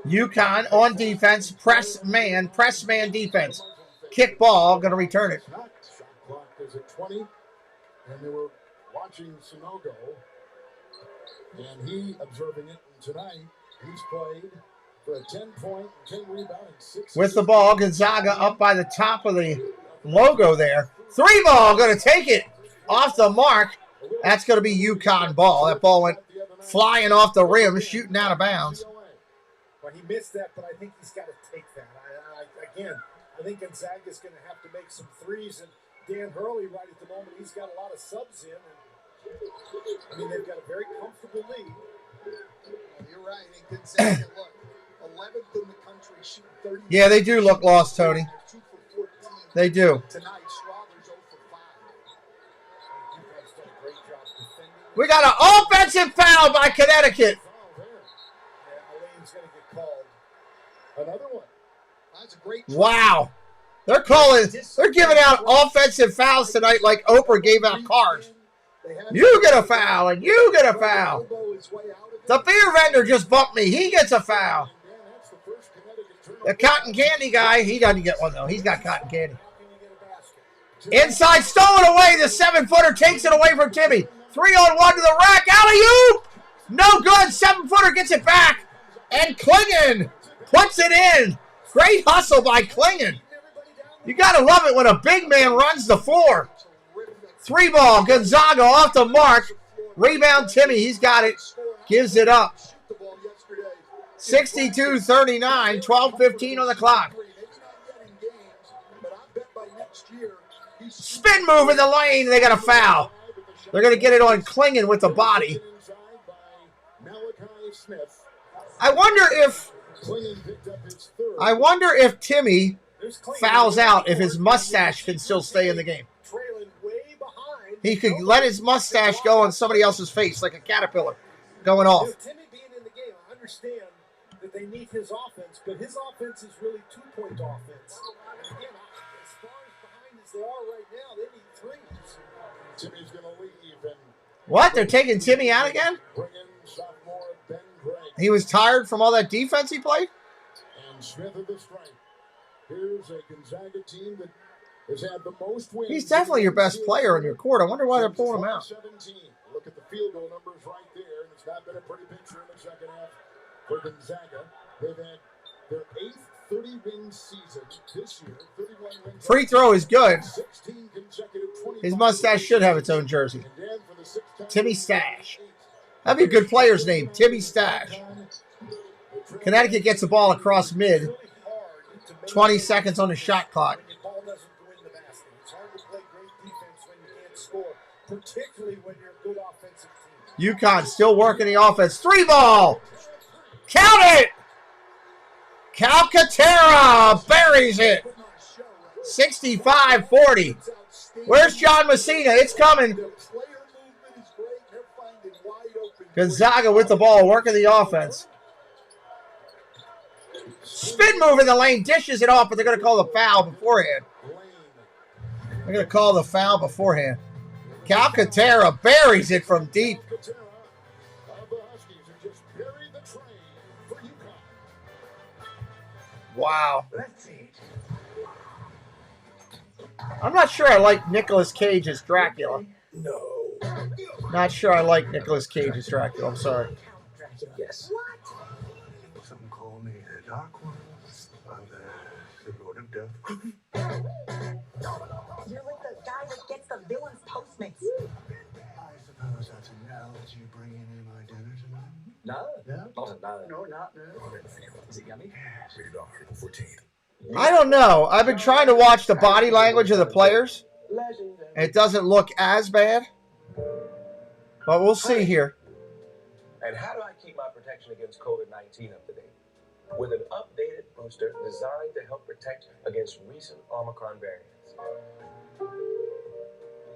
UConn on defense, press man defense. Kick ball, going to return it. Shot clock is at 20, and they were watching Sanogo, and he observing it. And tonight, he's played for a 10-point, 10-rebound, and 6. With the ball, Gonzaga up by the top of the logo there. Three ball, going to take it off the mark. That's going to be UConn ball. That ball went flying off the rim, shooting out of bounds. Well, he missed that, but I think he's got to take that. I think Gonzaga's going to have to make some threes, and Dan Hurley right at the moment, he's got a lot of subs in. And, they've got a very comfortable lead. You're right. And Gonzaga, look, 11th in the country, shooting 30. Yeah, they do look lost, Tony. They do. Tonight, Strawber's 0 for 5. You guys done a great job defending. We got an offensive foul by Connecticut. Elaine's going to get called. Another one. That's a great try. Wow. They're giving out offensive fouls tonight like Oprah gave out cards. You get a foul, and you get a foul. The beer vendor just bumped me. He gets a foul. The cotton candy guy, he doesn't get one, though. He's got cotton candy. Inside, stolen away. The 7-footer takes it away from Timmy. 3-on-1 to the rack. Alley-oop. No good. 7-footer gets it back. And Klingon puts it in. Great hustle by Klingon. You got to love it when a big man runs the floor. 3 ball. Gonzaga off the mark. Rebound Timmy. He's got it. Gives it up. 62-39. 12:15 on the clock. Spin move in the lane. They got a foul. They're going to get it on Klingon with the body. I wonder if Timmy fouls out if his mustache can still stay in the game. He could let his mustache go on somebody else's face like a caterpillar going off. Timmy being in the game, I understand that they need his offense, but his offense is really 2-point offense. And again, as far as behind the as they are right now, they need threes. Timmy's going to leave and What? They're taking Timmy out again? bring in sophomore Ben Gray. He was tired from all that defense he played? And Smith at the strike. Here's a Gonzaga team that has had the most wins. He's definitely your best player on your court. I wonder why they're pulling him out. 17. Look at the field goal numbers right there, and it's not been a pretty picture in the second half for Gonzaga. They've had their 8th 30-win season this year. 31 wins. Free throw is good. 16 consecutive 25. His mustache should have its own jersey. Timmy Stash. That'd be a good player's name, Timmy Stash. Connecticut gets the ball across mid. 20 seconds on the shot clock. The ball doesn't go in the basket. It's hard to play great defense when you can't score, particularly when you're a good offensive team. UConn still working the offense. 3 ball. Count it. Calcaterra buries it. 65-40. Where's John Messina? It's coming. Gonzaga with the ball, working the offense. Spin move in the lane, dishes it off, but they're going to call the foul beforehand. They're going to call the foul beforehand. Calcaterra buries it from deep. Wow. I'm not sure I like Nicolas Cage as Dracula. No. Not sure I like Nicolas Cage as Dracula. I'm sorry. Yes. Some call me the Dark One. I'm the Lord of Death. You're like the guy that gets the villain's Postmates. I suppose that's an analogy bringing in my dinner tonight. No. No, not no. Is it yummy? Rated R, April 14th. I don't know. I've been trying to watch the body language of the players. And it doesn't look as bad. But we'll see here. And how do I keep my protection against COVID-19 up to date? With an updated booster designed to help protect against recent Omicron variants.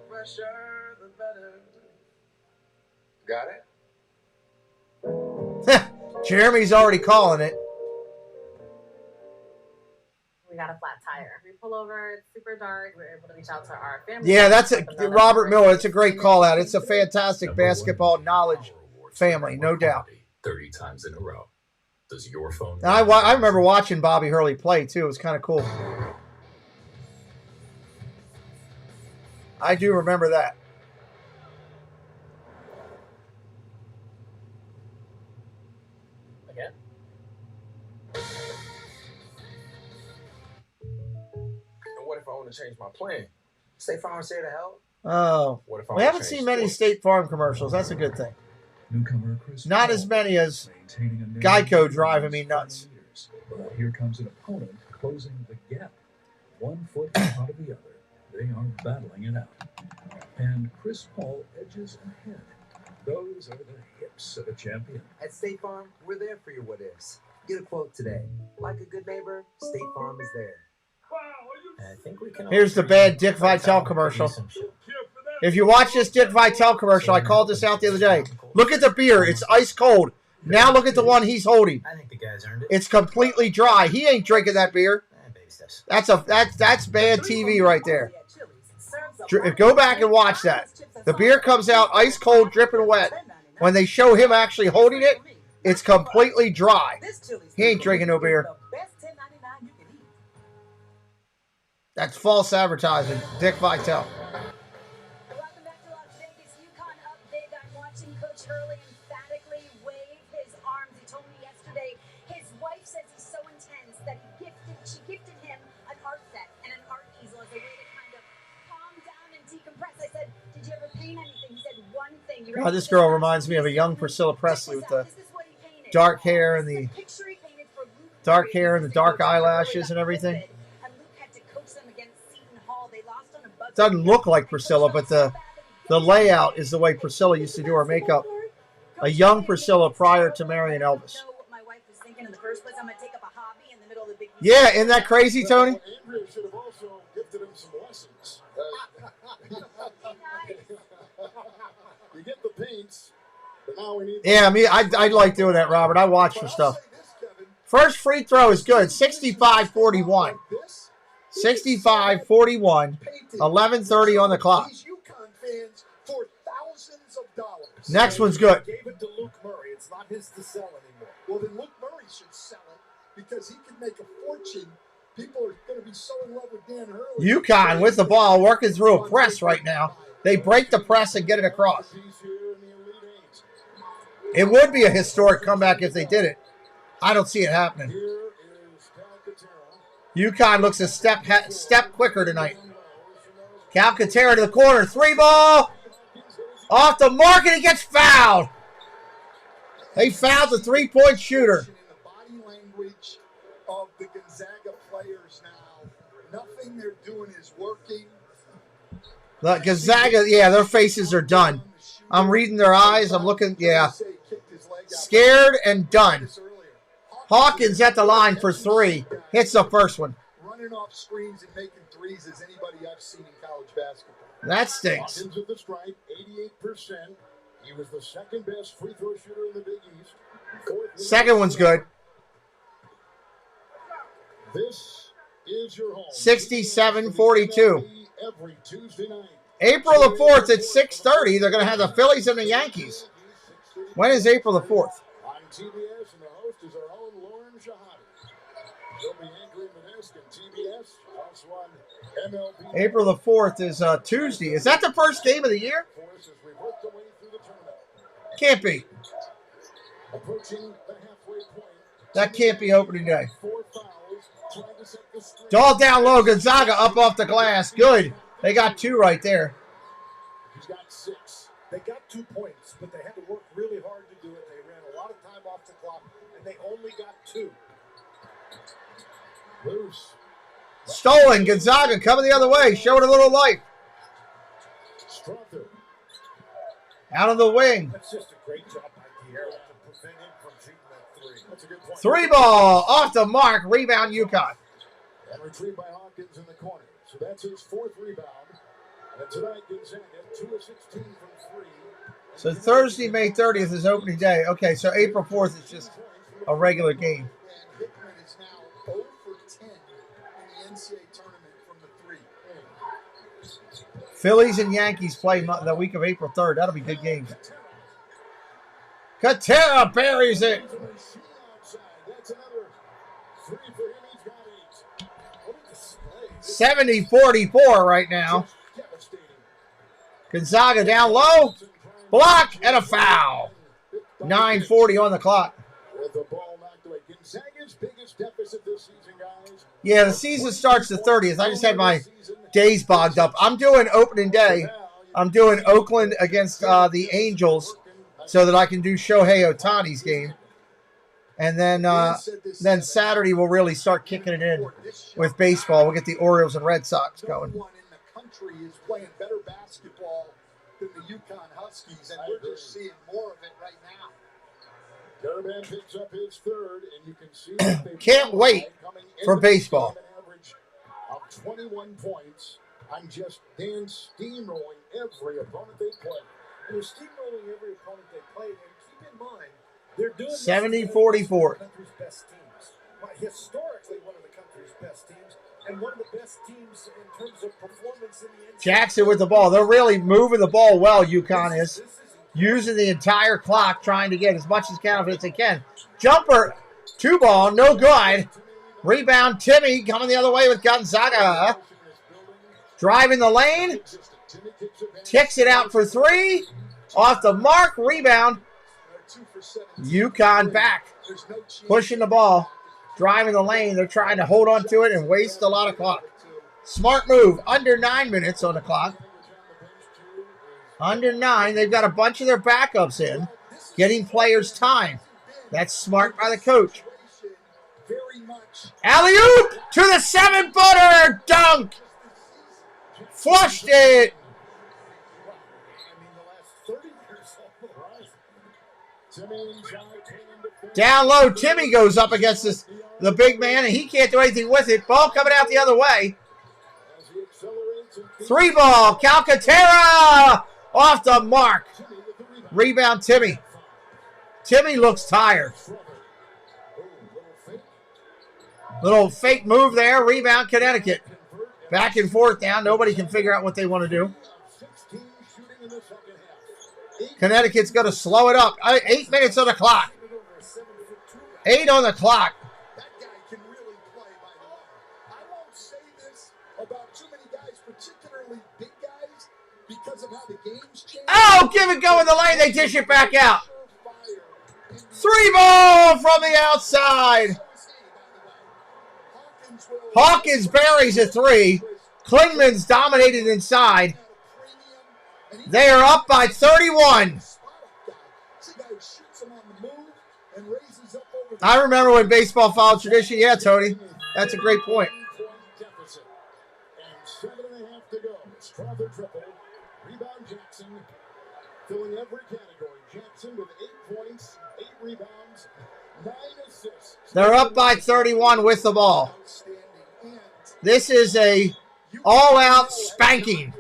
Fresher, the better. Got it? Jeremy's already calling it. We got a flat tire. We pull over, it's super dark. We're able to reach out to our family. Yeah, that's a Robert Miller. It's a great call out. It's a fantastic basketball knowledge family, no doubt. 30 times in a row. Does your phone... I remember watching Bobby Hurley play, too. It was kind of cool. I do remember that. Again? And what if I want to change my plan? State Farm's here to help. Oh. What if I We wanna haven't change seen many sports? State Farm commercials. That's a good thing. Newcomer Chris Not Paul as many as maintaining a narrow Geico lead driving for me nuts. years. But here comes an opponent closing the gap. 1 foot out of the other. They are battling it out. And Chris Paul edges ahead. Those are the hips of a champion. At State Farm, we're there for your what ifs. Get a quote today. Like a good neighbor, State Farm is there. I think we can. Here's the bad Dick Vitale commercial. If you watch this Dick Vitale commercial, I called this out the other day. Look at the beer. It's ice cold. Now look at the one he's holding. I think the guys earned it. It's completely dry. He ain't drinking that beer. That's bad TV right there. Go back and watch that. The beer comes out ice cold, dripping wet. When they show him actually holding it, it's completely dry. He ain't drinking no beer. That's false advertising. Dick Vitale. Welcome back to Las Vegas. UConn up big. I'm watching Coach Hurley emphatically wave his arms. He told me yesterday his wife says he's so intense that she gifted him an art set and an art easel as a way to kind of calm down and decompress. I said, did you ever paint anything? He said one thing. God, this girl reminds me of a young Priscilla Presley with the dark hair and the dark eyelashes and everything. Doesn't look like Priscilla, but the layout is the way Priscilla used to do her makeup. A young Priscilla prior to marrying Elvis. Yeah, isn't that crazy, Tony? Andrea should have also gifted him some lessons. You get the paints, but now we need... Yeah, I like doing that, Robert. I watch for stuff. First free throw is good. 65-41. 65-41. 11:30 on the clock. These UConn fans for thousands of dollars. Next one's good. Gave it to Luke Murray. It's not his to sell anymore. Well, then Luke Murray should sell it because he can make a fortune. People are going to be so in love with Dan Hurley. UConn with the ball, working through a press right now. They break the press and get it across. It would be a historic comeback if they did it. I don't see it happening. UConn looks a step quicker tonight. Calcaterra to the corner. 3 ball. Off the mark, and he gets fouled. They fouled the 3-point shooter. The body language of the Gonzaga players now. Nothing they're doing is working. The Gonzaga, yeah, their faces are done. I'm reading their eyes. I'm looking, yeah. Scared and done. Hawkins at the line for 3. Hits the first one. Running off screens and making threes as anybody I've seen in college basketball. That stinks. Hawkins at the stripe, 88%. He was the second best free throw shooter in the Big East. Second one's good. This is your home. 67-42. Every Tuesday night. April the 4th at 6:30. They're going to have the Phillies and the Yankees. When is April the 4th? On TBS, and the host is our own Lauren Shahadi. She'll be anchoring the desk in TBS. Also on MLB. April the 4th is Tuesday. Is that the first game of the year? Can't be. Approaching the halfway point. That can't be opening day. All down low. Gonzaga up off the glass. Good. They got 2 right there. He's got 6. They got 2 points, but they had to work really hard to do it. They ran a lot of time off the clock, and they only got 2. Loose. Stolen. Gonzaga coming the other way. Showing a little life. Strother. Out of the wing. That's just a great job by Tierra to prevent him from shooting that 3. That's a good point. 3 ball. Off the mark. Rebound UConn. And retrieved by Hawkins in the corner. So that's his 4th rebound. And tonight, Gonzaga 2 of 16 from 3. So Thursday, May 30th is opening day. Okay, so April 4th is just a regular game. Hickman is now 0 for 10 in the NCAA tournament from the 3. Phillies and Yankees play the week of April 3rd. That'll be good games. Katera buries it. That's another 3 for him. He's got 8. What a display. 70-44 right now. Gonzaga down low. Block and a foul. 9:40 on the clock. With the ball knocked away. Gonzaga's biggest deficit this season, guys. Yeah, the season starts the 30th. I just had my days bogged up. I'm doing opening day. I'm doing Oakland against the Angels so that I can do Shohei Ohtani's game. And then Saturday we'll really start kicking it in with baseball. We'll get the Orioles and Red Sox going. No one in the country is playing better basketball than the UConn Huskies, and we're just seeing more of it right now. Caravan picks up his 3rd, and you can see that they Can't wait for baseball. an average of 21 points. I'm just Dan steamrolling every opponent they play. And they're steamrolling every opponent they play. And keep in mind, they're doing 70-44. country's best teams. Historically, one of the country's best teams, and one of the best teams in terms of performance in the NCAA. Jackson with the ball. They're really moving the ball well, UConn is. Using the entire clock, trying to get as much as confidence they can. Jumper, 2 ball, no good. Rebound, Timmy coming the other way with Gonzaga. Driving the lane. Kicks it out for 3. Off the mark, rebound. UConn back. Pushing the ball. Driving the lane. They're trying to hold on to it and waste a lot of clock. Smart move. Under 9 minutes on the clock. Under 9. They've got a bunch of their backups in. Getting players time. That's smart by the coach. Alley-oop to the 7-footer. Dunk. Flushed it. Down low, Timmy goes up against the big man, and he can't do anything with it. Ball coming out the other way. 3 ball, Calcaterra off the mark. Rebound, Timmy. Timmy looks tired. Little fake move there. Rebound, Connecticut. Back and forth now. Nobody can figure out what they want to do. Connecticut's going to slow it up. 8 minutes on the clock. 8 on the clock. That guy can really play, by the way. I won't say this about too many guys, particularly big guys, because of how the game's changed. Oh, give it go in the lane. They dish it back out. 3 ball from the outside. Hawkins buries a 3. Klingman's dominated inside. They are up by 31. I remember when baseball followed tradition. Yeah, Tony. That's a great point. And 7.5 to go. Strother triple. Rebound Jackson. Filling every category. Jackson with 8 points, 8 rebounds, 9 assists. They're up by 31 with the ball. This is a all-out spanking.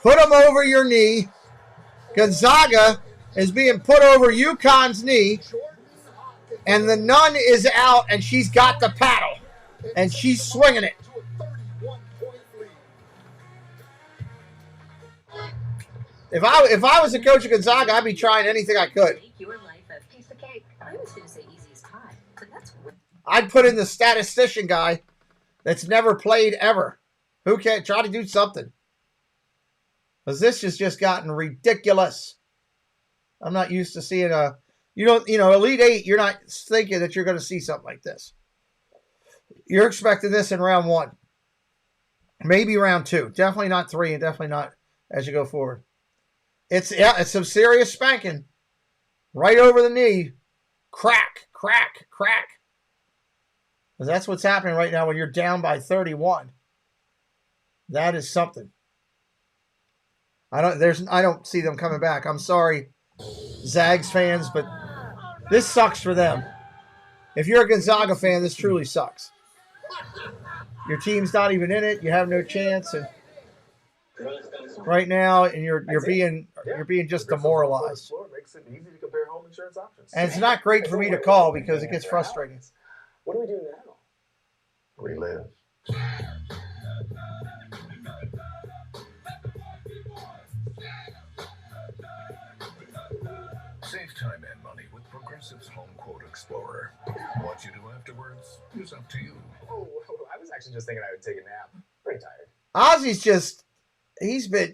Put them over your knee. Gonzaga is being put over UConn's knee. And the nun is out, and she's got the paddle. And she's swinging it. If I was a coach of Gonzaga, I'd be trying anything I could. Make your life a piece of cake. I was going to say easy as pie, but that's I'd put in the statistician guy that's never played ever. Who can try to do something? Because this has just gotten ridiculous. I'm not used to seeing Elite 8, you're not thinking that you're going to see something like this. You're expecting this in round 1. Maybe round 2. Definitely not 3, and definitely not as you go forward. It's some serious spanking. Right over the knee. Crack, crack, crack. Because that's what's happening right now when you're down by 31. That is something. I don't see them coming back. I'm sorry, Zags fans, but this sucks for them. If you're a Gonzaga fan, this truly sucks. Your team's not even in it. You have no chance, and right now, and you're being just demoralized. Makes it easy to compare home insurance options. And it's not great for me to call because it gets frustrating. What do we do now? Relive. Save time and money with Progressive's Home Quote Explorer. What you do afterwards is up to you. Oh, I was actually just thinking I would take a nap. Pretty tired. Ozzy's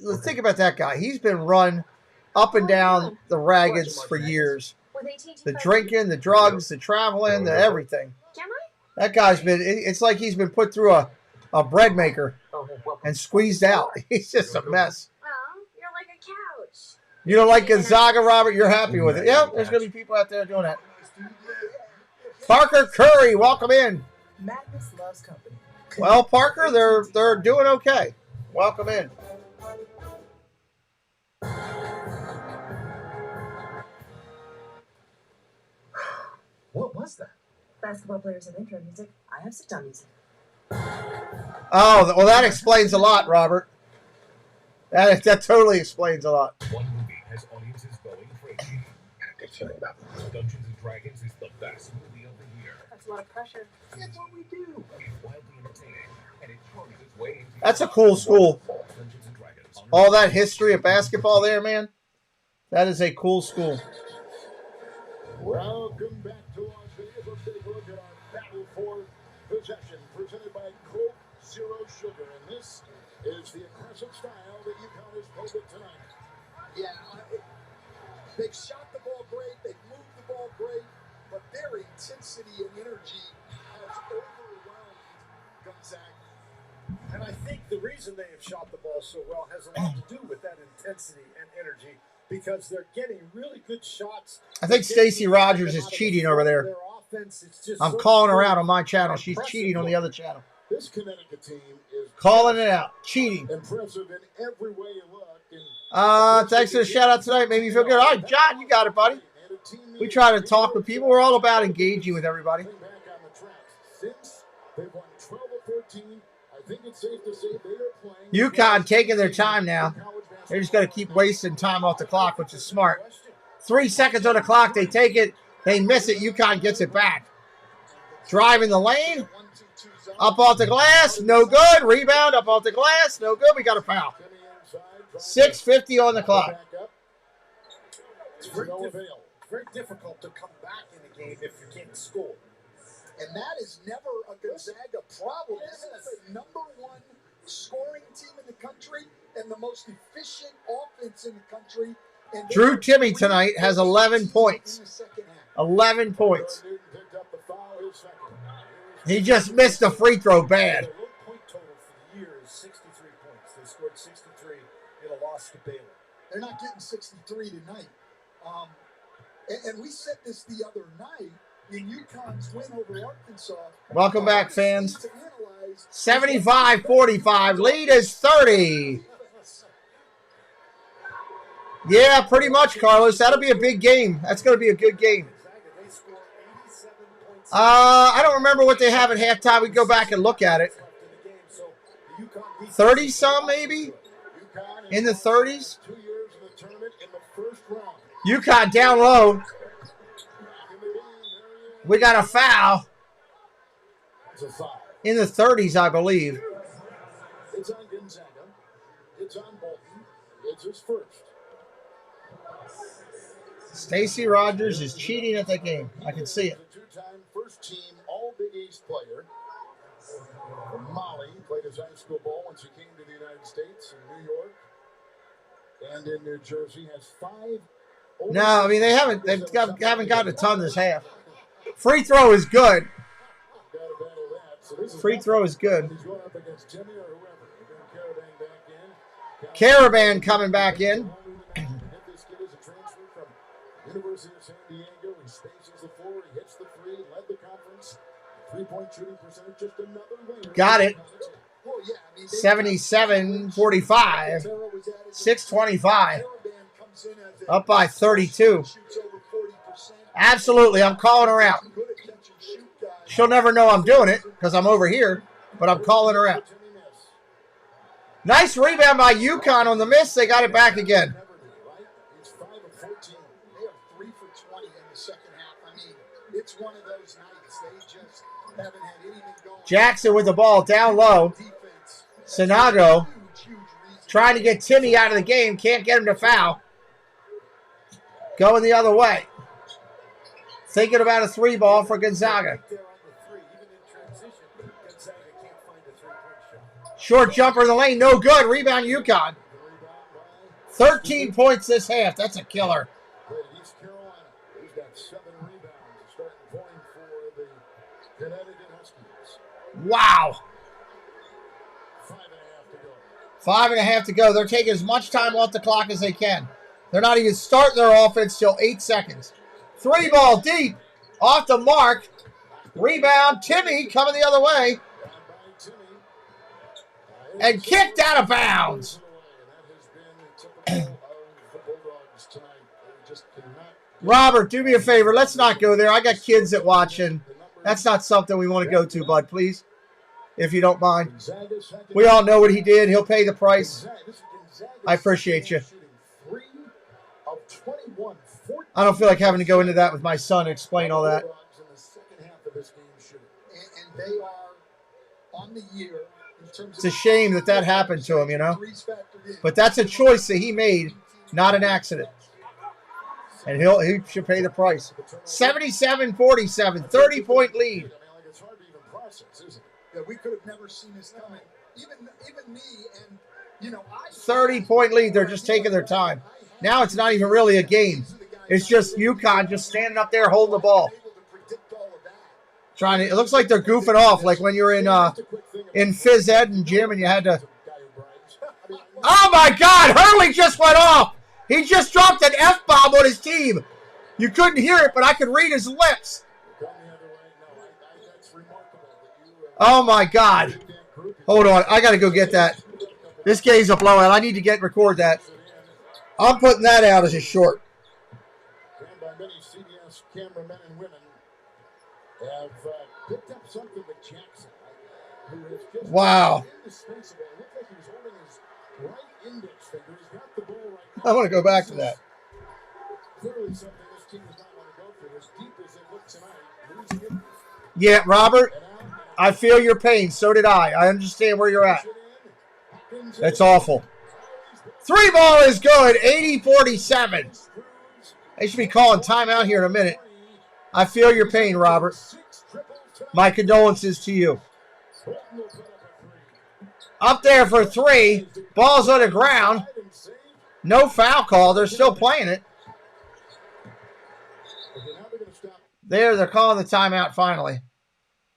let's think about that guy. He's been run up and down the raggeds for years. The drinking, the drugs, the traveling, the everything. That guy's it's like he's been put through a bread maker and squeezed out. He's just a mess. Oh, you're like a couch. You don't like Gonzaga, Robert? You're happy with it. Yeah, there's going to be people out there doing that. Parker Curry, welcome in. Madness loves company. Well, Parker, they're doing okay. Welcome in. What was that? Basketball players have intro music. I have sit-down music. Oh, well, that explains a lot, Robert. That totally explains a lot. One movie has audiences going crazy. Dungeons and Dragons is the best movie of the year. That's a lot of pressure. That's what we do. Wildly entertaining, and it charges its way into That's a cool school. All that history of basketball there, man. That is a cool school. Welcome back to Las Vegas. Let's take a look at our battle for possession, presented by Coke Zero Sugar. And this is the aggressive style that UConn has played with tonight. Yeah, they've shot the ball great, they've moved the ball great, but their intensity and energy has overwhelmed Gonzaga. And I think the reason they have shot the ball so well has a lot to do with that intensity and energy, because they're getting really good shots. I think Stacey Rogers is cheating over there. I'm calling her out on my channel. She's cheating on the other channel. This Connecticut team is calling it out. Cheating. Impressive in every way you look. Thanks for the shout out tonight. Made me feel good. All right, John, you got it, buddy. We try to talk with people. We're all about engaging with everybody. Since they've won 12 or 14, I think it's safe to say they are playing. UConn taking their time now. They're just going to keep wasting time off the clock, which is smart. 3 seconds on the clock. They take it. They miss it. UConn gets it back. Driving the lane. Up off the glass, no good. Rebound, up off the glass, no good. We got a foul. 6:50 on the clock. It's very difficult to come back in a game if you can't score. And that is never a Gonzaga problem. This is the #1 scoring team in the country and the most efficient offense in the country. And Drew Timmy tonight has 11 points. 11 points. He just missed a free throw bad. Their low point total for the year is 63 points. They scored 63 in a loss to Baylor. They're not getting 63 tonight. And we said this the other night in UConn's win over Arkansas. Welcome back, fans. 75-45. Lead is 30. Yeah, pretty much, Carlos. That'll be a big game. That's going to be a good game. I don't remember what they have at halftime. We go back and look at it. 30-some, maybe? In the 30s? UConn down low. We got a foul. In the 30s, I believe. It's on Gonzaga. It's on Bolton. It's his first. Stacey Rogers is cheating at the game. I can see it. Two-time first-team All-Big East player from Mali. Played his high school ball once he came to the United States in New York and in New Jersey. Has 5. No, I mean they haven't gotten a ton this half. Free throw is good. Free throw is good. Caravan coming back in. University of San Diego, he spaces the floor, he hits the three, led the conference. 3-point shooting percentage, just another winner. Got it. 77-45. 6:25. Up by 32. Absolutely, I'm calling her out. She'll never know I'm doing it because I'm over here, but I'm calling her out. Nice rebound by UConn on the miss. They got it back again. It's one of those nights. They just haven't had anything going. Jackson with the ball down low. Sinago trying to get Timmy out of the game. Can't get him to foul. Going the other way. Thinking about a 3-ball for Gonzaga. Short jumper in the lane. No good. Rebound UConn. 13 points this half. That's a killer. He's got 7 rebounds. Starting point for the Connecticut Huskies. Wow. 5.5 to go. 5.5 to go. They're taking as much time off the clock as they can. They're not even starting their offense till 8 seconds. 3-ball deep. Off the mark. Rebound. Timmy coming the other way. And kicked out of bounds. Robert, do me a favor. Let's not go there. I got kids that watch, and that's not something we want to go to, bud, please, if you don't mind. We all know what he did. He'll pay the price. I appreciate you. I don't feel like having to go into that with my son and explain all that. And they are on the year. It's a shame that happened to him, you know. But that's a choice that he made, not an accident. And he should pay the price. 77-47, 30-point lead. It's hard to even process, isn't it? That we could have never seen this coming. Even me, and you know, 30-point lead. They're just taking their time. Now it's not even really a game. It's just UConn just standing up there holding the ball. It looks like they're goofing off, like when you're in phys ed and gym and you had to. Oh my God! Hurley just went off. He just dropped an F-bomb on his team. You couldn't hear it, but I could read his lips. Oh my God! Hold on, I got to go get that. This game's a blowout. I need to record that. I'm putting that out as a short. By many CBS cameramen and women have picked up something with Jackson, who is just wow. indispensable. It looked like he was holding his right index finger. He's got the ball right now. I want to go back to that. Clearly something this team does not want to go for. As deep as it looked tonight, losing it. Yeah, Robert. I feel your pain. So did I. I understand where you're at. That's awful. 3 ball is good. 80-47. They should be calling timeout here in a minute. I feel your pain, Robert. My condolences to you. Up there for 3. Ball's on the ground. No foul call. They're still playing it. They're calling the timeout finally.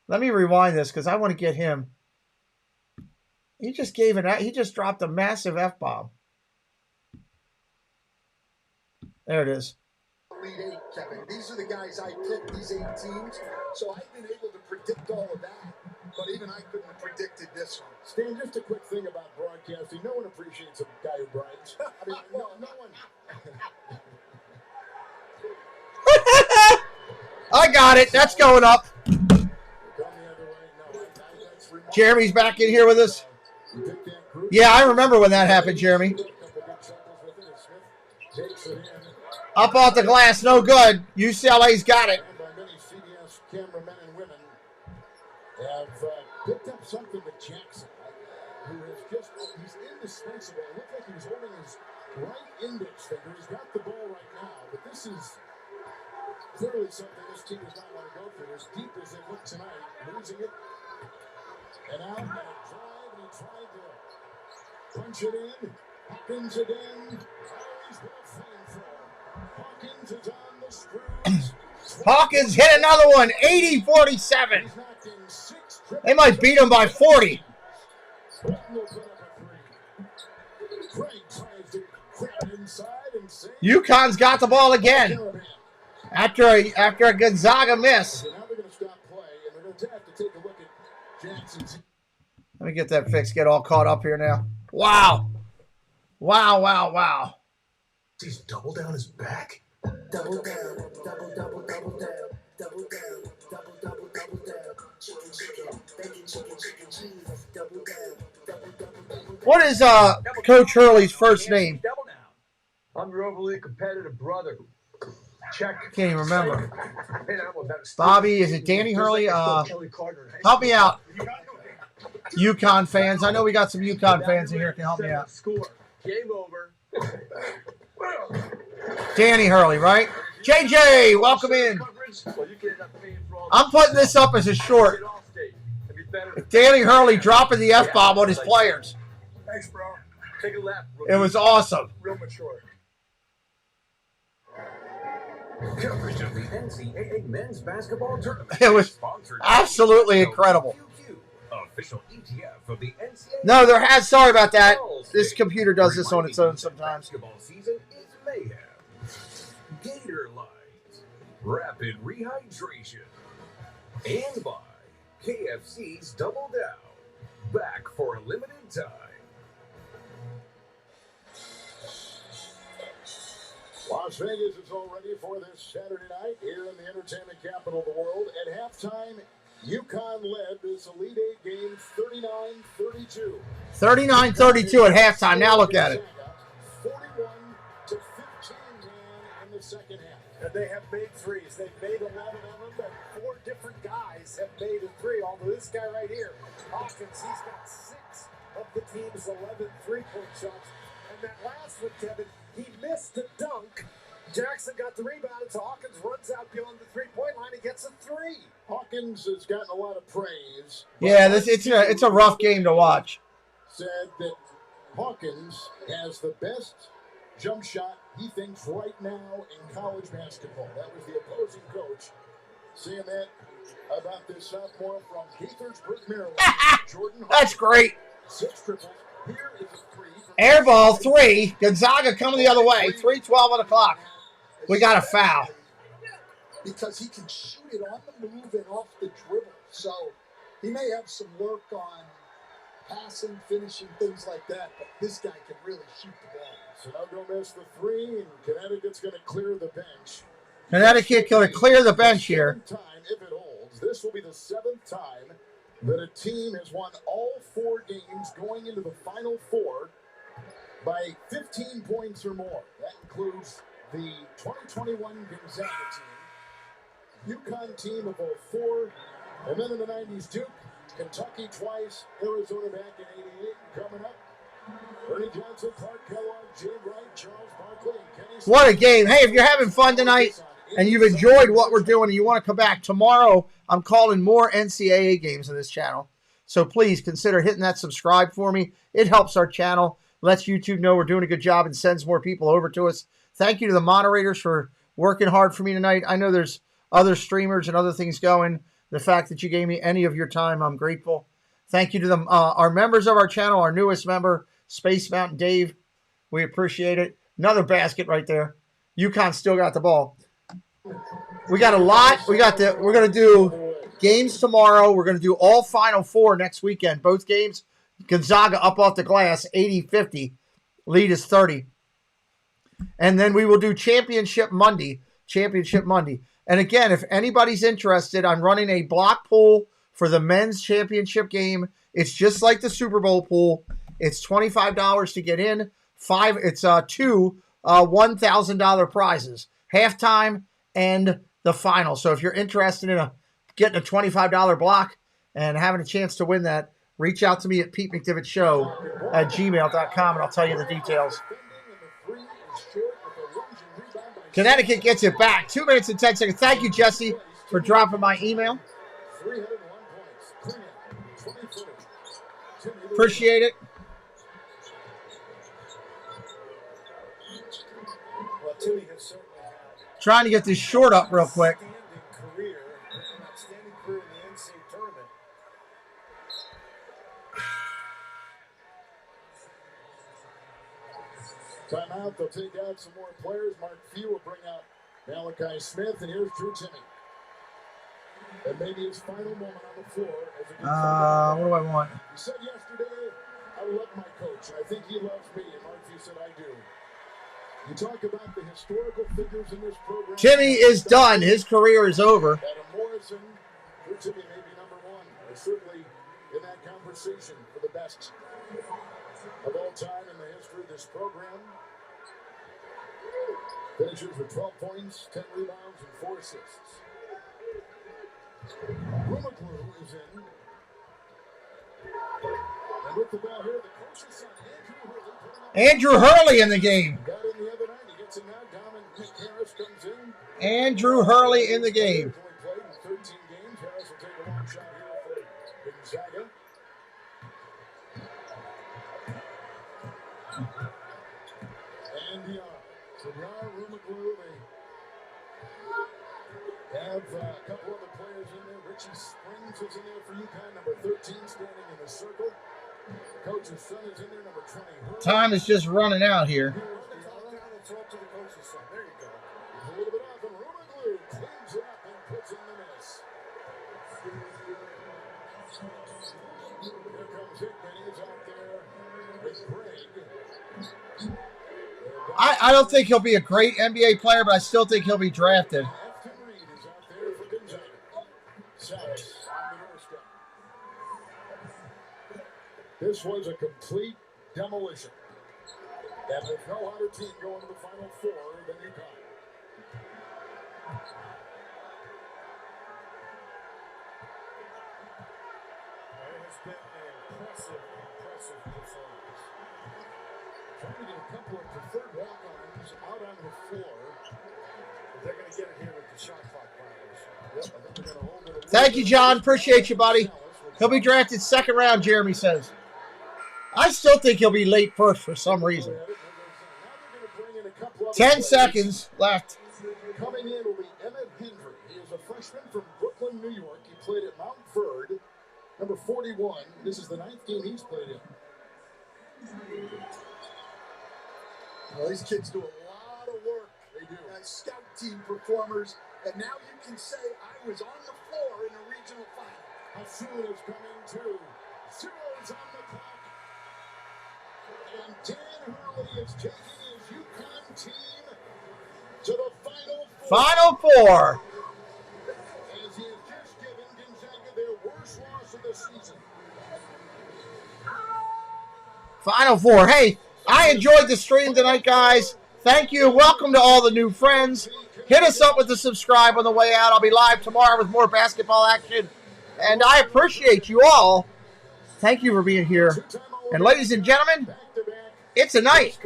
Let me rewind this because I want to get him. He just gave it. He just dropped a massive F-bomb. There it is. Elite 8, Kevin. These are the guys I picked, these 8 teams. So I've been able to predict all of that. But even I couldn't have predicted this one. Stan, just a quick thing about broadcasting. No one appreciates a guy who brags. I mean, no one. I got it. That's going up. Jeremy's back in here with us. Yeah, I remember when that happened, Jeremy. Up off the glass, no good. UCLA's got it. Many CBS cameramen and women have picked up something with Jackson, who has he's indispensable. It looked like he was holding his right index finger. He's got the ball right now, but this is clearly something this team does not want to go through. As deep as they look tonight, losing it. And out, and a drive, and he tried to punch it in. Hawkins again. Hawkins is on the screws. Hawkins hit another one, 80-47. They might beat him by 40. UConn's got the ball again. After a Gonzaga miss. Let me get that fixed. Get all caught up here now. Wow. Wow, wow, wow. He's double down his back. Double down, double, double, double down, double down, double, double, double down. Chicken, chicken, bacon, chicken, chicken, cheese. Double down, double, double, double down. What is Coach Hurley's first name? I'm your overly competitive brother. Check. Can't even remember. Bobby, is it Danny Hurley? Help me out. UConn fans. I know we got some UConn fans in here. Can help me out. Game over. Danny Hurley, right? JJ, welcome in. I'm putting this up as a short. Danny Hurley dropping the F-bomb on his players. Thanks, bro. Take a lap. It was awesome. Real mature. Coverage of the NCAA men's basketball tournament. It was absolutely incredible. Official ETF of the NCAA. No, there has. Sorry about that. This computer does this on its own sometimes. Basketball season is mayhem. Gator Light, rapid rehydration, and by KFC's Double Down, back for a limited time. Las Vegas is all ready for this Saturday night here in the entertainment capital of the world. At halftime, UConn led this Elite 8 game 39-32. 39-32 at halftime. Now look at it. 41-15 in the second half. And they have made threes. They've made 11 of them, but 4 different guys have made a three. Although this guy right here, Hawkins, he's got 6 of the team's 11 three-point shots. And that last one, Kevin, he missed a dunk. Jackson got the rebound, so Hawkins runs out beyond the three-point line and gets a three. Hawkins has gotten a lot of praise. Yeah, it's a rough game to watch. Said that Hawkins has the best jump shot he thinks right now in college basketball. That was the opposing coach saying that about this sophomore from Gaithersburg, Maryland. Jordan That's great. 6 triples. Here is a 3. Air ball 3. Gonzaga coming the other way. 3:12 on the clock. We got a foul. Because he can shoot it on the move and off the dribble. So he may have some work on passing, finishing, things like that, but this guy can really shoot the ball. Sonogo missed the 3, and Connecticut's going to clear the bench. Connecticut going to clear the bench here. Time, if it holds, this will be the 7th time that a team has won all 4 games going into the Final Four by 15 points or more. That includes the 2021 Gonzaga team, UConn team of 04, And then in the 90s, Duke, Kentucky twice, Arizona back in 88. Coming up, Ernie Johnson, Clark Kellogg, Jay Wright, Charles Barkley, and Kenny. What a game. Hey, if you're having fun tonight and you've enjoyed what we're doing and you want to come back, tomorrow I'm calling more NCAA games on this channel. So please consider hitting that subscribe for me. It helps our channel, lets YouTube know we're doing a good job, and sends more people over to us. Thank you to the moderators for working hard for me tonight. I know there's other streamers and other things going. The fact that you gave me any of your time, I'm grateful. Thank you to them, our members of our channel, our newest member, Space Mountain Dave. We appreciate it. Another basket right there. UConn still got the ball. We got a lot. We're going to do games tomorrow. We're going to do all Final Four next weekend. Both games. Gonzaga up off the glass, 80-50. Lead is 30. And then we will do Championship Monday. And again, if anybody's interested, I'm running a block pool for the men's championship game. It's just like the Super Bowl pool. It's $25 to get in. It's two $1,000 prizes. Halftime and the final. So if you're interested in getting a $25 block and having a chance to win that, reach out to me at PeteMcDivittShow@gmail.com and I'll tell you the details. Connecticut gets it back. 2 minutes and 10 seconds. Thank you, Jesse, for dropping my email. Appreciate it. Well, Timmy has certainly had Trying to get this short up real quick. an outstanding career in the NCAA tournament. Timeout. They'll take out some more players. Mark Few will bring out Malachi Smith, and here's Drew Timmy. And maybe his final moment on the floor. What do I want? He said yesterday, I love my coach. I think he loves me. And Mark Few said, I do. You talk about the historical figures in this program. Timmy is done. His career is over. Adam Morrison, Drew Timmy may be number one. Or certainly in that conversation for the best of all time in the history of this program. Finishes with 12 points, 10 rebounds, and 4 assists. Rumaglu is in. And with the ball here, the coach's son, Andrew Hurley in the game. got in the other night. He gets it now. Dominic Harris comes in. Andrew Hurley in the game. Only played in 13 games. Harris will take a long shot here for Gonzaga. And the Rumaglu, they have a couple other players in there. Richie Springs is in there for UConn, number 13, standing in the circle. Coach's son is in there, number 20. Time is just running out here. Throw up to the coach's son. There you go. He's a little bit off, and Rumaglu cleans it up and puts in the miss. Here comes Hickman. He's out there with Greg. I don't think he'll be a great NBA player, but I still think he'll be drafted. Afton Reed is out there for Gonzaga. Salas on the doorstep. This was a complete demolition. And there's no other team going to the Final Four than UConn. It has been an impressive performance. Trying to get a couple of preferred walk-ons out on the floor. They're going to get it here with the shot clock violation. Yep, I think they're going to hold it. Thank you, John. Appreciate you, buddy. He'll be drafted second round, Jeremy says. I still think he'll be late first for some reason. 10 seconds left. Coming in will be Emmett Hendry. He is a freshman from Brooklyn, New York. He played at Mount Verde, number 41. This is the 9th game he's played in. Well, these kids do a lot of work. They do. As scout team performers. And now you can say I was on the floor in a regional final. Hassoun is coming too. Zero's on the clock. And Dan Hurley is taking his UConn team to the Final Four. Final Four. As he has just given Gonzaga their worst loss of the season. Final Four. Hey, I enjoyed the stream tonight, guys. Thank you. Welcome to all the new friends. Hit us up with the subscribe on the way out. I'll be live tomorrow with more basketball action. And I appreciate you all. Thank you for being here. And ladies and gentlemen, it's a night.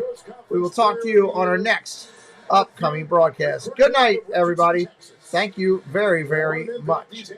We will talk to you on our next upcoming broadcast. Good night, everybody. Thank you very, very much.